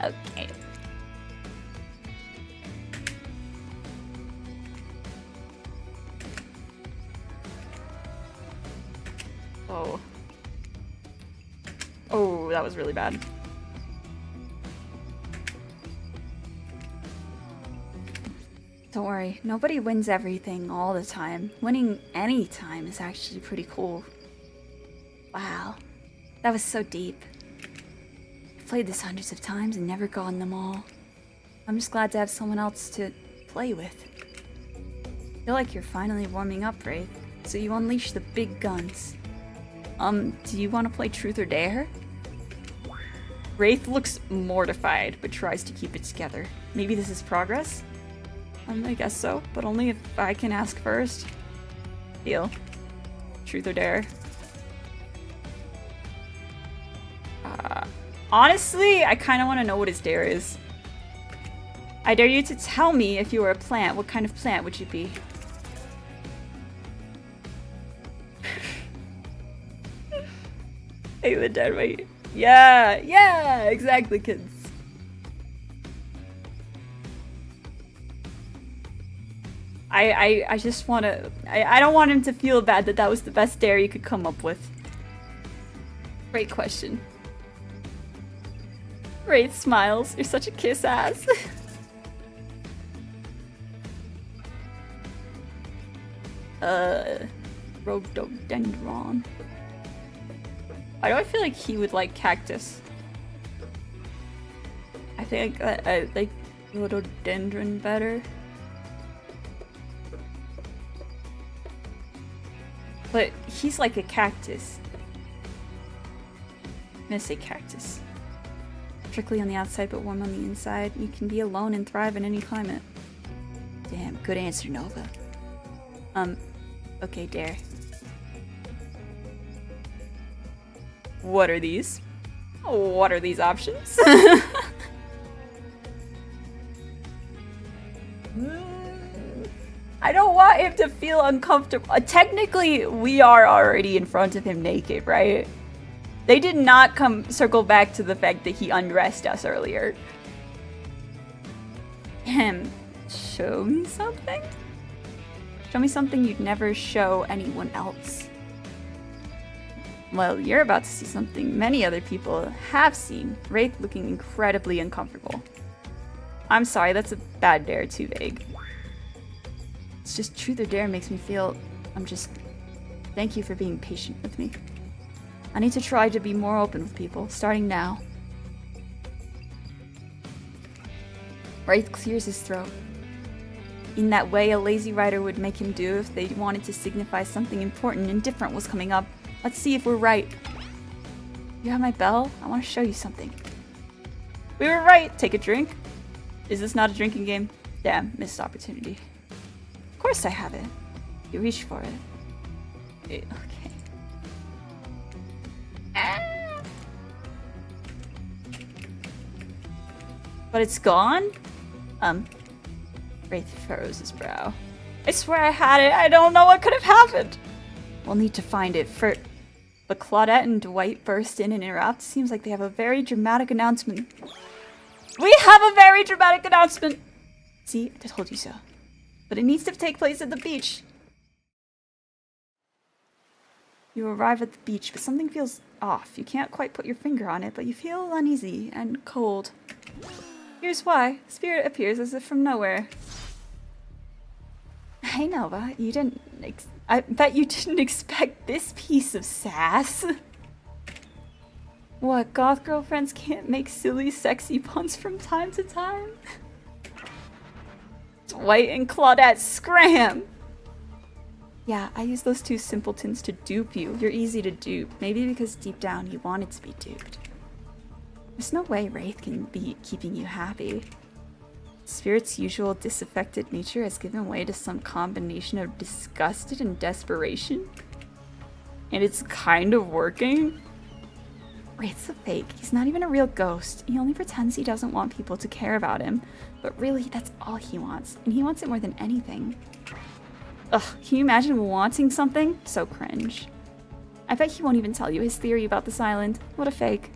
Okay. Oh. Oh, that was really bad. Don't worry, nobody wins everything all the time. Winning any time is actually pretty cool. Wow, that was so deep. I've played this hundreds of times and never gotten them all. I'm just glad to have someone else to play with. I feel like you're finally warming up, Wraith, so you unleash the big guns. Do you want to play Truth or Dare? Wraith looks mortified, but tries to keep it together. Maybe this is progress? I guess so, but only if I can ask first. Deal. Truth or Dare? Honestly, I kind of want to know what his dare is. I dare you to tell me if you were a plant. What kind of plant would you be? Hey, the dead weight. Yeah, exactly, kids. I just want to... I don't want him to feel bad that that was the best dare you could come up with. Great question. Wraith smiles. You're such a kiss ass. Rhododendron. Why do I feel like he would like cactus? I think I like rhododendron better. But he's like a cactus. I'm gonna say cactus. Prickly on the outside but warm on the inside. You can be alone and thrive in any climate. Damn, good answer, Nova. Okay, Dare. What are these? What are these options? I don't want him to feel uncomfortable. Technically, we are already in front of him naked, right? They did not circle back to the fact that he undressed us earlier. Show me something? Show me something you'd never show anyone else. Well, you're about to see something many other people have seen. Wraith looking incredibly uncomfortable. I'm sorry, that's a bad dare, too vague. It's just truth or dare makes me feel... Thank you for being patient with me. I need to try to be more open with people, starting now. Wraith clears his throat. In that way a lazy writer would make him do if they wanted to signify something important and different was coming up. Let's see if we're right. You have my bell? I want to show you something. We were right! Take a drink? Is this not a drinking game? Damn, missed opportunity. Of course I have it. You reach for it. Okay. But it's gone? Wraith furrows his brow. I swear I had it. I don't know what could have happened. We'll need to find it first. But Claudette and Dwight burst in and interrupt. Seems like they have a very dramatic announcement. We have a very dramatic announcement! See, I told you so. But it needs to take place at the beach. You arrive at the beach, but something feels off. You can't quite put your finger on it, but you feel uneasy and cold. Here's why. Spirit appears as if from nowhere. Hey Nova, you didn't I bet you didn't expect this piece of sass. What, goth girlfriends can't make silly, sexy puns from time to time? Dwight and Claudette scram! Yeah, I use those two simpletons to dupe you. You're easy to dupe. Maybe because deep down you wanted to be duped. There's no way Wraith can be keeping you happy. Spirit's usual disaffected nature has given way to some combination of disgusted and desperation. And it's kind of working. Wraith's a fake. He's not even a real ghost. He only pretends he doesn't want people to care about him. But really, that's all he wants. And he wants it more than anything. Ugh, can you imagine wanting something? So cringe. I bet he won't even tell you his theory about this island. What a fake.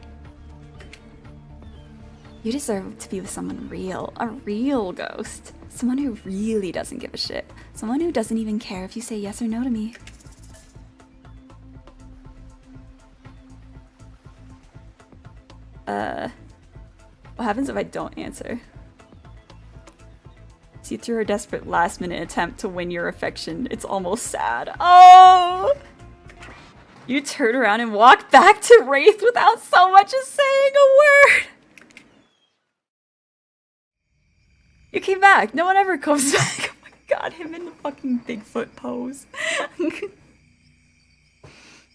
You deserve to be with someone real. A real ghost. Someone who really doesn't give a shit. Someone who doesn't even care if you say yes or no to me. What happens if I don't answer? See through her desperate last-minute attempt to win your affection. It's almost sad. Oh! You turn around and walk back to Wraith without so much as saying a word! You came back! No one ever comes back! Oh my god, him in the fucking Bigfoot pose.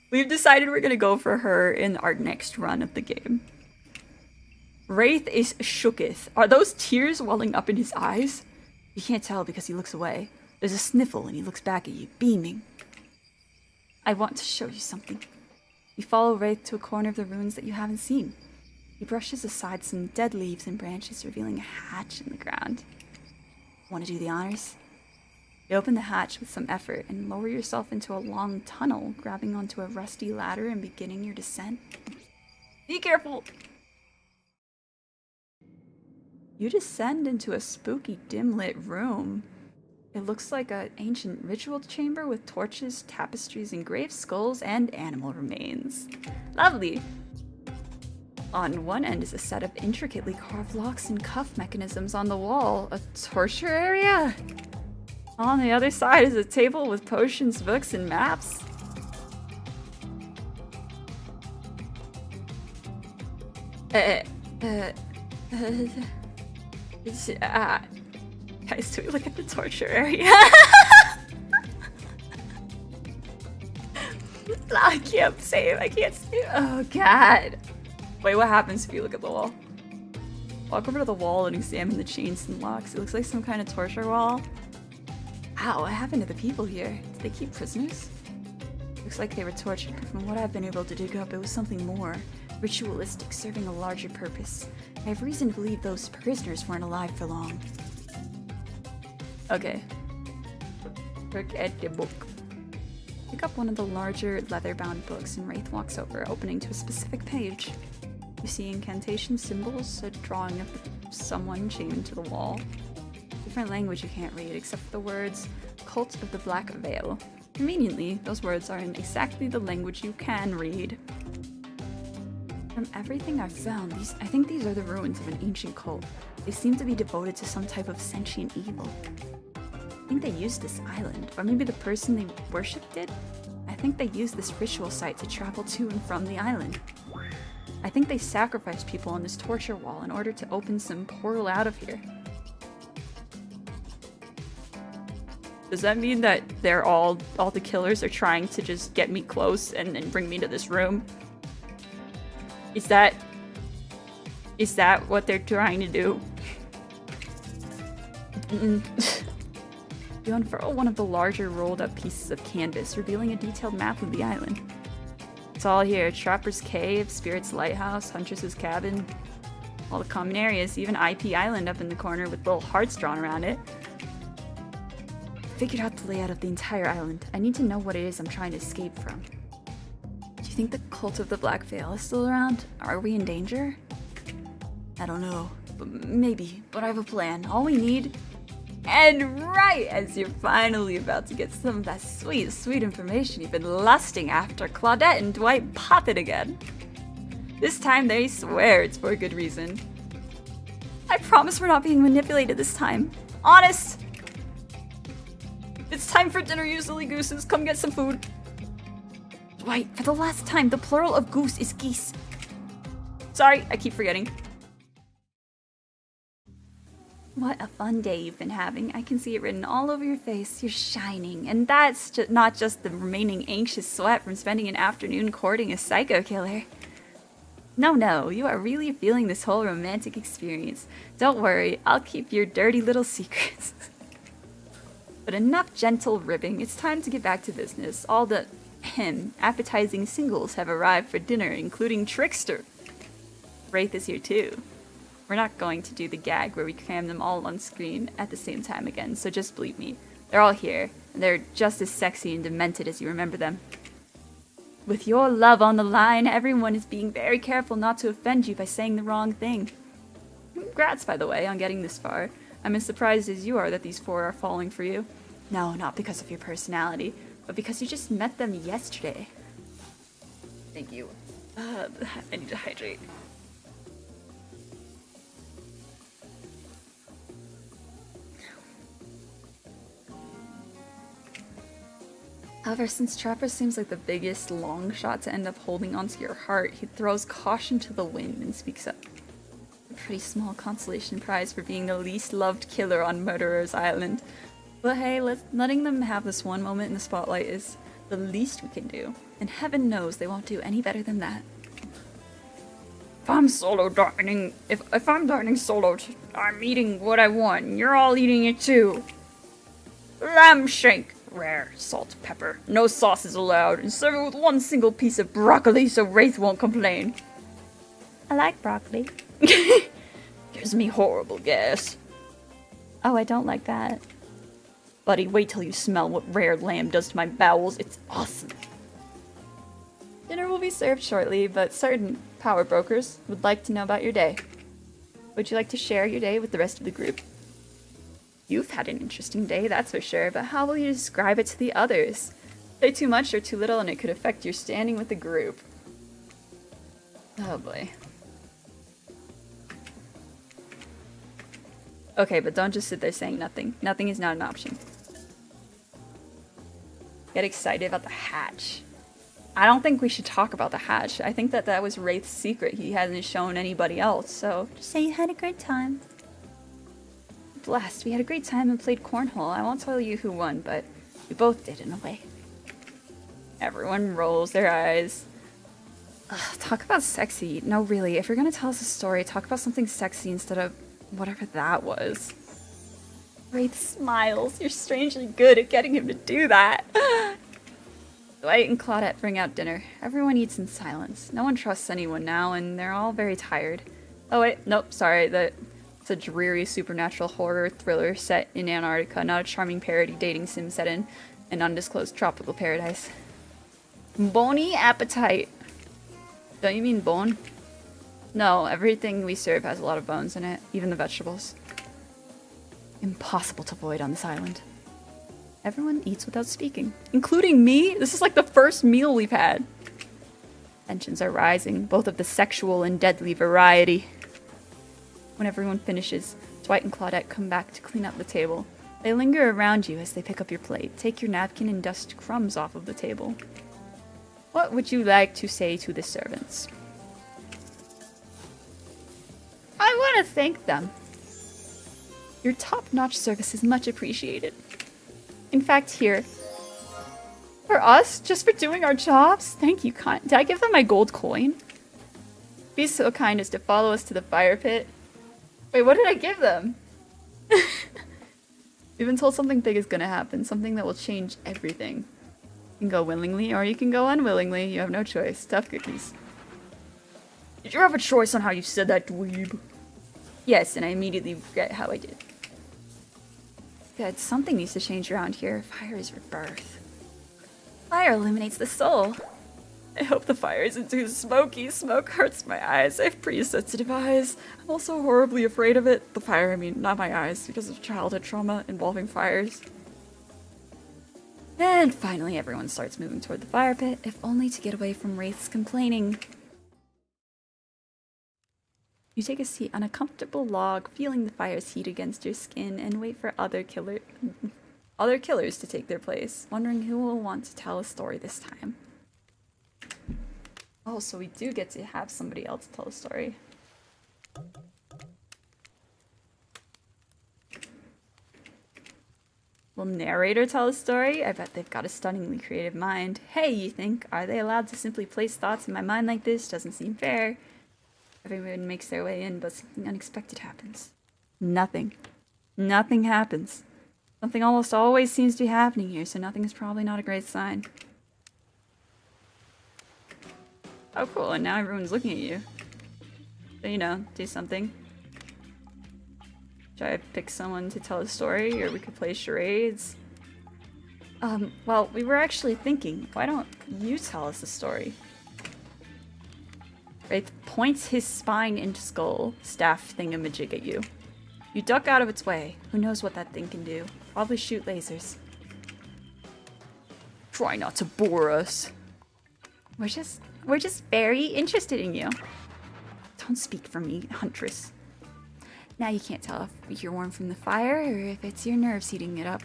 We've decided we're gonna go for her in our next run of the game. Wraith is shooketh. Are those tears welling up in his eyes? You can't tell because he looks away. There's a sniffle and he looks back at you, beaming. I want to show you something. You follow Wraith to a corner of the ruins that you haven't seen. He brushes aside some dead leaves and branches, revealing a hatch in the ground. Want to do the honors? You open the hatch with some effort and lower yourself into a long tunnel, grabbing onto a rusty ladder and beginning your descent. Be careful! You descend into a spooky, dim-lit room. It looks like an ancient ritual chamber with torches, tapestries, engraved skulls, and animal remains. Lovely! On one end is a set of intricately carved locks and cuff mechanisms on the wall. A torture area? On the other side is a table with potions, books, and maps. Guys, do we look at the torture area? I can't save. I can't save. Oh, God. Wait, what happens if you look at the wall? Walk over to the wall and examine the chains and locks. It looks like some kind of torture wall. Wow, what happened to the people here? Did they keep prisoners? Looks like they were tortured, but from what I've been able to dig up, it was something more. Ritualistic, serving a larger purpose. I have reason to believe those prisoners weren't alive for long. Okay. Look at the book. Pick up one of the larger leather-bound books and Wraith walks over, opening to a specific page. You see incantation symbols, a drawing of someone chained to the wall. Different language you can't read, except for the words, Cult of the Black Veil. Conveniently, those words are in exactly the language you can read. From everything I've found, I think these are the ruins of an ancient cult. They seem to be devoted to some type of sentient evil. I think they used this island, or maybe the person they worshipped did? I think they used this ritual site to travel to and from the island. I think they sacrificed people on this torture wall in order to open some portal out of here. Does that mean that they're all the killers are trying to just get me close and bring me to this room? Is that what they're trying to do? You unfurl one of the larger rolled up pieces of canvas, revealing a detailed map of the island. It's all here: Trapper's Cave, Spirit's Lighthouse, Huntress's Cabin, all the common areas, even IP Island up in the corner with little hearts drawn around it. Figured out the layout of the entire island. I need to know what it is I'm trying to escape from. Do you think the Cult of the Black Veil is still around? Are we in danger? I don't know. Maybe, but I have a plan. All we need... And right as you're finally about to get some of that sweet, sweet information you've been lusting after, Claudette and Dwight pop it again. This time they swear it's for a good reason. I promise we're not being manipulated this time. Honest! It's time for dinner, you silly gooses. Come get some food. Dwight, for the last time, the plural of goose is geese. Sorry, I keep forgetting. What a fun day you've been having. I can see it written all over your face. You're shining. And that's not just the remaining anxious sweat from spending an afternoon courting a psycho killer. No, you are really feeling this whole romantic experience. Don't worry, I'll keep your dirty little secrets. But enough gentle ribbing, it's time to get back to business. All the appetizing singles have arrived for dinner, including Trickster. Wraith is here too. We're not going to do the gag where we cram them all on screen at the same time again, so just believe me. They're all here, and they're just as sexy and demented as you remember them. With your love on the line, everyone is being very careful not to offend you by saying the wrong thing. Congrats, by the way, on getting this far. I'm as surprised as you are that these 4 are falling for you. No, not because of your personality, but because you just met them yesterday. Thank you. I need to hydrate. However, since Trapper seems like the biggest long shot to end up holding onto your heart, he throws caution to the wind and speaks up. A pretty small consolation prize for being the least loved killer on Murderer's Island. But hey, letting them have this one moment in the spotlight is the least we can do. And heaven knows they won't do any better than that. If I'm dining solo, I'm eating what I want, and you're all eating it too. Lamb shank. Rare, salt, pepper, no sauces allowed, and serve it with one single piece of broccoli so Wraith won't complain. I like broccoli. Gives me horrible gas. Oh, I don't like that. Buddy, wait till you smell what rare lamb does to my bowels. It's awesome. Dinner will be served shortly, but certain power brokers would like to know about your day. Would you like to share your day with the rest of the group? You've had an interesting day, that's for sure, but how will you describe it to the others? Say too much or too little and it could affect your standing with the group. Oh boy. Okay, but don't just sit there saying nothing. Nothing is not an option. Get excited about the hatch. I don't think we should talk about the hatch. I think that was Wraith's secret. He hasn't shown anybody else, so just say you had a good time. Blast, we had a great time and played cornhole. I won't tell you who won, but we both did in a way. Everyone rolls their eyes. Ugh, talk about sexy. No, really, if you're gonna tell us a story, talk about something sexy instead of whatever that was. Wraith smiles. You're strangely good at getting him to do that. Dwight and Claudette bring out dinner. Everyone eats in silence. No one trusts anyone now, and they're all very tired. Oh wait, nope, sorry. It's a dreary supernatural horror thriller set in Antarctica, not a charming parody dating sim set in an undisclosed tropical paradise. Bony appetite. Don't you mean bone? No, everything we serve has a lot of bones in it, even the vegetables. Impossible to avoid on this island. Everyone eats without speaking, including me. This is like the first meal we've had. Tensions are rising, both of the sexual and deadly variety. When everyone finishes, Dwight and Claudette come back to clean up the table. They linger around you as they pick up your plate, take your napkin, and dust crumbs off of the table. What would you like to say to the servants? I want to thank them. Your top-notch service is much appreciated. In fact, here. For us, just for doing our jobs? Thank you, Did I give them my gold coin? Be so kind as to follow us to the fire pit. Wait, what did I give them? We've been told something big is gonna happen, something that will change everything. You can go willingly, or you can go unwillingly. You have no choice. Tough cookies. Did you have a choice on how you said that, dweeb? Yes, and I immediately regret how I did. Good, something needs to change around here. Fire is rebirth. Fire illuminates the soul. I hope the fire isn't too smoky. Smoke hurts my eyes. I have pretty sensitive eyes. I'm also horribly afraid of it. The fire, I mean, not my eyes, because of childhood trauma involving fires. And finally, everyone starts moving toward the fire pit, if only to get away from Wraith's complaining. You take a seat on a comfortable log, feeling the fire's heat against your skin, and wait for other killers to take their place, wondering who will want to tell a story this time. Oh, so we do get to have somebody else tell a story. Will narrator tell a story? I bet they've got a stunningly creative mind. Hey, you think, are they allowed to simply place thoughts in my mind like this? Doesn't seem fair. Everyone makes their way in, but something unexpected happens. Nothing. Nothing happens. Something almost always seems to be happening here, so nothing is probably not a great sign. Oh, cool, and now everyone's looking at you. So, you know, do something. Should I pick someone to tell a story, or we could play charades? Well, we were actually thinking, why don't you tell us a story? Wraith points his spine into skull, staff thingamajig at you. You duck out of its way. Who knows what that thing can do? Probably shoot lasers. Try not to bore us. We're just very interested in you. Don't speak for me, Huntress. Now you can't tell if you're warm from the fire or if it's your nerves heating it up.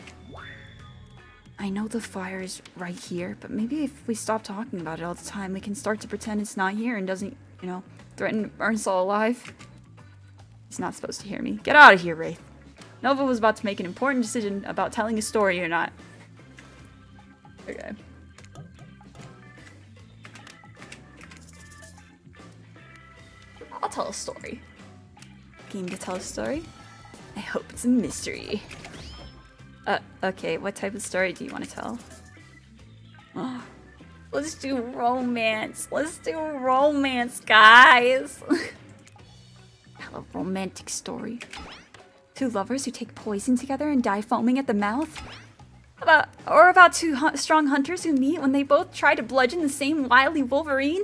I know the fire is right here, but maybe if we stop talking about it all the time, we can start to pretend it's not here and doesn't, you know, threaten to burn us all alive. He's not supposed to hear me. Get out of here, Wraith. Nova was about to make an important decision about telling a story or not. Okay. I'll tell a story. Game to tell a story? I hope it's a mystery. Okay, what type of story do you want to tell? Oh, let's do romance. Let's do romance, guys. Tell a romantic story. Two lovers who take poison together and die foaming at the mouth? About two strong hunters who meet when they both try to bludgeon the same wily Wolverine?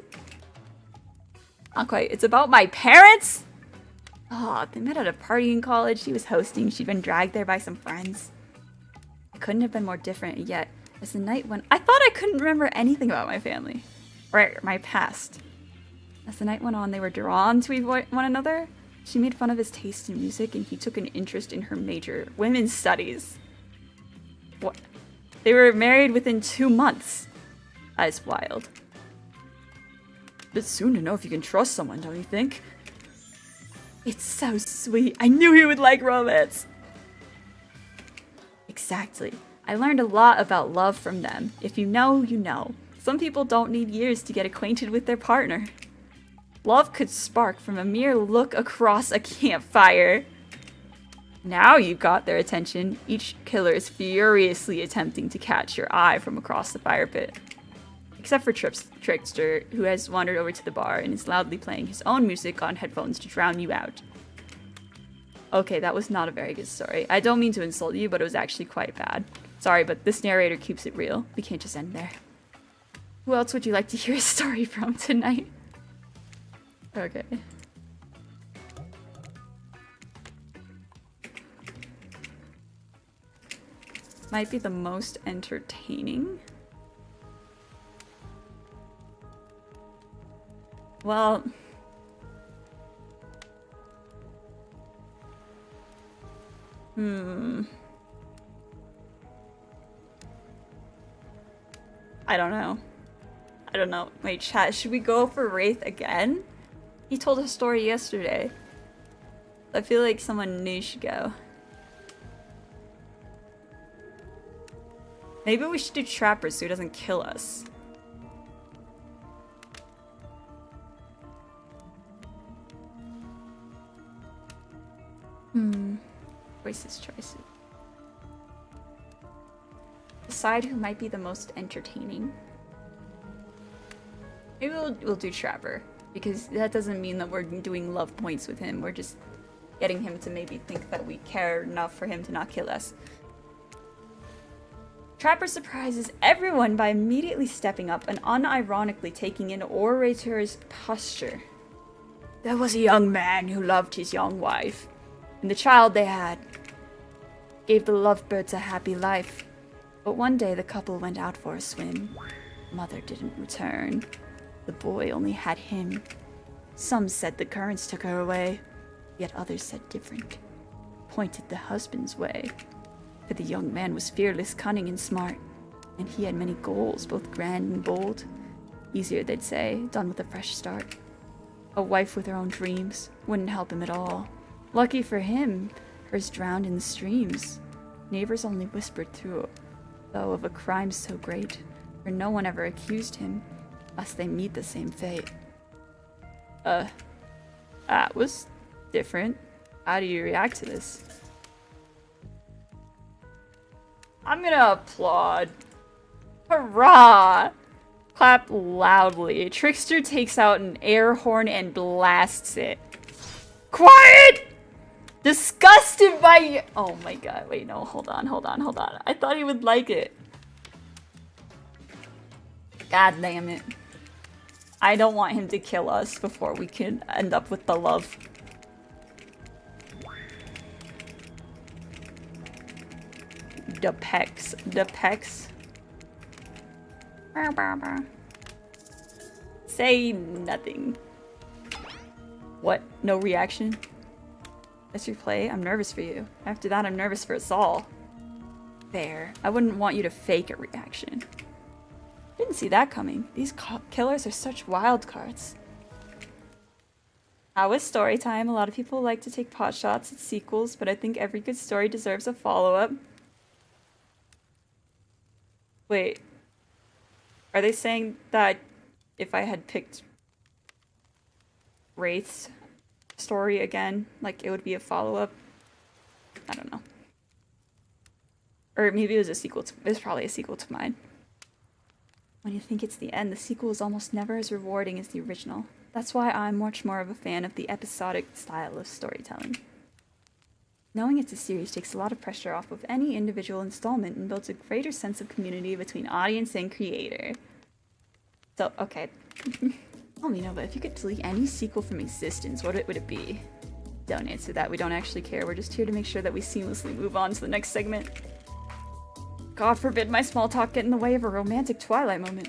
Not quite. It's about my parents? Oh, they met at a party in college. She was hosting. She'd been dragged there by some friends. It couldn't have been more different, yet as the night went, I thought I couldn't remember anything about my family. Or my past. As the night went on, they were drawn to one another. She made fun of his taste in music, and he took an interest in her major, women's studies. What? They were married within 2 months. That is wild. Bit soon to know if you can trust someone, don't you think? It's so sweet. I knew he would like romance. Exactly. I learned a lot about love from them. If you know, you know. Some people don't need years to get acquainted with their partner. Love could spark from a mere look across a campfire. Now you've got their attention. Each killer is furiously attempting to catch your eye from across the fire pit. Except for Trickster, who has wandered over to the bar and is loudly playing his own music on headphones to drown you out. Okay, that was not a very good story. I don't mean to insult you, but it was actually quite bad. Sorry, but this narrator keeps it real. We can't just end there. Who else would you like to hear a story from tonight? Okay. Might be the most entertaining. Well... I don't know. I don't know. Wait, chat, should we go for Wraith again? He told a story yesterday. I feel like someone new should go. Maybe we should do Trapper so he doesn't kill us. Choices. Decide who might be the most entertaining. Maybe we'll do Trapper, because that doesn't mean that we're doing love points with him. We're just getting him to maybe think that we care enough for him to not kill us. Trapper surprises everyone by immediately stepping up and unironically taking an orator's posture. There was a young man who loved his young wife, and the child they had gave the lovebirds a happy life. But one day the couple went out for a swim. Mother didn't return. The boy only had him. Some said the currents took her away, yet others said different. Pointed the husband's way. For the young man was fearless, cunning, and smart, and he had many goals, both grand and bold. Easier, they'd say, done with a fresh start. A wife with her own dreams wouldn't help him at all. Lucky for him, hers drowned in the streams. Neighbors only whispered through, though, of a crime so great, for no one ever accused him, lest they meet the same fate. That was different. How do you react to this? I'm gonna applaud. Hurrah! Clap loudly. Trickster takes out an air horn and blasts it. Quiet! Disgusted by you. Oh my god. Wait, no. Hold on. I thought he would like it. God damn it. I don't want him to kill us before we can end up with the love. Depex. Say nothing. What? No reaction? That's your play? I'm nervous for you. After that, I'm nervous for us all. Fair. I wouldn't want you to fake a reaction. Didn't see that coming. These killers are such wild cards. How was story time? A lot of people like to take pot shots at sequels, but I think every good story deserves a follow-up. Wait. Are they saying that if I had picked Wraith's story again, like it would be a follow-up? I don't know. Or maybe it was a sequel to, it was probably a sequel to mine. When you think it's the end, the sequel is almost never as rewarding as the original. That's why I'm much more of a fan of the episodic style of storytelling. Knowing it's a series takes a lot of pressure off of any individual installment and builds a greater sense of community between audience and creator. So, okay. Tell me, Nova, if you could delete any sequel from existence, what would it be? Don't answer that, we don't actually care. We're just here to make sure that we seamlessly move on to the next segment. God forbid my small talk get in the way of a romantic Twilight moment.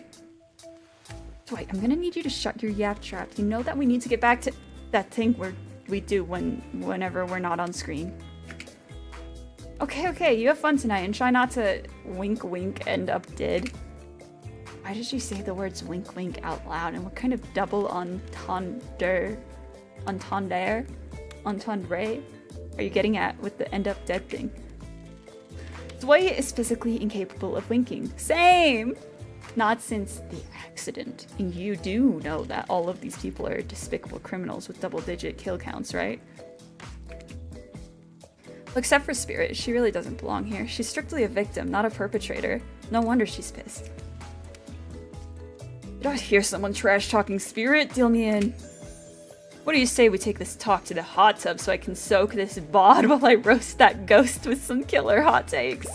Dwight, I'm gonna need you to shut your yap trap. You know that we need to get back to that thing we do whenever we're not on screen. Okay, you have fun tonight and try not to wink end up dead. Why did you say the words wink out loud? And what kind of double entendre are you getting at with the end up dead thing? Dwight is physically incapable of winking. Same! Not since the accident. And you do know that all of these people are despicable criminals with double-digit kill counts, right? Except for Spirit, she really doesn't belong here. She's strictly a victim, not a perpetrator. No wonder she's pissed. Did I hear someone trash-talking Spirit? Deal me in. What do you say we take this talk to the hot tub so I can soak this bod while I roast that ghost with some killer hot takes?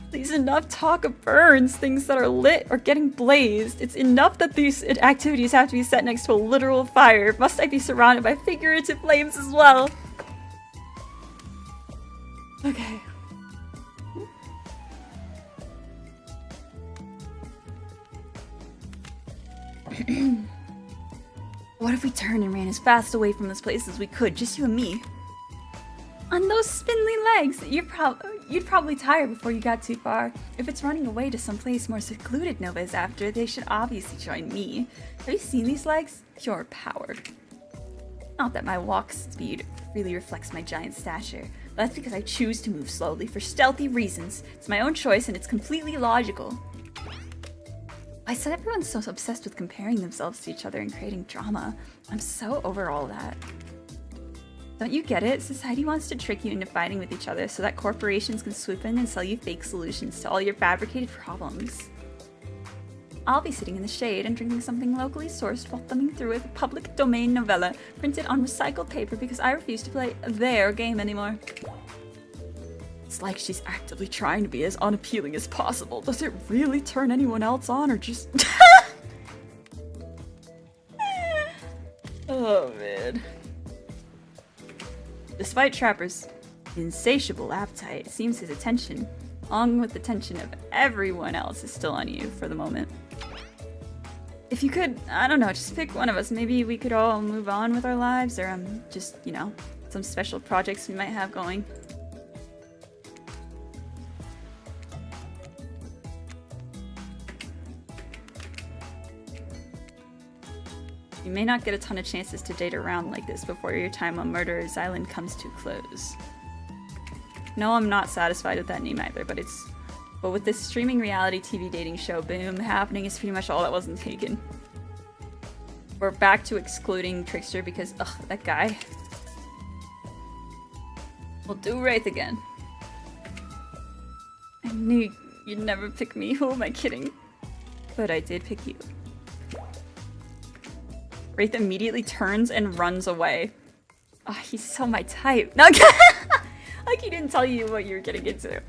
Please, enough talk of burns, things that are lit or getting blazed. It's enough that these activities have to be set next to a literal fire. Must I be surrounded by figurative flames as well? Okay. What if we turned and ran as fast away from this place as we could, just you and me? On those spindly legs, you'd probably tire before you got too far. If it's running away to some place more secluded Nova is after, they should obviously join me. Have you seen these legs? Pure power. Not that my walk speed really reflects my giant stature. That's because I choose to move slowly for stealthy reasons. It's my own choice and it's completely logical. I said everyone's so obsessed with comparing themselves to each other and creating drama. I'm so over all that. Don't you get it? Society wants to trick you into fighting with each other so that corporations can swoop in and sell you fake solutions to all your fabricated problems. I'll be sitting in the shade and drinking something locally sourced while thumbing through a public domain novella printed on recycled paper because I refuse to play their game anymore. It's like she's actively trying to be as unappealing as possible. Does it really turn anyone else on or just... Oh man. Despite Trapper's insatiable appetite, it seems his attention, along with the attention of everyone else, is still on you for the moment. If you could, I don't know, just pick one of us. Maybe we could all move on with our lives, or just, you know, some special projects we might have going. You may not get a ton of chances to date around like this before your time on Murderer's Island comes to a close. No, I'm not satisfied with that name either, but with this streaming reality TV dating show boom happening is pretty much all that wasn't taken. We're back to excluding Trickster because, ugh, that guy. We'll do Wraith again. I knew you'd never pick me, who am I kidding? But I did pick you. Wraith immediately turns and runs away. Oh, he's so my type. No, like he didn't tell you what you were getting into.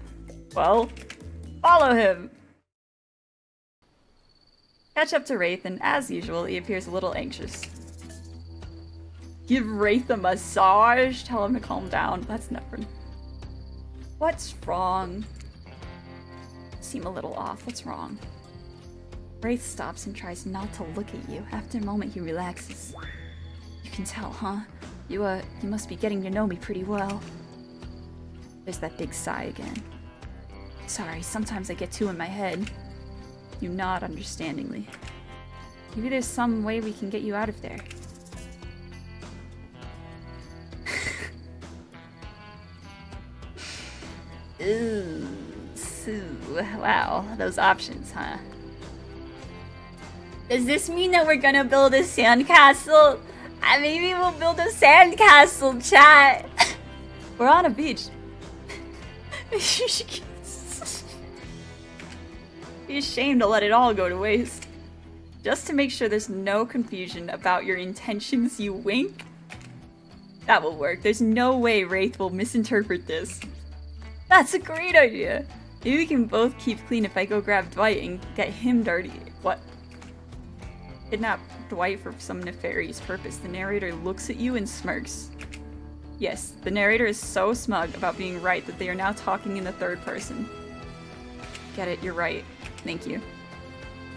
Well, follow him. Catch up to Wraith, and as usual, he appears a little anxious. Give Wraith a massage. Tell him to calm down. That's never. What's wrong? Seem a little off. What's wrong? Wraith stops and tries not to look at you. After a moment, he relaxes. You can tell, huh? You must be getting to know me pretty well. There's that big sigh again. Sorry, sometimes I get too in my head. You nod understandingly. Maybe there's some way we can get you out of there. Ooh, wow, those options, huh? Does this mean that we're gonna build a sandcastle? Maybe we'll build a sandcastle, chat. We're on a beach. Be ashamed to let it all go to waste. Just to make sure there's no confusion about your intentions, you wink. That will work. There's no way Wraith will misinterpret this. That's a great idea. Maybe we can both keep clean if I go grab Dwight and get him dirty. What? Kidnap Dwight for some nefarious purpose. The narrator looks at you and smirks. Yes, the narrator is so smug about being right that they are now talking in the third person. Get it, you're right. Thank you.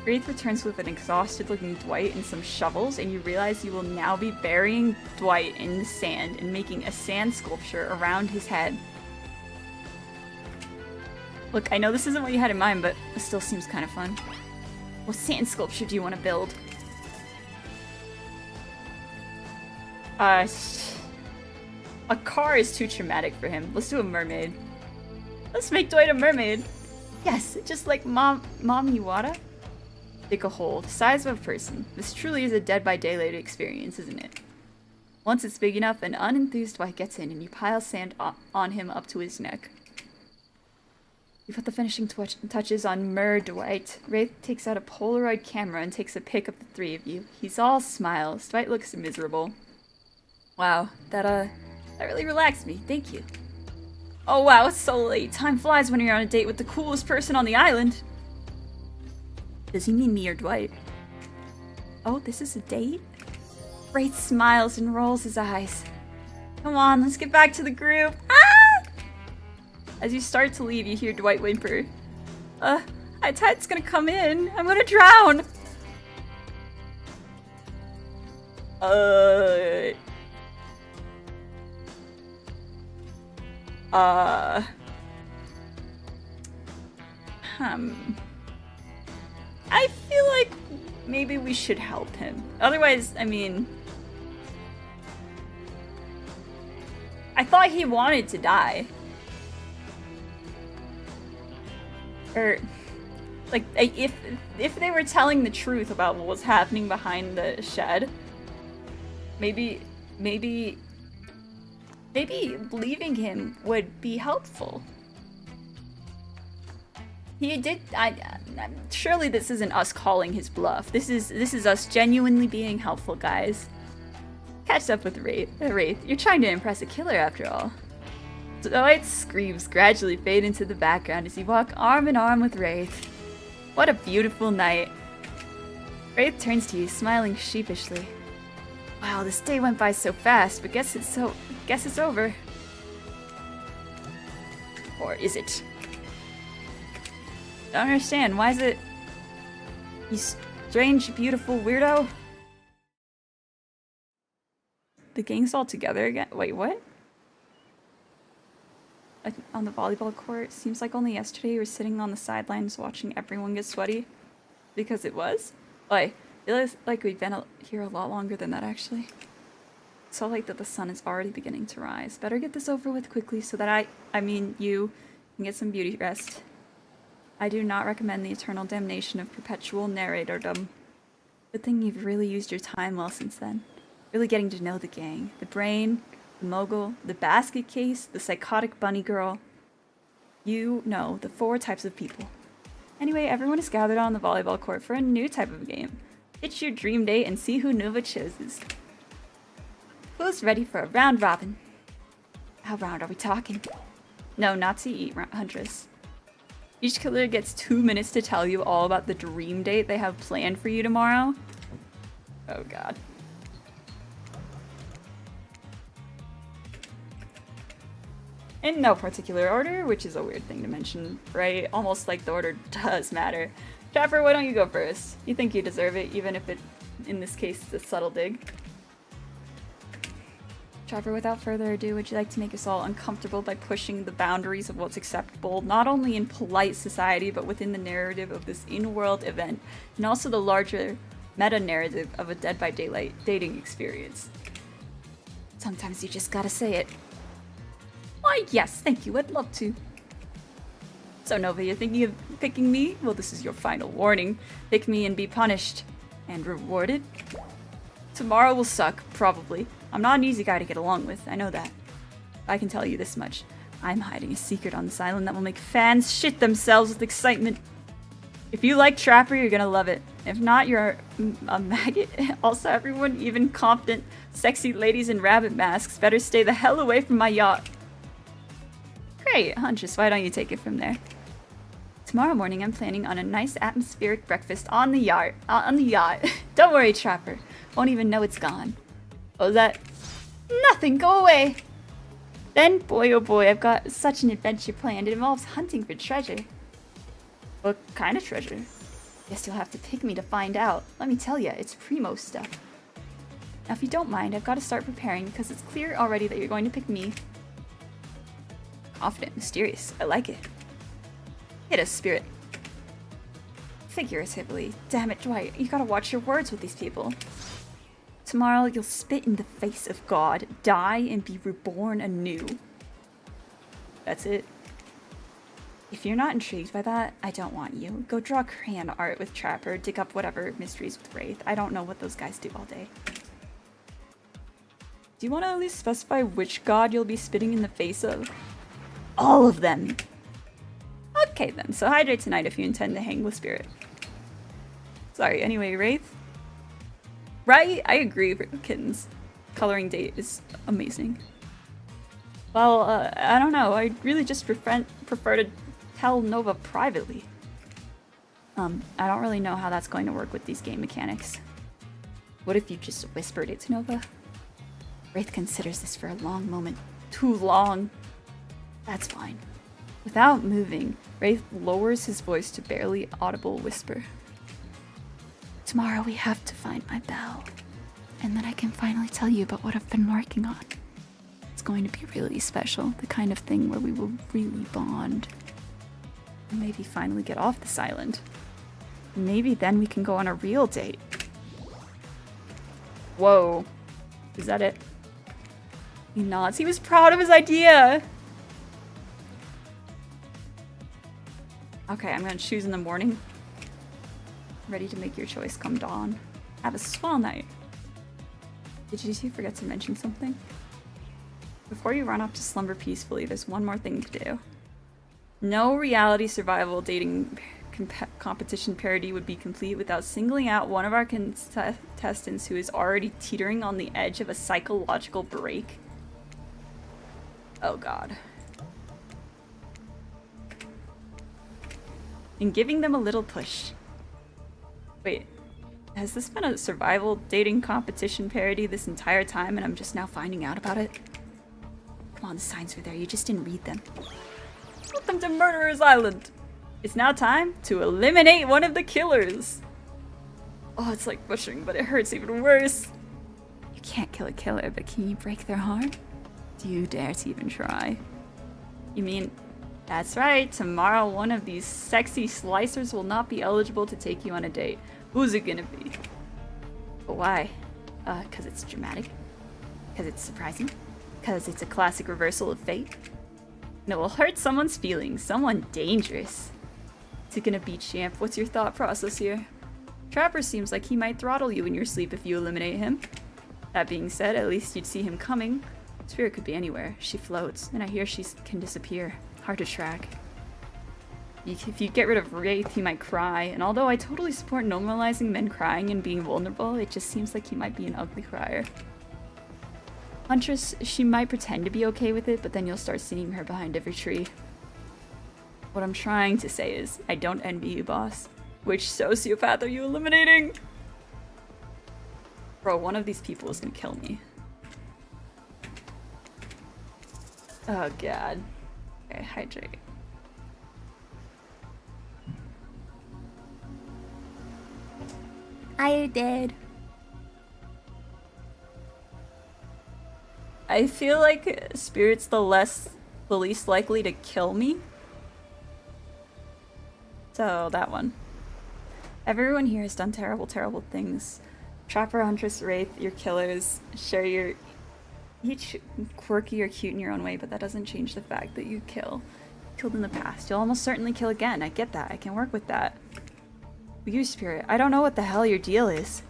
Wraith returns with an exhausted-looking Dwight and some shovels, and you realize you will now be burying Dwight in the sand and making a sand sculpture around his head. Look, I know this isn't what you had in mind, but it still seems kind of fun. What sand sculpture do you want to build? A car is too traumatic for him. Let's do a mermaid. Let's make Dwight a mermaid. Yes, just like Mom Iwata. Dig a hole, the size of a person. This truly is a Dead by Daylight experience, isn't it? Once it's big enough, an unenthused Dwight gets in and you pile sand on him up to his neck. You put the finishing touches on Dwight. Wraith takes out a Polaroid camera and takes a pic of the three of you. He's all smiles. Dwight looks miserable. Wow, that really relaxed me. Thank you. Oh wow, it's so late. Time flies when you're on a date with the coolest person on the island. Does he mean me or Dwight? Oh, this is a date? Wraith smiles and rolls his eyes. Come on, let's get back to the group. Ah! As you start to leave, you hear Dwight whimper. Tide's gonna come in. I'm gonna drown. I feel like maybe we should help him. Otherwise, I mean, I thought he wanted to die. Or, like, if they were telling the truth about what was happening behind the shed, maybe leaving him would be helpful. He did. Surely this isn't us calling his bluff. This is us genuinely being helpful, guys. Catch up with Wraith. You're trying to impress a killer after all. Dwight's screams gradually fade into the background as you walk arm in arm with Wraith. What a beautiful night. Wraith turns to you, smiling sheepishly. Wow, this day went by so fast, but guess it's over. Or is it? Don't understand. Why is it? You strange, beautiful weirdo. The gang's all together again. Wait, what? On the volleyball court. Seems like only yesterday you were sitting on the sidelines watching everyone get sweaty. Because it was? Like, it looks like we've been here a lot longer than that, actually. It's so late that the sun is already beginning to rise. Better get this over with quickly so that you can get some beauty rest. I do not recommend the eternal damnation of perpetual narratordom. Good thing you've really used your time well since then. Really getting to know the gang. The brain, the mogul, the basket case, the psychotic bunny girl. You know the 4 types of people. Anyway, everyone is gathered on the volleyball court for a new type of game. Pitch your dream date and see who Nova chooses. Who's ready for a round robin? How round are we talking? No, not to eat, Huntress. Each killer gets 2 minutes to tell you all about the dream date they have planned for you tomorrow. Oh god. In no particular order, which is a weird thing to mention, right? Almost like the order does matter. Trapper, why don't you go first? You think you deserve it, even if it, in this case, is a subtle dig. Trapper, without further ado, would you like to make us all uncomfortable by pushing the boundaries of what's acceptable, not only in polite society, but within the narrative of this in-world event, and also the larger meta-narrative of a Dead by Daylight dating experience? Sometimes you just gotta say it. Why, yes, thank you, I'd love to. So Nova, you're thinking of picking me? Well, this is your final warning. Pick me and be punished. And rewarded? Tomorrow will suck, probably. I'm not an easy guy to get along with, I know that. I can tell you this much. I'm hiding a secret on this island that will make fans shit themselves with excitement. If you like Trapper, you're gonna love it. If not, you're a maggot. Also, everyone, even confident, sexy ladies in rabbit masks, better stay the hell away from my yacht. Great, Huntress, why don't you take it from there? Tomorrow morning, I'm planning on a nice atmospheric breakfast on the yacht. Don't worry, Trapper. Won't even know it's gone. Oh, that? Nothing, go away! Then, boy oh boy, I've got such an adventure planned. It involves hunting for treasure. What kind of treasure? Guess you'll have to pick me to find out. Let me tell you, it's primo stuff. Now, if you don't mind, I've got to start preparing because it's clear already that you're going to pick me. Confident, mysterious. I like it. Hit us, Spirit. Figuratively. Damn it, Dwight. You gotta watch your words with these people. Tomorrow, you'll spit in the face of God, die, and be reborn anew. That's it. If you're not intrigued by that, I don't want you. Go draw crayon art with Trapper, dig up whatever mysteries with Wraith. I don't know what those guys do all day. Do you want to at least specify which god you'll be spitting in the face of? All of them! Okay then, so hydrate tonight if you intend to hang with Spirit. Sorry, anyway, Wraith? Right? I agree, kittens. Coloring date is amazing. Well, I don't know. I really just prefer to tell Nova privately. I don't really know how that's going to work with these game mechanics. What if you just whispered it to Nova? Wraith considers this for a long moment. Too long. That's fine. Without moving, Wraith lowers his voice to barely audible whisper. Tomorrow we have to find my bell. And then I can finally tell you about what I've been working on. It's going to be really special, the kind of thing where we will really bond. And maybe finally get off this island. Maybe then we can go on a real date. Whoa. Is that it? He nods. He was proud of his idea! Okay, I'm gonna choose in the morning. Ready to make your choice come dawn. Have a swell night. Did you two forget to mention something? Before you run off to slumber peacefully, there's one more thing to do. No reality survival dating competition parody would be complete without singling out one of our contestants who is already teetering on the edge of a psychological break. Oh god. And giving them a little push. Wait, has this been a survival dating competition parody this entire time and I'm just now finding out about it? Come on, the signs were there, you just didn't read them. Welcome to Murderer's Island! It's now time to eliminate one of the killers! Oh, it's like pushing, but it hurts even worse. You can't kill a killer, but can you break their heart? Do you dare to even try? You mean... That's right, tomorrow one of these sexy slicers will not be eligible to take you on a date. Who's it gonna be? But why? 'Cause it's dramatic? 'Cause it's surprising? 'Cause it's a classic reversal of fate? And it will hurt someone's feelings, someone dangerous. Is it gonna be Champ? What's your thought process here? Trapper seems like he might throttle you in your sleep if you eliminate him. That being said, at least you'd see him coming. Spirit could be anywhere. She floats, and I hear she can disappear. Hard to track. If you get rid of Wraith, he might cry, and although I totally support normalizing men crying and being vulnerable, it just seems like he might be an ugly crier. Huntress, she might pretend to be okay with it, but then you'll start seeing her behind every tree. What I'm trying to say is, I don't envy you, boss. Which sociopath are you eliminating? Bro, one of these people is gonna kill me. Oh god. Okay, hydrate. I did. I feel like Spirit's the least likely to kill me. So, that one. Everyone here has done terrible, terrible things. Trapper, Huntress, Wraith, your killers, share your... each quirky or cute in your own way, but that doesn't change the fact that you killed in the past. You'll almost certainly kill again. I get that. I can work with that. But you, Spirit, I don't know what the hell your deal is.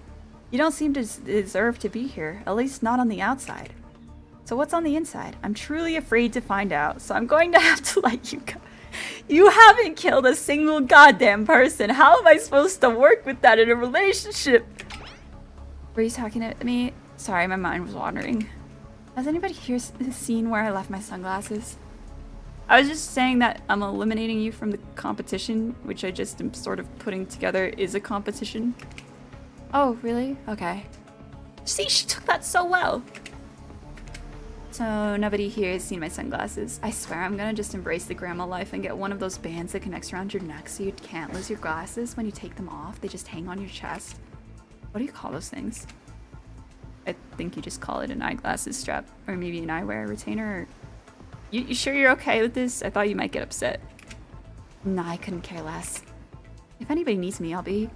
You don't seem to deserve to be here, at least not on the outside. So what's on the inside? I'm truly afraid to find out, so I'm going to have to let you go. You haven't killed a single goddamn person. How am I supposed to work with that in a relationship? Were you talking to me? Sorry, my mind was wandering. Has anybody here seen where I left my sunglasses? I was just saying that I'm eliminating you from the competition, which I just am sort of putting together is a competition. Oh, really? Okay. See, she took that so well. So nobody here has seen my sunglasses. I swear I'm gonna just embrace the grandma life and get one of those bands that connects around your neck so you can't lose your glasses when you take them off. They just hang on your chest. What do you call those things? I think you just call it an eyeglasses strap, or maybe an eyewear retainer. Or... You sure you're okay with this? I thought you might get upset. Nah, I couldn't care less. If anybody needs me, I'll be,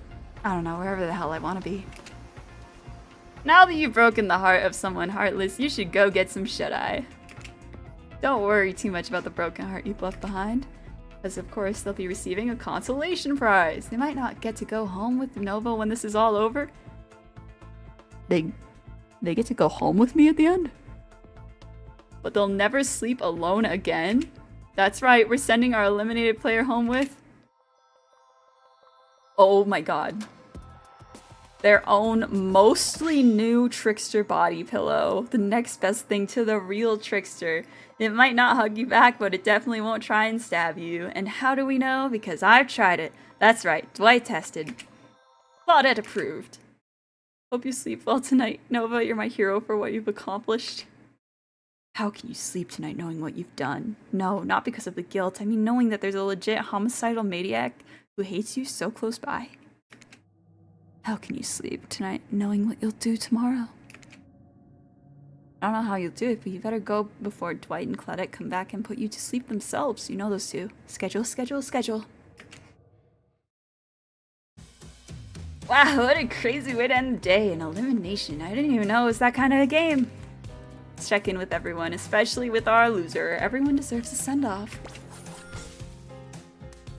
I don't know, wherever the hell I want to be. Now that you've broken the heart of someone heartless, you should go get some shut-eye. Don't worry too much about the broken heart you've left behind, because of course they'll be receiving a consolation prize. They might not get to go home with Nova when this is all over. They get to go home with me at the end? but they'll never sleep alone again? That's right, we're sending our eliminated player home with... Oh my god. Their own mostly new Trickster body pillow. The next best thing to the real Trickster. It might not hug you back, but it definitely won't try and stab you. And how do we know? Because I've tried it. That's right, Dwight tested. Claudette approved. Hope you sleep well tonight, Nova. You're my hero for what you've accomplished. How can you sleep tonight knowing what you've done? No, not because of the guilt. I mean knowing that there's a legit homicidal maniac who hates you so close by. How can you sleep tonight knowing what you'll do tomorrow? I don't know how you'll do it, but you better go before Dwight and Claudette come back and put you to sleep themselves. You know those two. Schedule, schedule, schedule. Wow, what a crazy way to end the day. An elimination. I didn't even know it was that kind of a game. Let's check in with everyone, especially with our loser. Everyone deserves a send-off.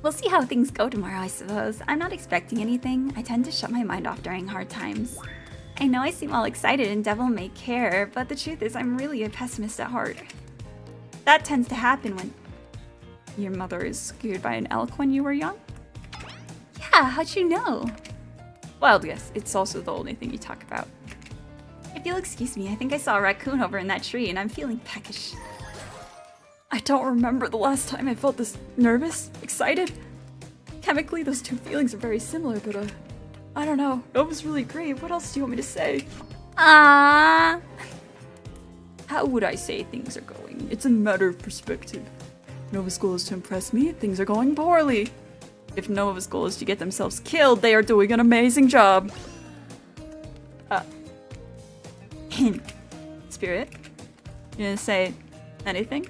We'll see how things go tomorrow, I suppose. I'm not expecting anything. I tend to shut my mind off during hard times. I know I seem all excited and devil may care, but the truth is I'm really a pessimist at heart. That tends to happen when your mother is scared by an elk when you were young? Yeah, how'd you know? Wild guess. It's also the only thing you talk about. If you'll excuse me, I think I saw a raccoon over in that tree and I'm feeling peckish. I don't remember the last time I felt this nervous, excited. Chemically, those two feelings are very similar, but I don't know. It was really great. What else do you want me to say? Ah. How would I say things are going? It's a matter of perspective. Nova's goal is to impress me. Things are going poorly. If Nova's goal is to get themselves killed, they are doing an amazing job. Spirit? You gonna say anything?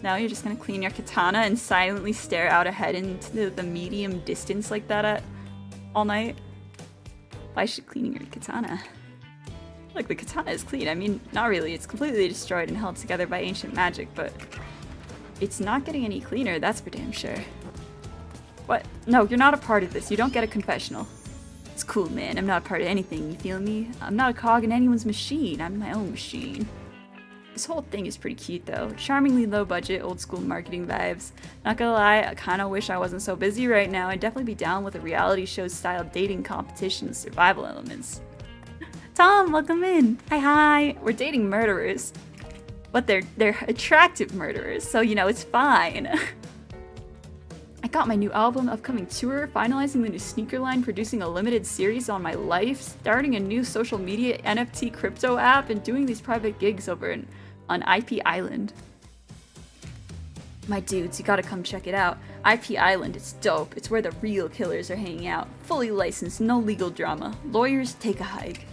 Now you're just gonna clean your katana and silently stare out ahead into the medium distance like that all night? Why should cleaning your katana? Look, the katana is clean. I mean, not really. It's completely destroyed and held together by ancient magic, but it's not getting any cleaner, that's for damn sure. What? No, you're not a part of this. You don't get a confessional. It's cool, man. I'm not a part of anything, you feel me? I'm not a cog in anyone's machine. I'm my own machine. This whole thing is pretty cute, though. Charmingly low budget, old school marketing vibes. Not gonna lie, I kinda wish I wasn't so busy right now. I'd definitely be down with a reality show style dating competition with survival elements. Tom, welcome in. Hi. We're dating murderers. But they're attractive murderers, so you know, it's fine. I got my new album, upcoming tour, finalizing the new sneaker line, producing a limited series on my life, starting a new social media NFT crypto app, and doing these private gigs over on IP Island. My dudes, you gotta come check it out. IP Island, it's dope. It's where the real killers are hanging out. Fully licensed, no legal drama. Lawyers, take a hike.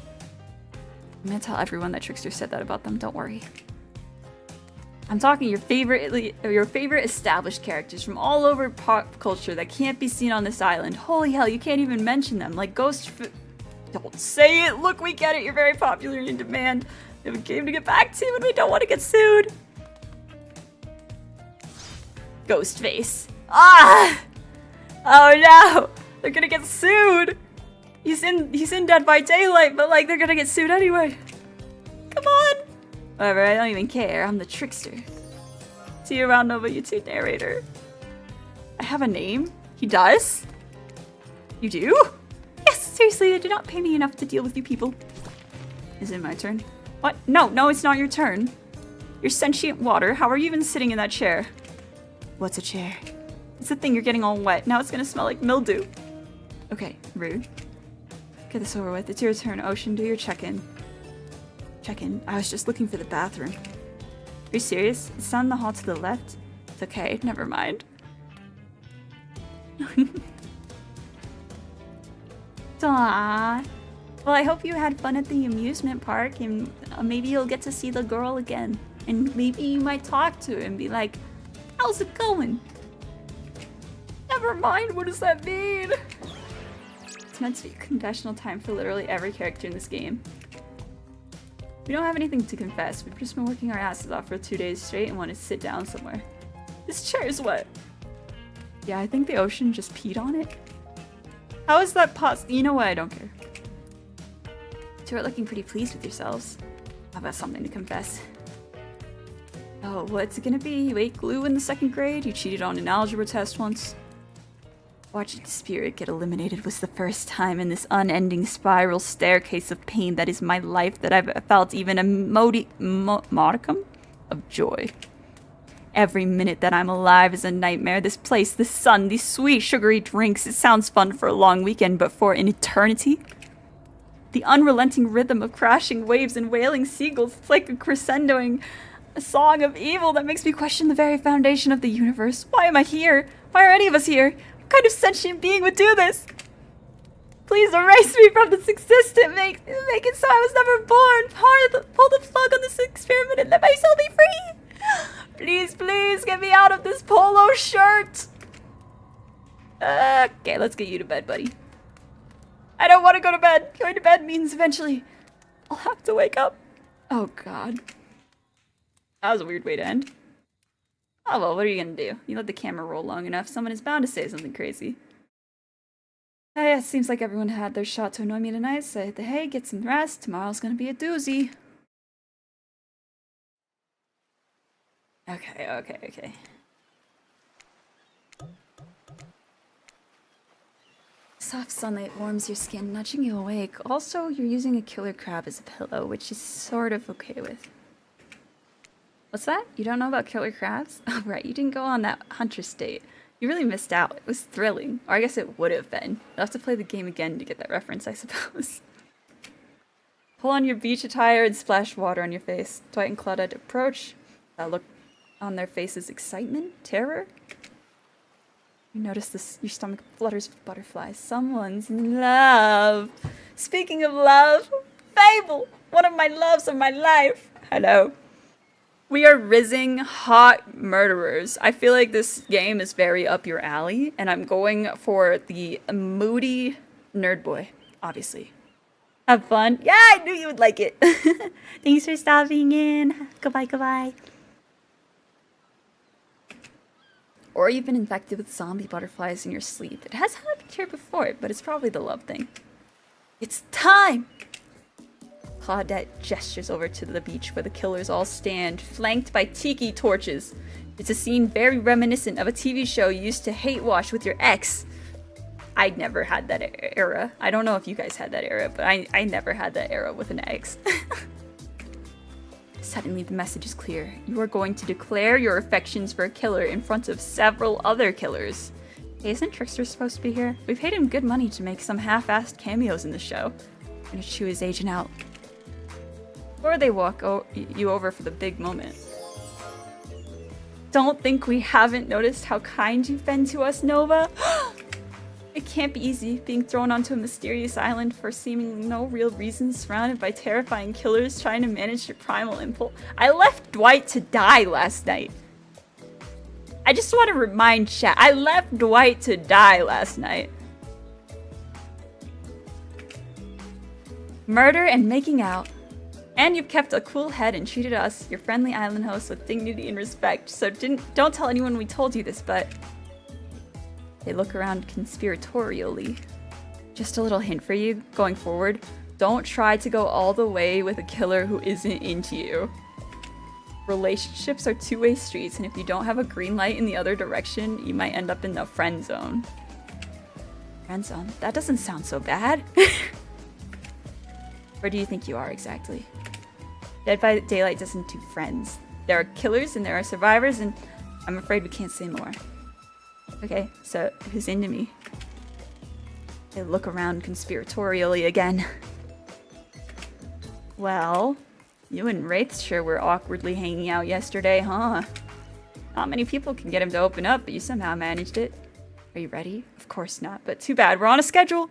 I'm gonna tell everyone that Trickster said that about them, don't worry. I'm talking your favorite established characters from all over pop culture that can't be seen on this island. Holy hell, you can't even mention them. Like don't say it! Look, we get it, you're very popular and in demand. We have a game to get back to and we don't want to get sued. Ghostface. Ah! Oh no! They're gonna get sued! He's in Dead by Daylight, but like, they're gonna get sued anyway. Come on! Whatever, I don't even care. I'm the Trickster. See you around, Nova YouTube narrator. I have a name? He does? You do? Yes, seriously, they do not pay me enough to deal with you people. Is it my turn? What? No, it's not your turn. You're sentient water. How are you even sitting in that chair? What's a chair? It's the thing you're getting all wet. Now it's gonna smell like mildew. Okay, rude. Get this over with. It's your turn, Ocean. Do your check-in. Check-in. I was just looking for the bathroom. Are you serious? It's down the hall to the left? It's okay. Never mind. Aww. Well, I hope you had fun at the amusement park, and maybe you'll get to see the girl again. And maybe you might talk to her and be like, how's it going? Never mind, what does that mean? It's meant to be confessional time for literally every character in this game. We don't have anything to confess. We've just been working our asses off for 2 days straight and want to sit down somewhere. This chair is wet. Yeah, I think the ocean just peed on it. How is that possible? You know what? I don't care. You are looking pretty pleased with yourselves. I've got something to confess. Oh, what's it gonna be? You ate glue in the 2nd grade? You cheated on an algebra test once? Watching the spirit get eliminated was the first time in this unending spiral staircase of pain that is my life that I've felt even a modicum of joy. Every minute that I'm alive is a nightmare. This place, this sun, these sweet sugary drinks, it sounds fun for a long weekend, but for an eternity? The unrelenting rhythm of crashing waves and wailing seagulls, it's like a crescendoing a song of evil that makes me question the very foundation of the universe. Why am I here? Why are any of us here? What kind of sentient being would do this? Please erase me from this existence. Make it so I was never born. Pull the plug on this experiment and let my soul be free. Please, please get me out of this polo shirt. Okay, let's get you to bed, buddy. I don't want to go to bed. Going to bed means eventually I'll have to wake up. Oh, God. That was a weird way to end. Oh, well, what are you gonna do? You let the camera roll long enough, someone is bound to say something crazy. It seems like everyone had their shot to annoy me tonight, so hey, get some rest. Tomorrow's gonna be a doozy. Okay. Soft sunlight warms your skin, nudging you awake. Also, you're using a killer crab as a pillow, which is sort of okay with. What's that? You don't know about killer crabs? Oh, right, you didn't go on that hunter's date. You really missed out. It was thrilling. Or I guess it would have been. You'll have to play the game again to get that reference, I suppose. Pull on your beach attire and splash water on your face. Dwight and Claudette approach. Look on their faces excitement, terror. You notice this, your stomach flutters with butterflies. Someone's in love. Speaking of love, Fable, one of my loves of my life. Hello. We are rizzing hot murderers. I feel like this game is very up your alley, and I'm going for the moody nerd boy, obviously. Have fun. Yeah, I knew you would like it. Thanks for stopping in. Goodbye. Or you've been infected with zombie butterflies in your sleep. It has happened here before, but it's probably the love thing. It's time! Claudette gestures over to the beach where the killers all stand, flanked by tiki torches. It's a scene very reminiscent of a TV show you used to hate watch with your ex. I never had that era. I don't know if you guys had that era, but I never had that era with an ex. Suddenly the message is clear. You are going to declare your affections for a killer in front of several other killers. Hey, isn't Trickster supposed to be here? We paid him good money to make some half-assed cameos in the show. I'm gonna chew his agent out. Or they walk you over for the big moment. Don't think we haven't noticed how kind you've been to us, Nova. It can't be easy being thrown onto a mysterious island for seemingly no real reason, surrounded by terrifying killers trying to manage your primal impulse. I left Dwight to die last night. I just want to remind chat, I left Dwight to die last night. Murder and making out. And you've kept a cool head and treated us, your friendly island hosts, with dignity and respect. So don't tell anyone we told you this, but they look around conspiratorially. Just a little hint for you going forward. Don't try to go all the way with a killer who isn't into you. Relationships are two-way streets, and if you don't have a green light in the other direction, you might end up in the friend zone. Friend zone? That doesn't sound so bad. Where do you think you are exactly? Dead by Daylight doesn't do friends. There are killers and there are survivors, and I'm afraid we can't say more. Okay, so who's into me? They look around conspiratorially again. Well, you and Wraith sure were awkwardly hanging out yesterday, huh? Not many people can get him to open up, but you somehow managed it. Are you ready? Of course not, but too bad. We're on a schedule.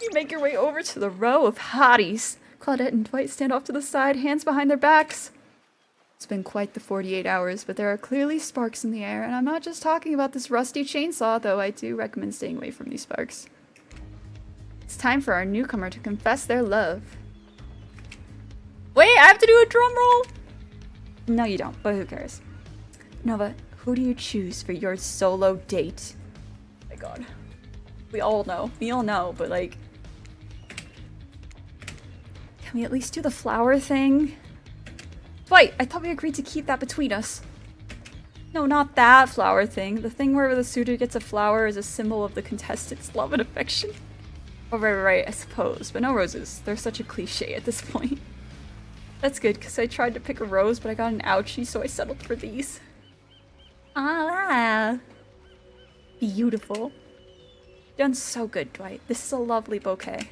You make your way over to the row of hotties. Claudette and Dwight stand off to the side, hands behind their backs. It's been quite the 48 hours, but there are clearly sparks in the air, and I'm not just talking about this rusty chainsaw, though I do recommend staying away from these sparks. It's time for our newcomer to confess their love. Wait, I have to do a drum roll? No, you don't, but who cares? Nova, who do you choose for your solo date? Oh my god. We all know, but like... Can we at least do the flower thing? Wait, I thought we agreed to keep that between us. No, not that flower thing. The thing where the suitor gets a flower as a symbol of the contestant's love and affection. Oh, right, I suppose. But no roses. They're such a cliche at this point. That's good, because I tried to pick a rose, but I got an ouchie, so I settled for these. Ah, beautiful. You've done so good, Dwight. This is a lovely bouquet.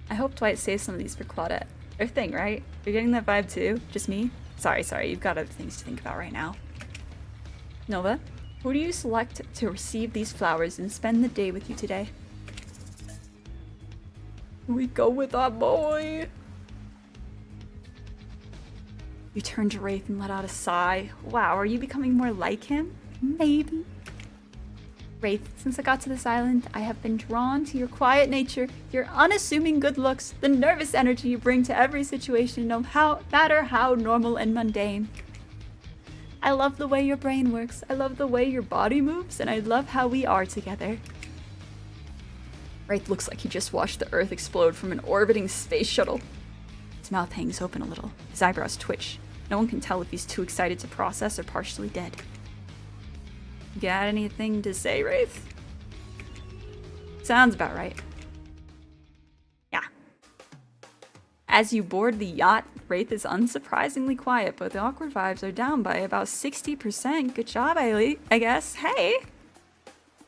I hope Dwight saves some of these for Claudette. Their thing, right? You're getting that vibe too? Just me? Sorry, you've got other things to think about right now. Nova, who do you select to receive these flowers and spend the day with you today? We go with our boy. You turned to Wraith and let out a sigh. Wow, are you becoming more like him? Maybe. Wraith, since I got to this island, I have been drawn to your quiet nature, your unassuming good looks, the nervous energy you bring to every situation, no matter how normal and mundane. I love the way your brain works, I love the way your body moves, and I love how we are together. Wraith looks like he just watched the Earth explode from an orbiting space shuttle. His mouth hangs open a little, his eyebrows twitch. No one can tell if he's too excited to process or partially dead. Got anything to say, Wraith? Sounds about right. Yeah. As you board the yacht, Wraith is unsurprisingly quiet, but the awkward vibes are down by about 60%. Good job, I guess. Hey!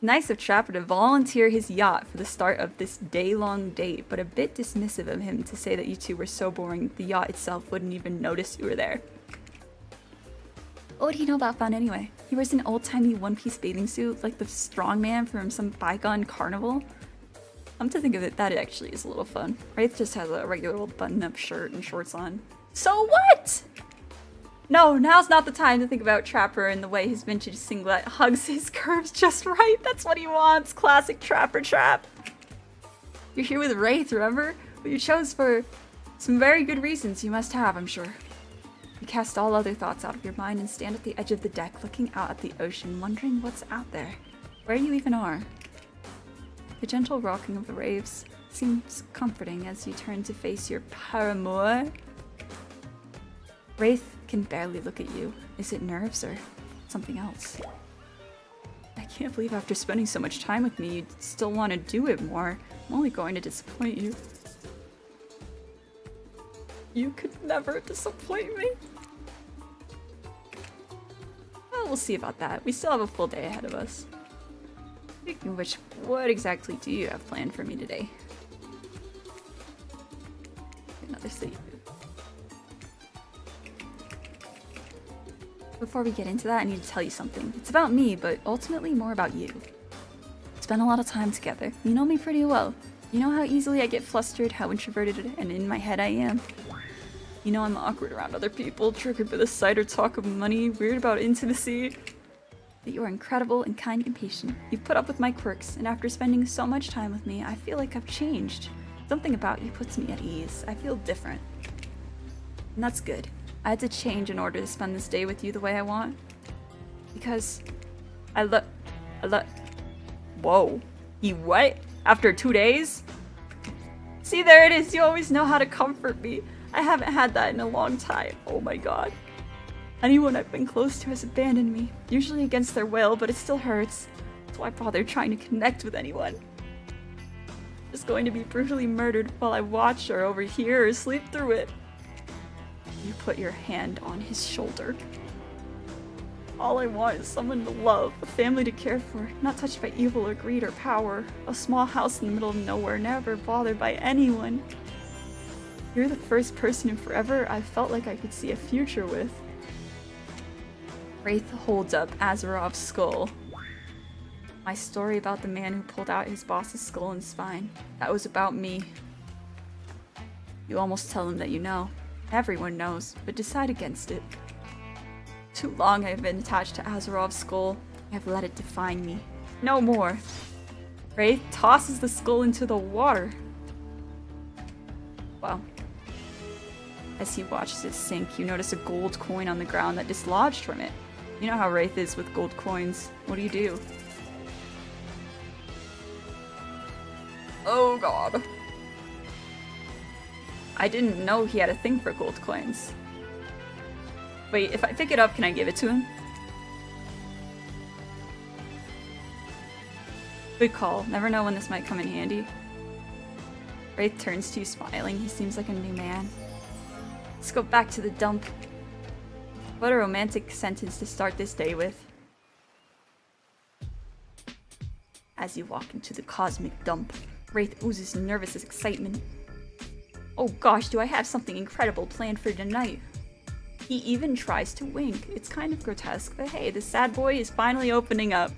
Nice of Trapper to volunteer his yacht for the start of this day-long date, but a bit dismissive of him to say that you two were so boring the yacht itself wouldn't even notice you were there. What would he know about fun anyway? He wears an old-timey one-piece bathing suit like the strongman from some bygone carnival. Come to think of it, that actually is a little fun. Wraith just has a regular old button-up shirt and shorts on. So what? No, now's not the time to think about Trapper and the way his vintage singlet hugs his curves just right. That's what he wants. Classic Trapper trap. You're here with Wraith, remember? But you chose for some very good reasons you must have, I'm sure. You cast all other thoughts out of your mind and stand at the edge of the deck looking out at the ocean, wondering what's out there. Where you even are. The gentle rocking of the waves seems comforting as you turn to face your paramour. Wraith can barely look at you. Is it nerves or something else? I can't believe after spending so much time with me, you'd still want to do it more. I'm only going to disappoint you. You could never disappoint me. Well, we'll see about that. We still have a full day ahead of us. Speaking of which, what exactly do you have planned for me today? Another sleep. Before we get into that, I need to tell you something. It's about me, but ultimately more about you. We spent a lot of time together. You know me pretty well. You know how easily I get flustered, how introverted and in my head I am. You know I'm awkward around other people, triggered by the sight or talk of money, weird about intimacy. But you are incredible and kind and patient. You've put up with my quirks, and after spending so much time with me, I feel like I've changed. Something about you puts me at ease. I feel different. And that's good. I had to change in order to spend this day with you the way I want. Because Whoa. You what? After 2 days? See, there it is. You always know how to comfort me. I haven't had that in a long time. Oh my god. Anyone I've been close to has abandoned me. Usually against their will, but it still hurts. That's why I bother trying to connect with anyone. Just going to be brutally murdered while I watch or overhear or sleep through it. You put your hand on his shoulder. All I want is someone to love, a family to care for, not touched by evil or greed or power. A small house in the middle of nowhere, never bothered by anyone. You're the first person in forever I felt like I could see a future with. Wraith holds up Azerov's skull. My story about the man who pulled out his boss's skull and spine. That was about me. You almost tell him that you know. Everyone knows, but decide against it. Too long I have been attached to Azerov's skull. I have let it define me. No more. Wraith tosses the skull into the water. Wow. As he watches it sink, you notice a gold coin on the ground that dislodged from it. You know how Wraith is with gold coins. What do? Oh god. I didn't know he had a thing for gold coins. Wait, if I pick it up, can I give it to him? Good call. Never know when this might come in handy. Wraith turns to you smiling. He seems like a new man. Let's go back to the dump. What a romantic sentence to start this day with. As you walk into the cosmic dump, Wraith oozes nervous excitement. Oh gosh, do I have something incredible planned for tonight? He even tries to wink. It's kind of grotesque, but hey, the sad boy is finally opening up.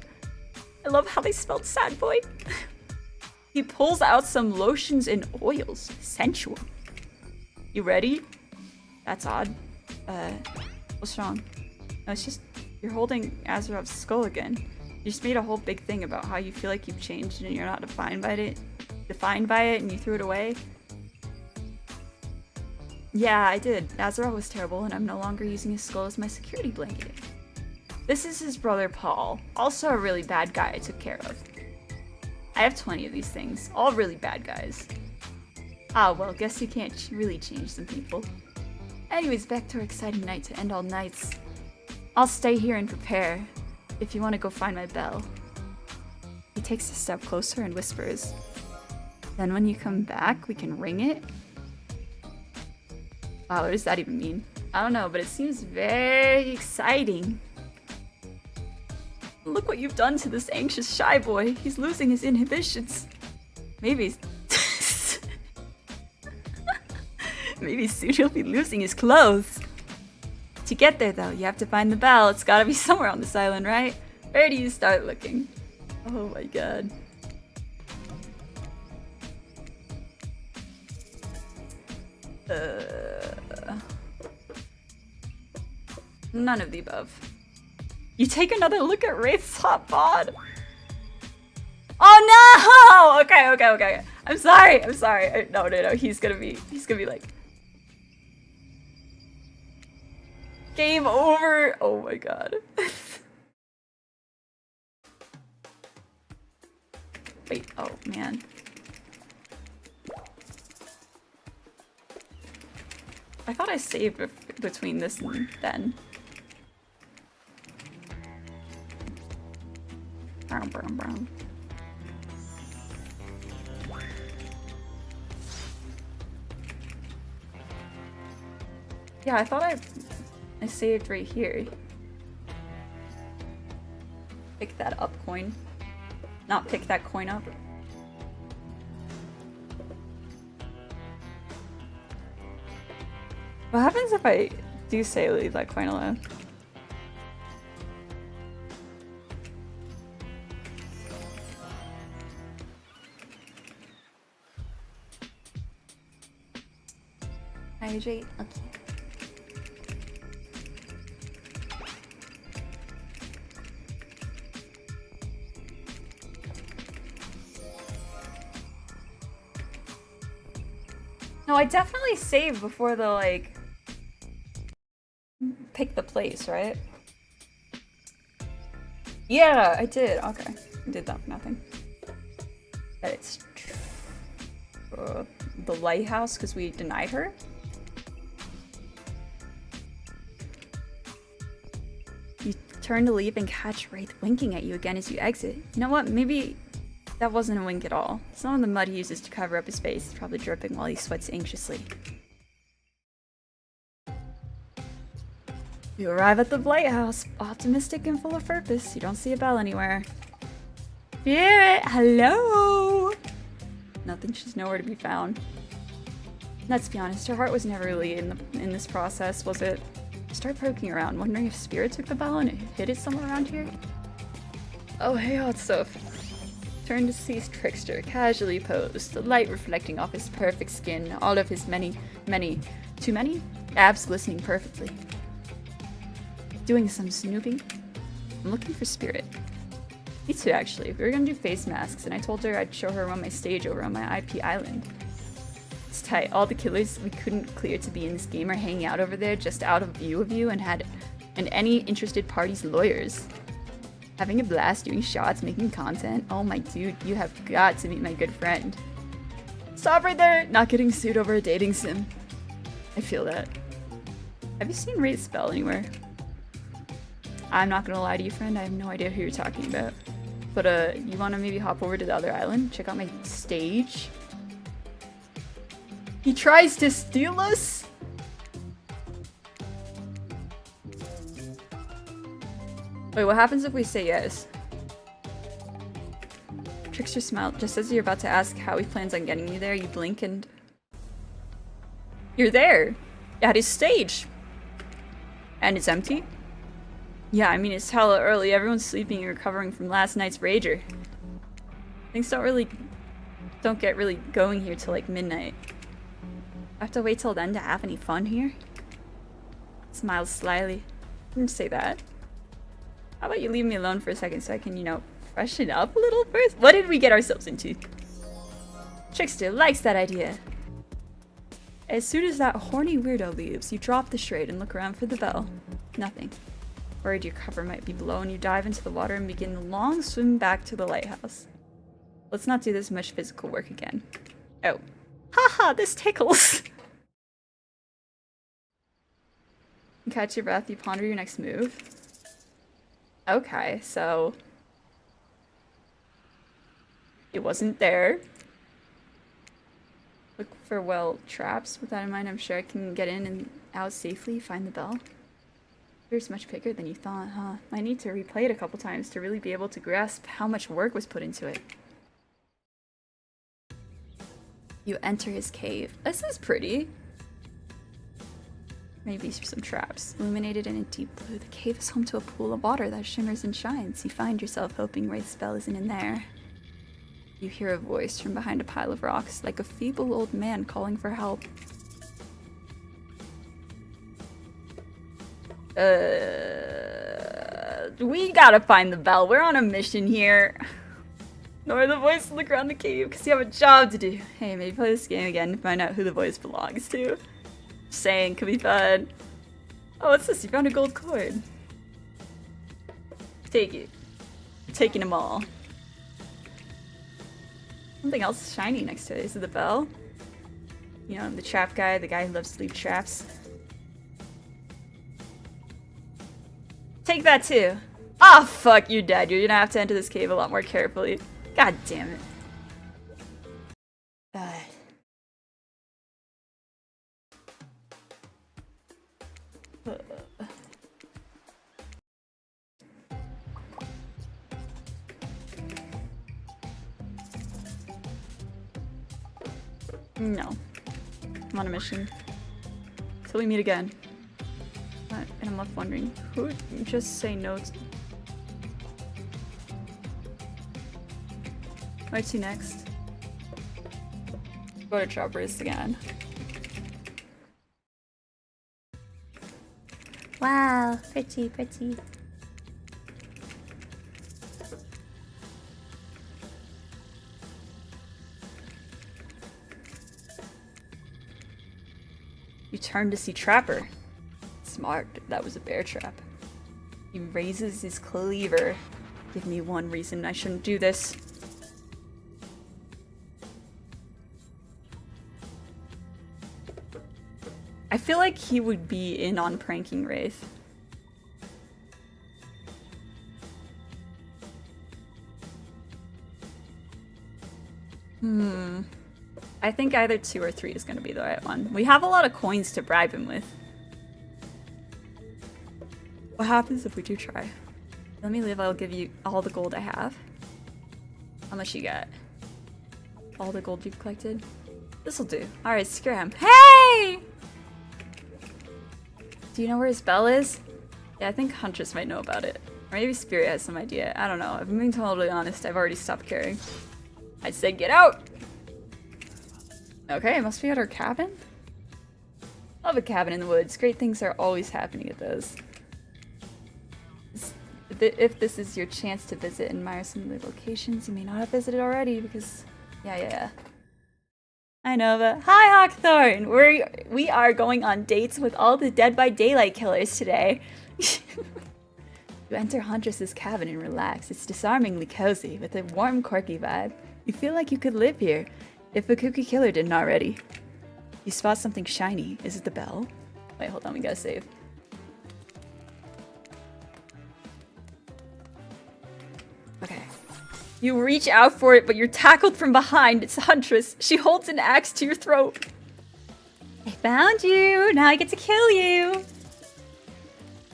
I love how they spelled sad boy. He pulls out some lotions and oils. Sensual. You ready? That's odd. What's wrong? No, it's just, you're holding Azerov's skull again. You just made a whole big thing about how you feel like you've changed and you're not defined by it, and you threw it away. Yeah, I did. Azerov was terrible and I'm no longer using his skull as my security blanket. This is his brother Paul, also a really bad guy I took care of. I have 20 of these things, all really bad guys. Ah, well, guess you can't really change some people. Anyways, back to our exciting night to end all nights. I'll stay here and prepare, if you want to go find my bell. He takes a step closer and whispers, then when you come back, we can ring it? Wow, what does that even mean? I don't know, but it seems very exciting. Look what you've done to this anxious shy boy. He's losing his inhibitions. Maybe maybe soon he'll be losing his clothes. To get there though, you have to find the bell. It's gotta be somewhere on this island, right? Where do you start looking? Oh my god. None of the above. You take another look at Wraith's hot bod. Oh no! Okay. I'm sorry. No. He's gonna be like, game over. Oh my god. Wait, oh man. I thought I saved between this and then. Brown. Yeah, I thought I saved right here. Pick that up coin. Not pick that coin up. What happens if I do say leave that coin alone? Hydrate? Okay. No, I definitely saved before the, like, pick the place, right? Yeah, I did. Okay. I did that for nothing. But it's the lighthouse because we denied her. You turn to leave and catch Wraith winking at you again as you exit. You know what? Maybe that wasn't a wink at all. Some of the mud he uses to cover up his face is probably dripping while he sweats anxiously. You arrive at the lighthouse, optimistic and full of purpose. You don't see a bell anywhere. Spirit, hello! Nothing, she's nowhere to be found. Let's be honest, her heart was never really in this process, was it? Start poking around, wondering if Spirit took the bell and hid it somewhere around here? Oh, hey, hot stuff. Turn to see Trickster, casually posed, the light reflecting off his perfect skin, all of his too many? Abs glistening perfectly. Doing some snooping? I'm looking for Spirit. Me too, actually. We were gonna do face masks, and I told her I'd show her around my stage over on my IP island. It's tight. All the killers we couldn't clear to be in this game are hanging out over there just out of view of you and any interested party's lawyers. Having a blast doing shots, making content. Oh my dude, you have got to meet my good friend. Stop right there! Not getting sued over a dating sim. I feel that. Have you seen Wraith Spell anywhere? I'm not gonna lie to you, friend. I have no idea who you're talking about. But, you wanna maybe hop over to the other island? Check out my stage? He tries to steal us? Wait, what happens if we say yes? Trickster smiled. Just as you're about to ask how he plans on getting you there, you blink and... You're there! At his stage! And it's empty? Yeah, I mean, it's hella early. Everyone's sleeping and recovering from last night's rager. Things don't get really going here till like midnight. I have to wait till then to have any fun here? Smiles slyly. Didn't say that. How about you leave me alone for a second so I can, you know, freshen up a little first? What did we get ourselves into? Trickster likes that idea. As soon as that horny weirdo leaves, you drop the charade and look around for the bell. Nothing. Worried your cover might be below, and you dive into the water and begin the long swim back to the lighthouse. Let's not do this much physical work again. Oh. Haha, this tickles! You catch your breath, you ponder your next move. Okay, so... It wasn't there. Look for, well, traps. With that in mind, I'm sure I can get in and out safely, find the bell. It's much bigger than you thought, huh? I need to replay it a couple times to really be able to grasp how much work was put into it. You enter his cave. This is pretty. Maybe some traps. Illuminated in a deep blue, the cave is home to a pool of water that shimmers and shines. You find yourself hoping Wraith's spell isn't in there. You hear a voice from behind a pile of rocks, like a feeble old man calling for help. We gotta find the bell. We're on a mission here. Ignore the voice, look around the cave, because you have a job to do. Hey, maybe play this game again to find out who the voice belongs to. Just saying, could be fun. Oh, what's this? You found a gold coin. Take it. I'm taking them all. Something else shiny next to it. Is it the bell? You know, the trap guy, the guy who loves to leave traps. Take that too. Ah, oh, fuck, you're dead. You're gonna have to enter this cave a lot more carefully. God damn it. No. I'm on a mission. Till we meet again. And I'm left wondering, who would just say no to... Where to next? Go to Trappers again. Wow, pretty, pretty. You turn to see Trapper. Smart, that was a bear trap. He raises his cleaver. Give me one reason I shouldn't do this. I feel like he would be in on pranking Wraith. I think either 2 or 3 is going to be the right one. We have a lot of coins to bribe him with. What happens if we do try? Let me live, I'll give you all the gold I have. How much you got? All the gold you've collected? This'll do. Alright, scram. Hey! Do you know where his bell is? Yeah, I think Huntress might know about it. Or maybe Spirit has some idea. I don't know. If I'm being totally honest, I've already stopped caring. I said get out! Okay, it must be at our cabin? Love a cabin in the woods. Great things are always happening at those. If this is your chance to visit and admire some of the locations you may not have visited already, because... Yeah. I know, but... Hi, Hawkthorn! We are going on dates with all the Dead by Daylight killers today. You enter Huntress's cabin and relax. It's disarmingly cozy, with a warm, quirky vibe. You feel like you could live here. If a kooky killer didn't already. You spot something shiny. Is it the bell? Wait, hold on, we gotta save. Okay. You reach out for it, but you're tackled from behind. It's Huntress. She holds an axe to your throat. I found you. Now I get to kill you.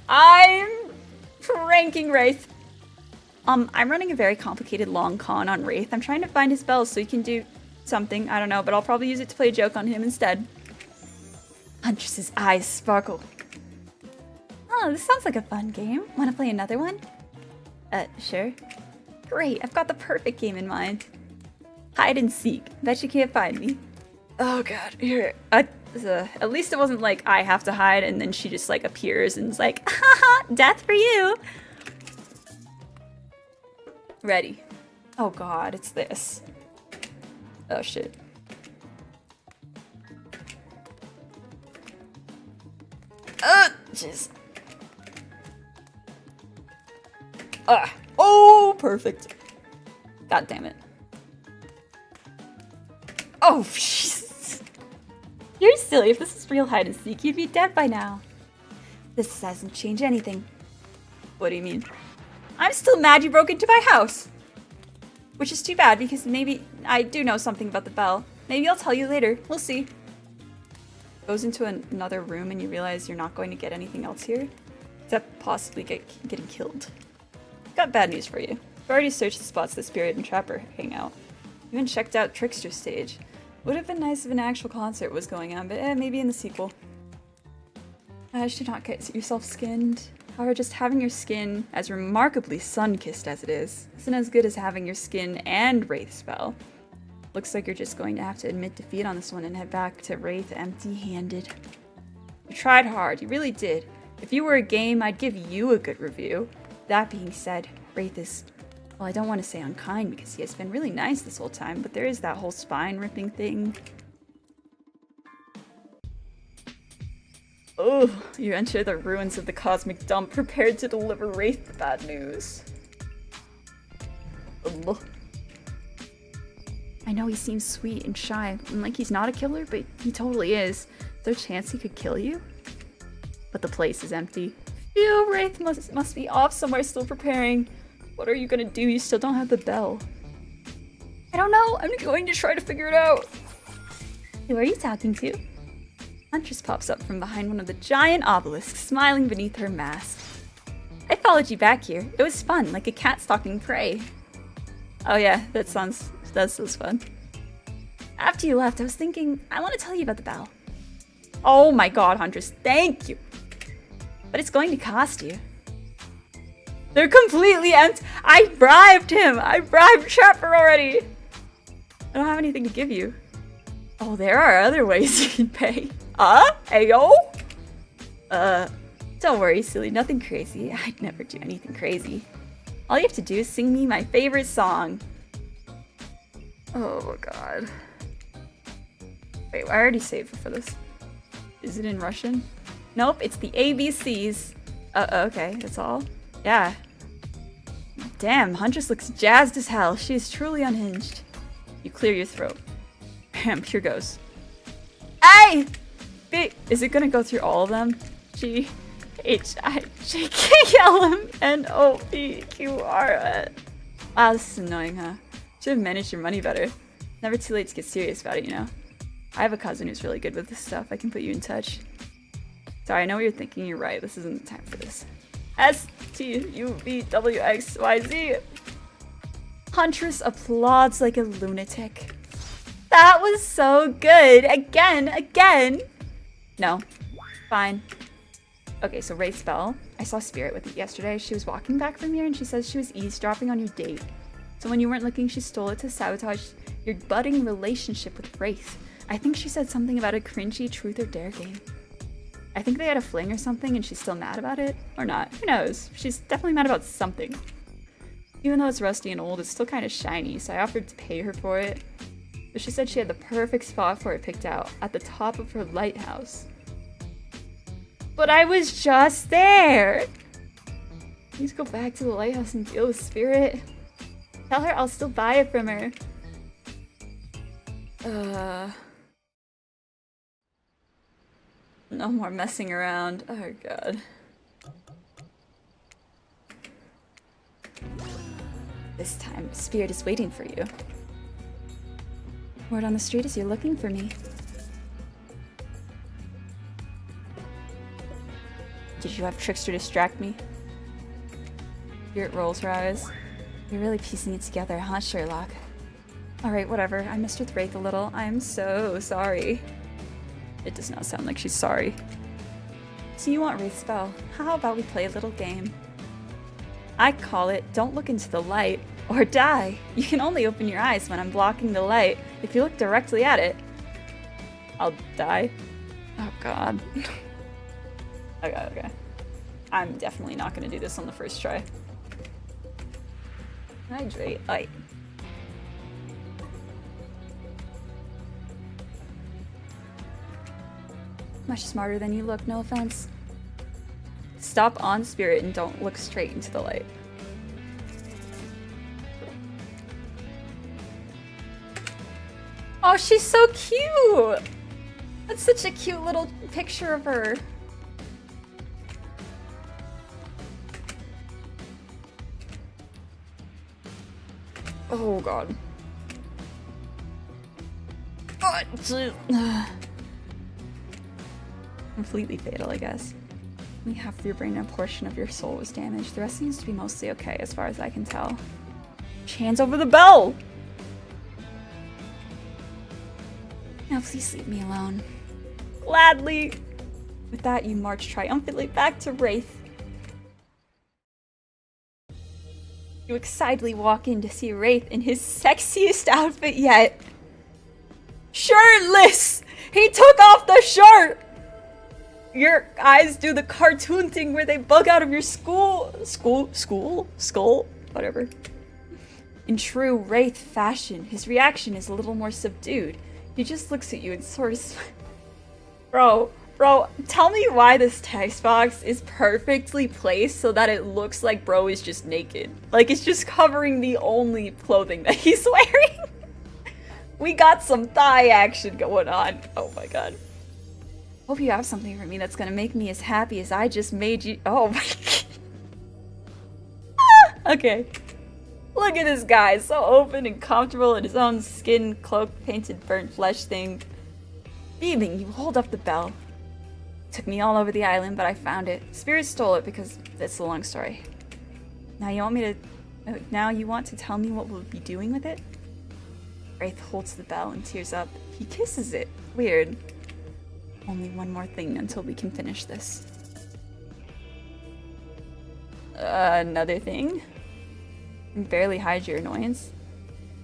I'm pranking Wraith. I'm running a very complicated long con on Wraith. I'm trying to find his bells so he can do something. I don't know, but I'll probably use it to play a joke on him instead. Huntress's eyes sparkle. Oh, this sounds like a fun game. Want to play another one? Sure. Great, I've got the perfect game in mind. Hide and seek. Bet you can't find me. Oh god, here. At least it wasn't like I have to hide and then she just like appears and is like, haha, death for you. Ready. Oh god, it's this. Oh shit. Jeez. Oh, perfect. God damn it. Oh, jeez. You're silly. If this is real hide and seek, you'd be dead by now. This doesn't change anything. What do you mean? I'm still mad you broke into my house. Which is too bad, because maybe I do know something about the bell. Maybe I'll tell you later. We'll see. Goes into another room and you realize you're not going to get anything else here. Except possibly getting killed. Got bad news for you. I've already searched the spots the Spirit and Trapper hang out. Even checked out Trickster stage. Would have been nice if an actual concert was going on, but maybe in the sequel. I should not get yourself skinned. However, just having your skin, as remarkably sun-kissed as it is, isn't as good as having your skin and Wraith spell. Looks like you're just going to have to admit defeat on this one and head back to Wraith empty-handed. You tried hard, you really did. If you were a game, I'd give you a good review. That being said, Wraith is, well, I don't want to say unkind because he has been really nice this whole time, but there is that whole spine-ripping thing. Oh, you enter the ruins of the cosmic dump, prepared to deliver Wraith the bad news. Ugh. I know he seems sweet and shy, and like he's not a killer, but he totally is. Is there a chance he could kill you? But the place is empty. Phew, Wraith must be off somewhere still preparing. What are you gonna do? You still don't have the bell. I don't know. I'm going to try to figure it out. Who are you talking to? Huntress pops up from behind one of the giant obelisks, smiling beneath her mask. I followed you back here. It was fun, like a cat stalking prey. Oh yeah, that sounds fun. After you left, I was thinking, I want to tell you about the bell. Oh my god, Huntress, thank you. But it's going to cost you. They're completely empty. I bribed him. I bribed Trapper already. I don't have anything to give you. Oh, there are other ways you can pay. Ayo? Don't worry, silly. Nothing crazy. I'd never do anything crazy. All you have to do is sing me my favorite song. Oh god. Wait, I already saved for this. Is it in Russian? Nope, it's the ABCs. Okay, that's all. Yeah. Damn, Huntress looks jazzed as hell. She is truly unhinged. You clear your throat. Bam, here goes. Hey! Is it gonna go through all of them? GHIJKLMNOPQR. Wow, this is annoying, huh? Should have managed your money better. Never too late to get serious about it, you know? I have a cousin who's really good with this stuff. I can put you in touch. Sorry, I know what you're thinking. You're right. This isn't the time for this. STUVWXYZ. Huntress applauds like a lunatic. That was so good. Again. No. Fine. Okay, so Wraith spell. I saw Spirit with it yesterday. She was walking back from here and she says she was eavesdropping on your date. So when you weren't looking, she stole it to sabotage your budding relationship with Wraith. I think she said something about a cringy truth or dare game. I think they had a fling or something and she's still mad about it. Or not. Who knows? She's definitely mad about something. Even though it's rusty and old, it's still kind of shiny, so I offered to pay her for it. But she said she had the perfect spot for it picked out, at the top of her lighthouse. But I was just there! I need to go back to the lighthouse and deal with Spirit. Tell her I'll still buy it from her. No more messing around. Oh god. This time, Spirit is waiting for you. Word on the street is you're looking for me. Did you have tricks to distract me? Spirit rolls her eyes. You're really piecing it together, huh, Sherlock? Alright, whatever. I messed with Wraith a little. I'm so sorry. It does not sound like she's sorry. So you want Wraith's spell? How about we play a little game? I call it Don't Look Into the Light or Die. You can only open your eyes when I'm blocking the light. If you look directly at it, I'll die. Oh god. Okay. I'm definitely not gonna do this on the first try. Hydrate. Aye. Much smarter than you look, no offense. Stop on Spirit and don't look straight into the light. Oh, she's so cute! That's such a cute little picture of her. Oh god. Oh, completely fatal, I guess. Only half of your brain and a portion of your soul was damaged. The rest seems to be mostly okay, as far as I can tell. Hands over the bell! Now please leave me alone. Gladly! With that, you march triumphantly back to Wraith. You excitedly walk in to see Wraith in his sexiest outfit yet. Shirtless! He took off the shirt! Your eyes do the cartoon thing where they bug out of your skull? Whatever. In true Wraith fashion, his reaction is a little more subdued. He just looks at you and sort of Bro, tell me why this text box is perfectly placed so that it looks like bro is just naked. Like it's just covering the only clothing that he's wearing. We got some thigh action going on. Oh my god. Hope you have something for me that's gonna make me as happy as I just made you. Oh my god. Okay. Look at this guy, so open and comfortable in his own skin, cloak, painted burnt flesh thing. Beaming, you hold up the bell. Took me all over the island, but I found it. Spirit stole it because it's a long story. Now you want to tell me what we'll be doing with it? Wraith holds the bell and tears up. He kisses it. Weird. Only one more thing until we can finish this. Another thing? You can barely hide your annoyance.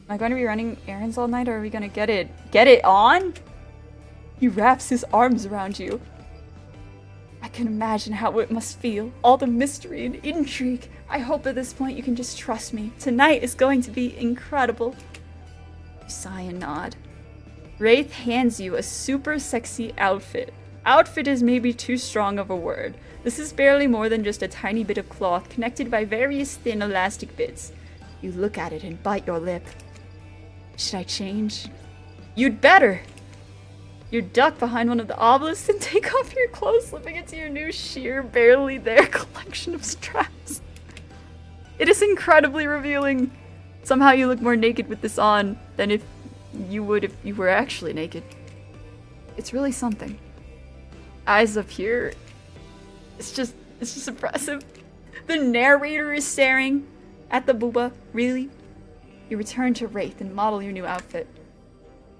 Am I going to be running errands all night or are we going to get it on? He wraps his arms around you. I can imagine how it must feel. All the mystery and intrigue. I hope at this point you can just trust me. Tonight is going to be incredible. You sigh and nod. Wraith hands you a super sexy outfit. Outfit is maybe too strong of a word. This is barely more than just a tiny bit of cloth connected by various thin elastic bits. You look at it and bite your lip. Should I change? You'd better! You duck behind one of the obelisks and take off your clothes, slipping into your new sheer, barely there collection of straps. It is incredibly revealing. Somehow you look more naked with this on than if you would if you were actually naked. It's really something. Eyes up here. It's just impressive. The narrator is staring at the booba. Really? You return to Wraith and model your new outfit.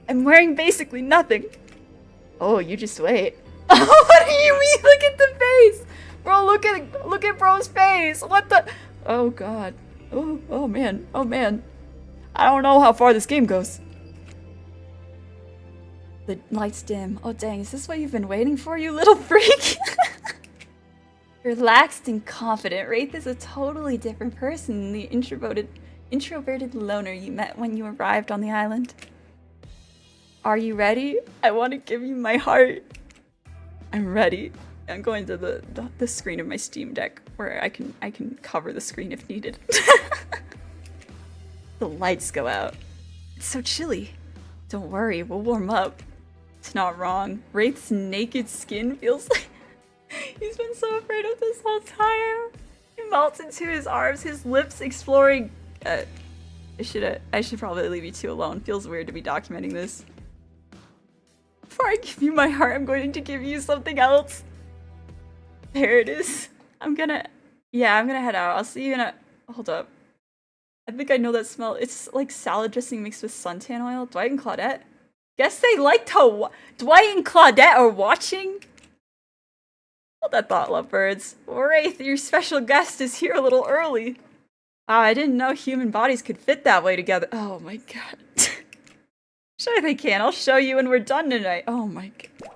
I'm wearing basically nothing. Oh, you just wait. What do you mean? Look at the face! Bro, look at bro's face! What the? Oh god. Oh man. Oh man. I don't know how far this game goes. The lights dim. Oh dang, is this what you've been waiting for, you little freak? Relaxed and confident, Wraith is a totally different person than the introverted loner you met when you arrived on the island. Are you ready? I want to give you my heart. I'm ready. I'm going to the screen of my Steam Deck where I can cover the screen if needed. The lights go out. It's so chilly. Don't worry, we'll warm up. It's not wrong. Wraith's naked skin feels like he's been so afraid of this whole time. He melts into his arms, his lips exploring. I should probably leave you two alone. Feels weird to be documenting this. Before I give you my heart, I'm going to give you something else. There it is. I'm gonna head out. I'll see you in a. Hold up. I think I know that smell. It's like salad dressing mixed with suntan oil. Dwight and Claudette? Guess they liked how Dwight and Claudette are watching? Hold that thought, lovebirds. Wraith, your special guest is here a little early. Wow, I didn't know human bodies could fit that way together. Oh my god. Sure they can. I'll show you when we're done tonight. Oh my god.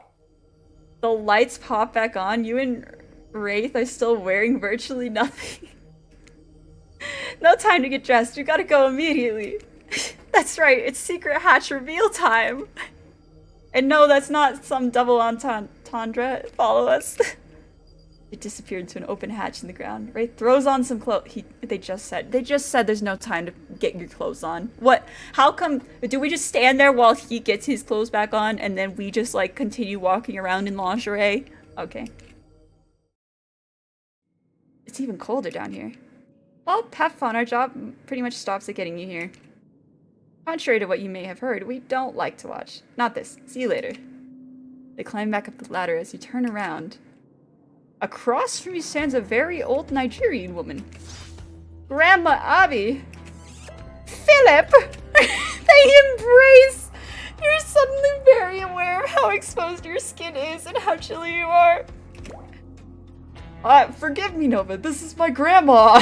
The lights pop back on. You and Wraith are still wearing virtually nothing. No time to get dressed. We gotta go immediately. That's right. It's secret hatch reveal time. And no, that's not some double entendre. Follow us. It disappeared into an open hatch in the ground. Wraith throws on some clothes. They just said there's no time to get your clothes on. What? How come? Do we just stand there while he gets his clothes back on and then we just like continue walking around in lingerie? Okay. It's even colder down here. Well, have fun. Our job pretty much stops at getting you here. Contrary to what you may have heard, we don't like to watch. Not this. See you later. They climb back up the ladder as you turn around. Across from you stands a very old Nigerian woman. Grandma Abby. Philip! They embrace! You're suddenly very aware of how exposed your skin is and how chilly you are. Forgive me, Nova. This is my grandma.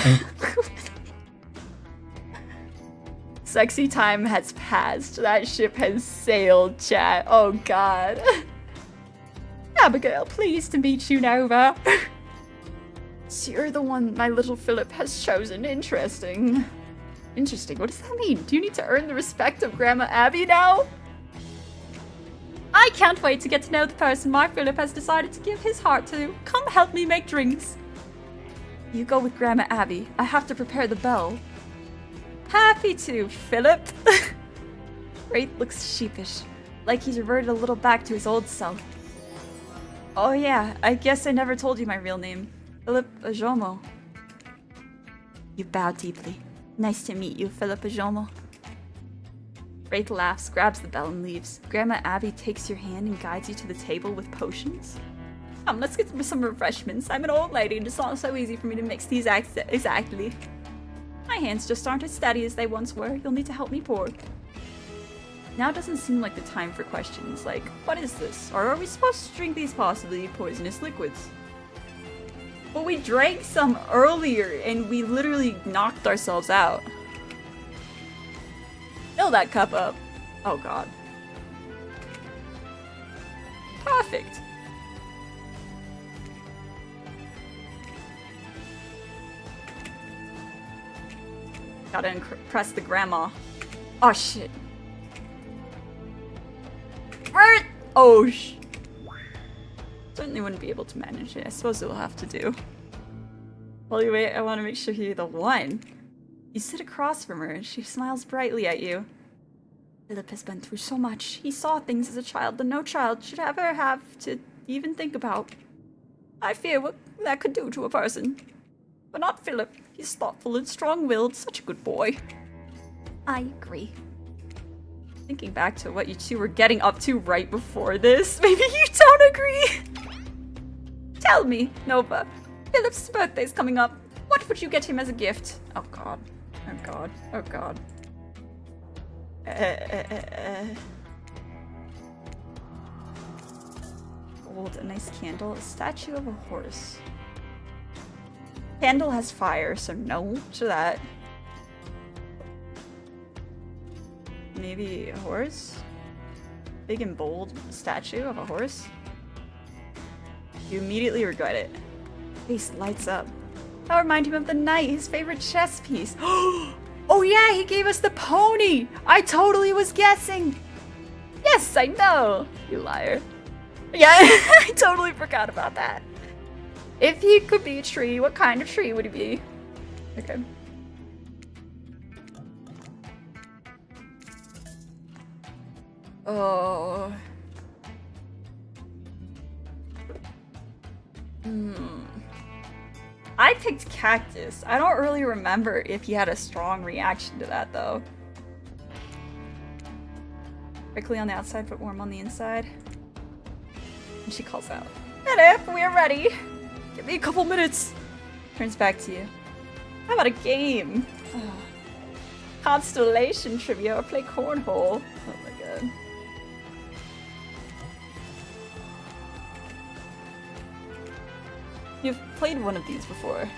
Sexy time has passed. That ship has sailed, chat. Oh, God. Abigail, pleased to meet you, Nova. So you're the one my little Philip has chosen. Interesting. Interesting? What does that mean? Do you need to earn the respect of Grandma Abby now? I can't wait to get to know the person my Philip has decided to give his heart to. Come help me make drinks. You go with Grandma Abby. I have to prepare the bell. Happy to, Philip. Wraith looks sheepish, like he's reverted a little back to his old self. Oh yeah, I guess I never told you my real name. Philip Ajomo. You bow deeply. Nice to meet you, Philip Ajomo. Wraith laughs, grabs the bell, and leaves. Grandma Abby takes your hand and guides you to the table with potions. Let's get some refreshments. I'm an old lady and it's not so easy for me to mix these exactly. My hands just aren't as steady as they once were. You'll need to help me pour. Now doesn't seem like the time for questions like, what is this? Or are we supposed to drink these possibly poisonous liquids? Well, we drank some earlier and we literally knocked ourselves out. Fill that cup up. Oh god. Perfect. Gotta impress the grandma. Oh shit. Oh sh. Certainly wouldn't be able to manage it. I suppose it will have to do. While you wait, I want to make sure you're the one. You sit across from her and she smiles brightly at you. Philip has been through so much. He saw things as a child that no child should ever have to even think about. I fear what that could do to a person. But not Philip. He's thoughtful and strong-willed. Such a good boy. I agree. Thinking back to what you two were getting up to right before this, maybe you don't agree? Tell me, Nova. Philip's birthday's coming up. What would you get him as a gift? Oh god. Oh god. Oh god. Gold, a nice candle, a statue of a horse. Candle has fire, so no to that. Maybe a horse? Big and bold statue of a horse? You immediately regret it. Face lights up. That remind him of the knight, his favorite chess piece. Oh yeah, he gave us the pony! I totally was guessing! Yes, I know! You liar. Yeah, I totally forgot about that. If he could be a tree, what kind of tree would he be? Okay. Oh. I picked cactus. I don't really remember if he had a strong reaction to that though. Prickly on the outside, but warm on the inside. And she calls out, "Philip, we're ready. Give me a couple minutes." Turns back to you. How about a game? Constellation trivia or play cornhole? Oh my god. You've played one of these before.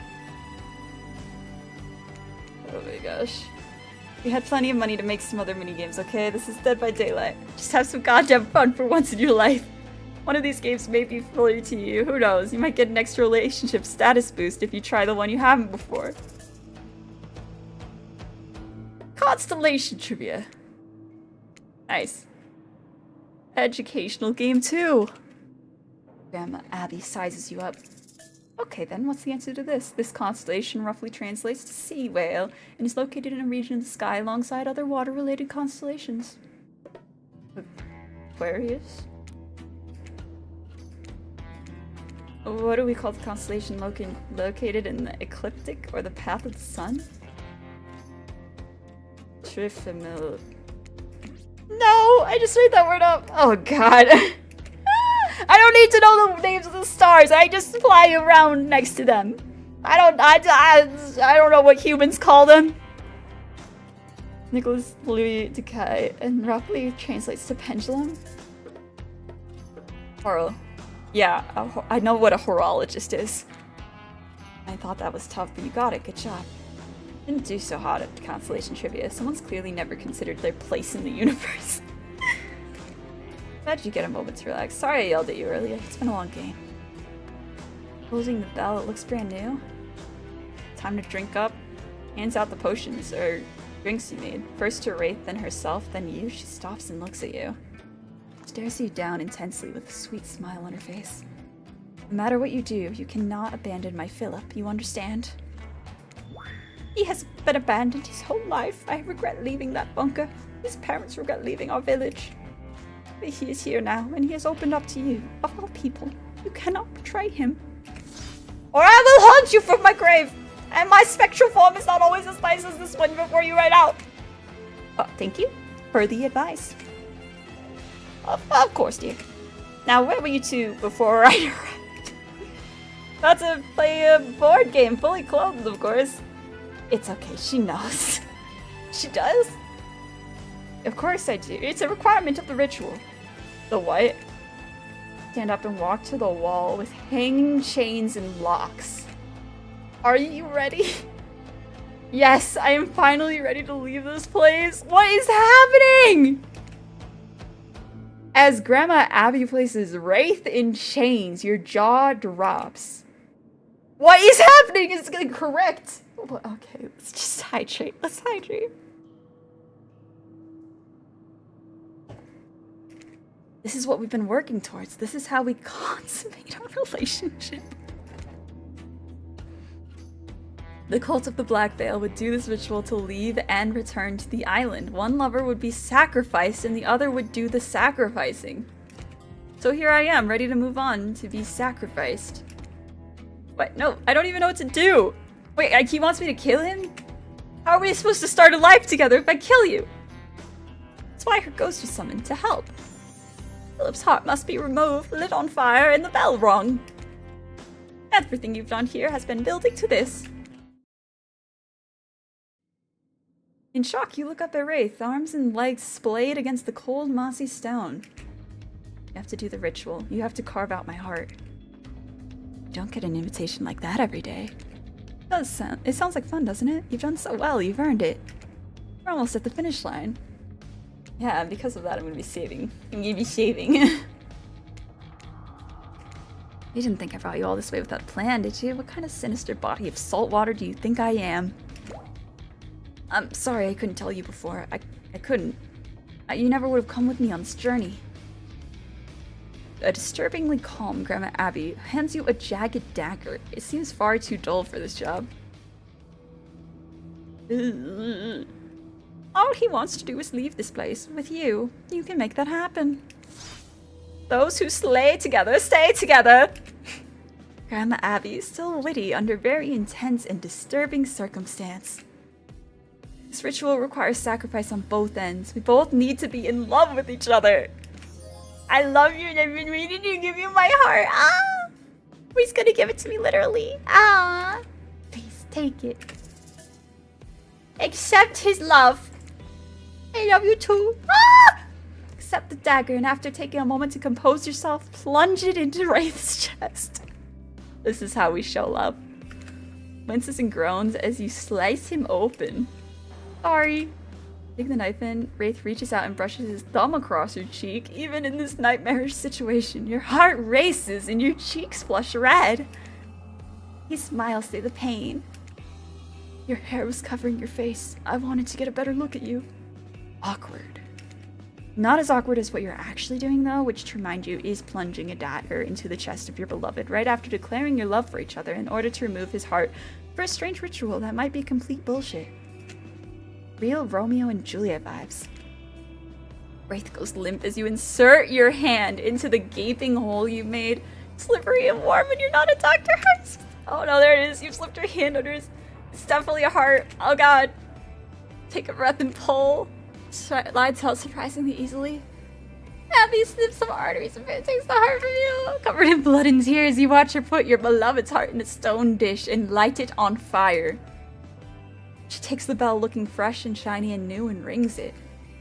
Oh my gosh. You had plenty of money to make some other minigames, okay? This is Dead by Daylight. Just have some goddamn fun for once in your life. One of these games may be familiar to you. Who knows? You might get an extra relationship status boost if you try the one you haven't before. Constellation trivia. Nice. Educational game too. Grandma Abby sizes you up. Okay then, what's the answer to this? This constellation roughly translates to sea whale and is located in a region of the sky alongside other water-related constellations. Aquarius? What do we call the constellation located in the ecliptic or the path of the sun? Trifimil. No! I just made that word up! Oh god. I don't need to know the names of the stars. I just fly around next to them. I don't know what humans call them. Nicholas Louis Decay and roughly translates to pendulum. Horror. Yeah, I know what a horologist is. I thought that was tough, but you got it. Good job. Didn't do so hot at constellation trivia. Someone's clearly never considered their place in the universe. Glad you get a moment to relax. Sorry I yelled at you earlier. It's been a long game. Closing the bell. It looks brand new. Time to drink up. Hands out the potions, or drinks you made. First to Wraith, then herself, then you. She stops and looks at you. Stares you down intensely with a sweet smile on her face. No matter what you do, you cannot abandon my Philip. You understand? He has been abandoned his whole life. I regret leaving that bunker. His parents regret leaving our village. But he is here now, and he has opened up to you. Of all people, you cannot betray him. Or I will haunt you from my grave! And my spectral form is not always as nice as this one before you right out. Thank you for the advice. Of course, dear. Now, where were you two before I arrived? About to play a board game, fully clothed, of course. It's okay, she knows. She does? Of course I do. It's a requirement of the ritual. The what? Stand up and walk to the wall with hanging chains and locks. Are you ready? Yes, I am finally ready to leave this place. What is happening? As Grandma Abby places Wraith in chains, your jaw drops. What is happening? Is it correct? Okay, let's just hydrate. Let's hydrate. This is what we've been working towards. This is how we consummate our relationship. The cult of the Black Veil would do this ritual to leave and return to the island. One lover would be sacrificed and the other would do the sacrificing. So here I am, ready to move on to be sacrificed. Wait, no, I don't even know what to do. Wait, he wants me to kill him? How are we supposed to start a life together if I kill you? That's why her ghost was summoned, to help. Philip's heart must be removed, lit on fire, and the bell rung. Everything you've done here has been building to this. In shock, you look up at Wraith, arms and legs splayed against the cold, mossy stone. You have to do the ritual. You have to carve out my heart. You don't get an invitation like that every day. It sounds like fun, doesn't it? You've done so well, you've earned it. We're almost at the finish line. Yeah, because of that, I'm gonna be saving. I'm gonna be shaving. You didn't think I brought you all this way without a plan, did you? What kind of sinister body of salt water do you think I am? I'm sorry I couldn't tell you before. I couldn't. You never would have come with me on this journey. A disturbingly calm Grandma Abby hands you a jagged dagger. It seems far too dull for this job. All he wants to do is leave this place with you. You can make that happen. Those who slay together stay together. Grandma Abby is still witty under very intense and disturbing circumstance. This ritual requires sacrifice on both ends. We both need to be in love with each other. I love you and I've been waiting to give you my heart. Ah! He's gonna give it to me literally. Ah! Please take it. Accept his love. I love you too. Ah! Accept the dagger, and after taking a moment to compose yourself, plunge it into Wraith's chest. This is how we show love. Winces and groans as you slice him open. Sorry. Take the knife in. Wraith reaches out and brushes his thumb across your cheek. Even in this nightmarish situation, your heart races and your cheeks flush red. He smiles through the pain. Your hair was covering your face. I wanted to get a better look at you. Awkward. Not as awkward as what you're actually doing, though, which, to remind you, is plunging a dagger into the chest of your beloved right after declaring your love for each other in order to remove his heart for a strange ritual that might be complete bullshit. Real Romeo and Juliet vibes. Wraith goes limp as you insert your hand into the gaping hole you made. Slippery and warm, and you're not a Dr. House. Oh no, there it is. You've slipped your hand under his... It's definitely a heart. Oh god. Take a breath and pull. Slides out surprisingly easily. Abby snips some arteries and takes the heart from you. Covered in blood and tears, you watch her put your beloved's heart in a stone dish and light it on fire. She takes the bell looking fresh and shiny and new and rings it.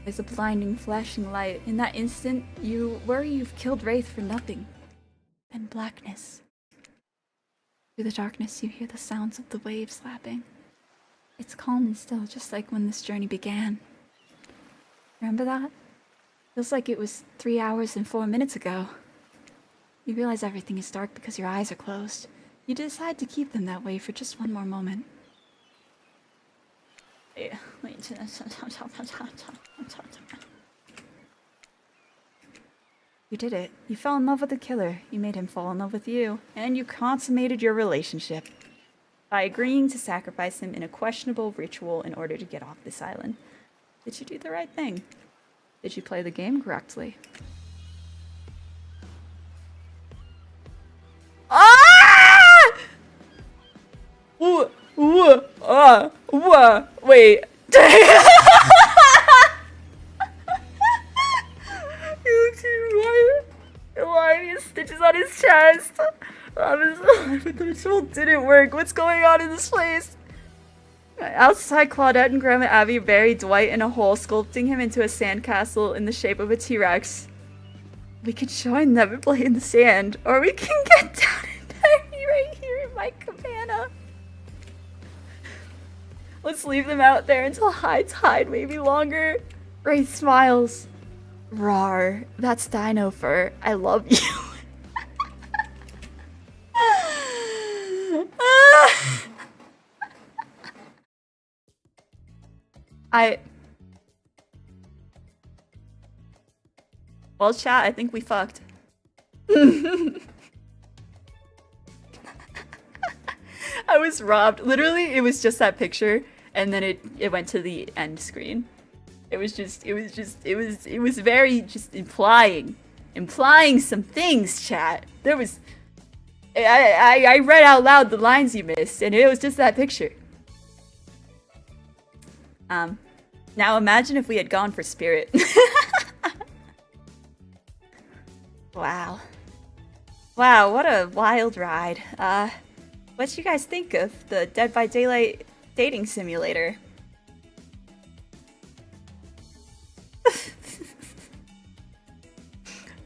There's a blinding, flashing light. In that instant, you worry you've killed Wraith for nothing. Then blackness. Through the darkness, you hear the sounds of the waves lapping. It's calm and still, just like when this journey began. Remember that? Feels like it was 3 hours and 4 minutes ago. You realize everything is dark because your eyes are closed. You decide to keep them that way for just one more moment. Yeah, wait. You did it. You fell in love with the killer. You made him fall in love with you. And you consummated your relationship by agreeing to sacrifice him in a questionable ritual in order to get off this island. Did you do the right thing? Did you play the game correctly? Ah! Wait. Why are these stitches on his chest? The ritual didn't work. What's going on in this place? Outside, Claudette and Grandma Abby bury Dwight in a hole, sculpting him into a sandcastle in the shape of a T-Rex. We could join them and play in the sand, or we can get down and bury right here in my cabana. Let's leave them out there until high tide, maybe longer. Wraith smiles. Rawr, that's Dino Fur. I love you. Well, chat, I think we fucked. I was robbed. Literally, it was just that picture, and then it went to the end screen. It was very just implying some things, chat. There was, I read out loud the lines you missed, and it was just that picture. Now imagine if we had gone for Spirit. Wow. Wow, what a wild ride. What do you guys think of the Dead by Daylight dating simulator?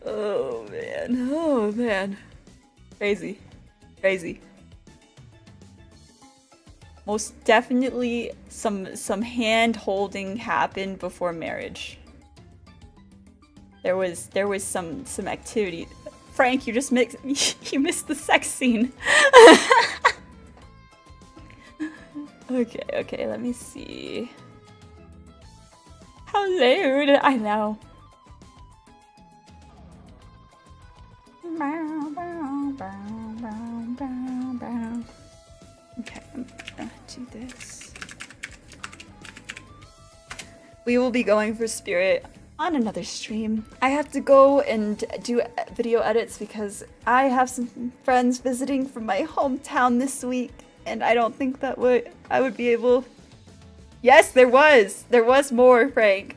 Oh man. Crazy. Most definitely some hand holding happened before marriage. There was some activity. Frank, you just you missed the sex scene. Okay, let me see. How loud? I know. Okay, I'm gonna do this. we will be going for Spirit on another stream. I have to go and do video edits because I have some friends visiting from my hometown this week, and I don't think that I would be able. Yes, there was more, Frank.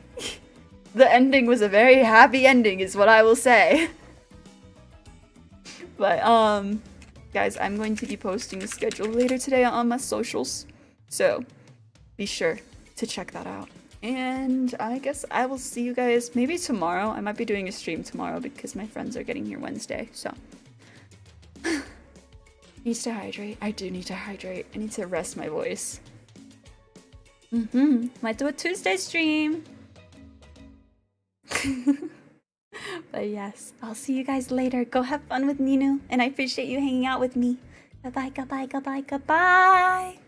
The ending was a very happy ending, is what I will say. But guys, I'm going to be posting a schedule later today on my socials, so be sure to check that out. And I guess I will see you guys maybe tomorrow. I might be doing a stream tomorrow because my friends are getting here Wednesday, so. Needs to hydrate. I do need to hydrate. I need to rest my voice. Might do a Tuesday stream. But yes, I'll see you guys later. Go have fun with Ninu, and I appreciate you hanging out with me. Goodbye, goodbye, goodbye, goodbye.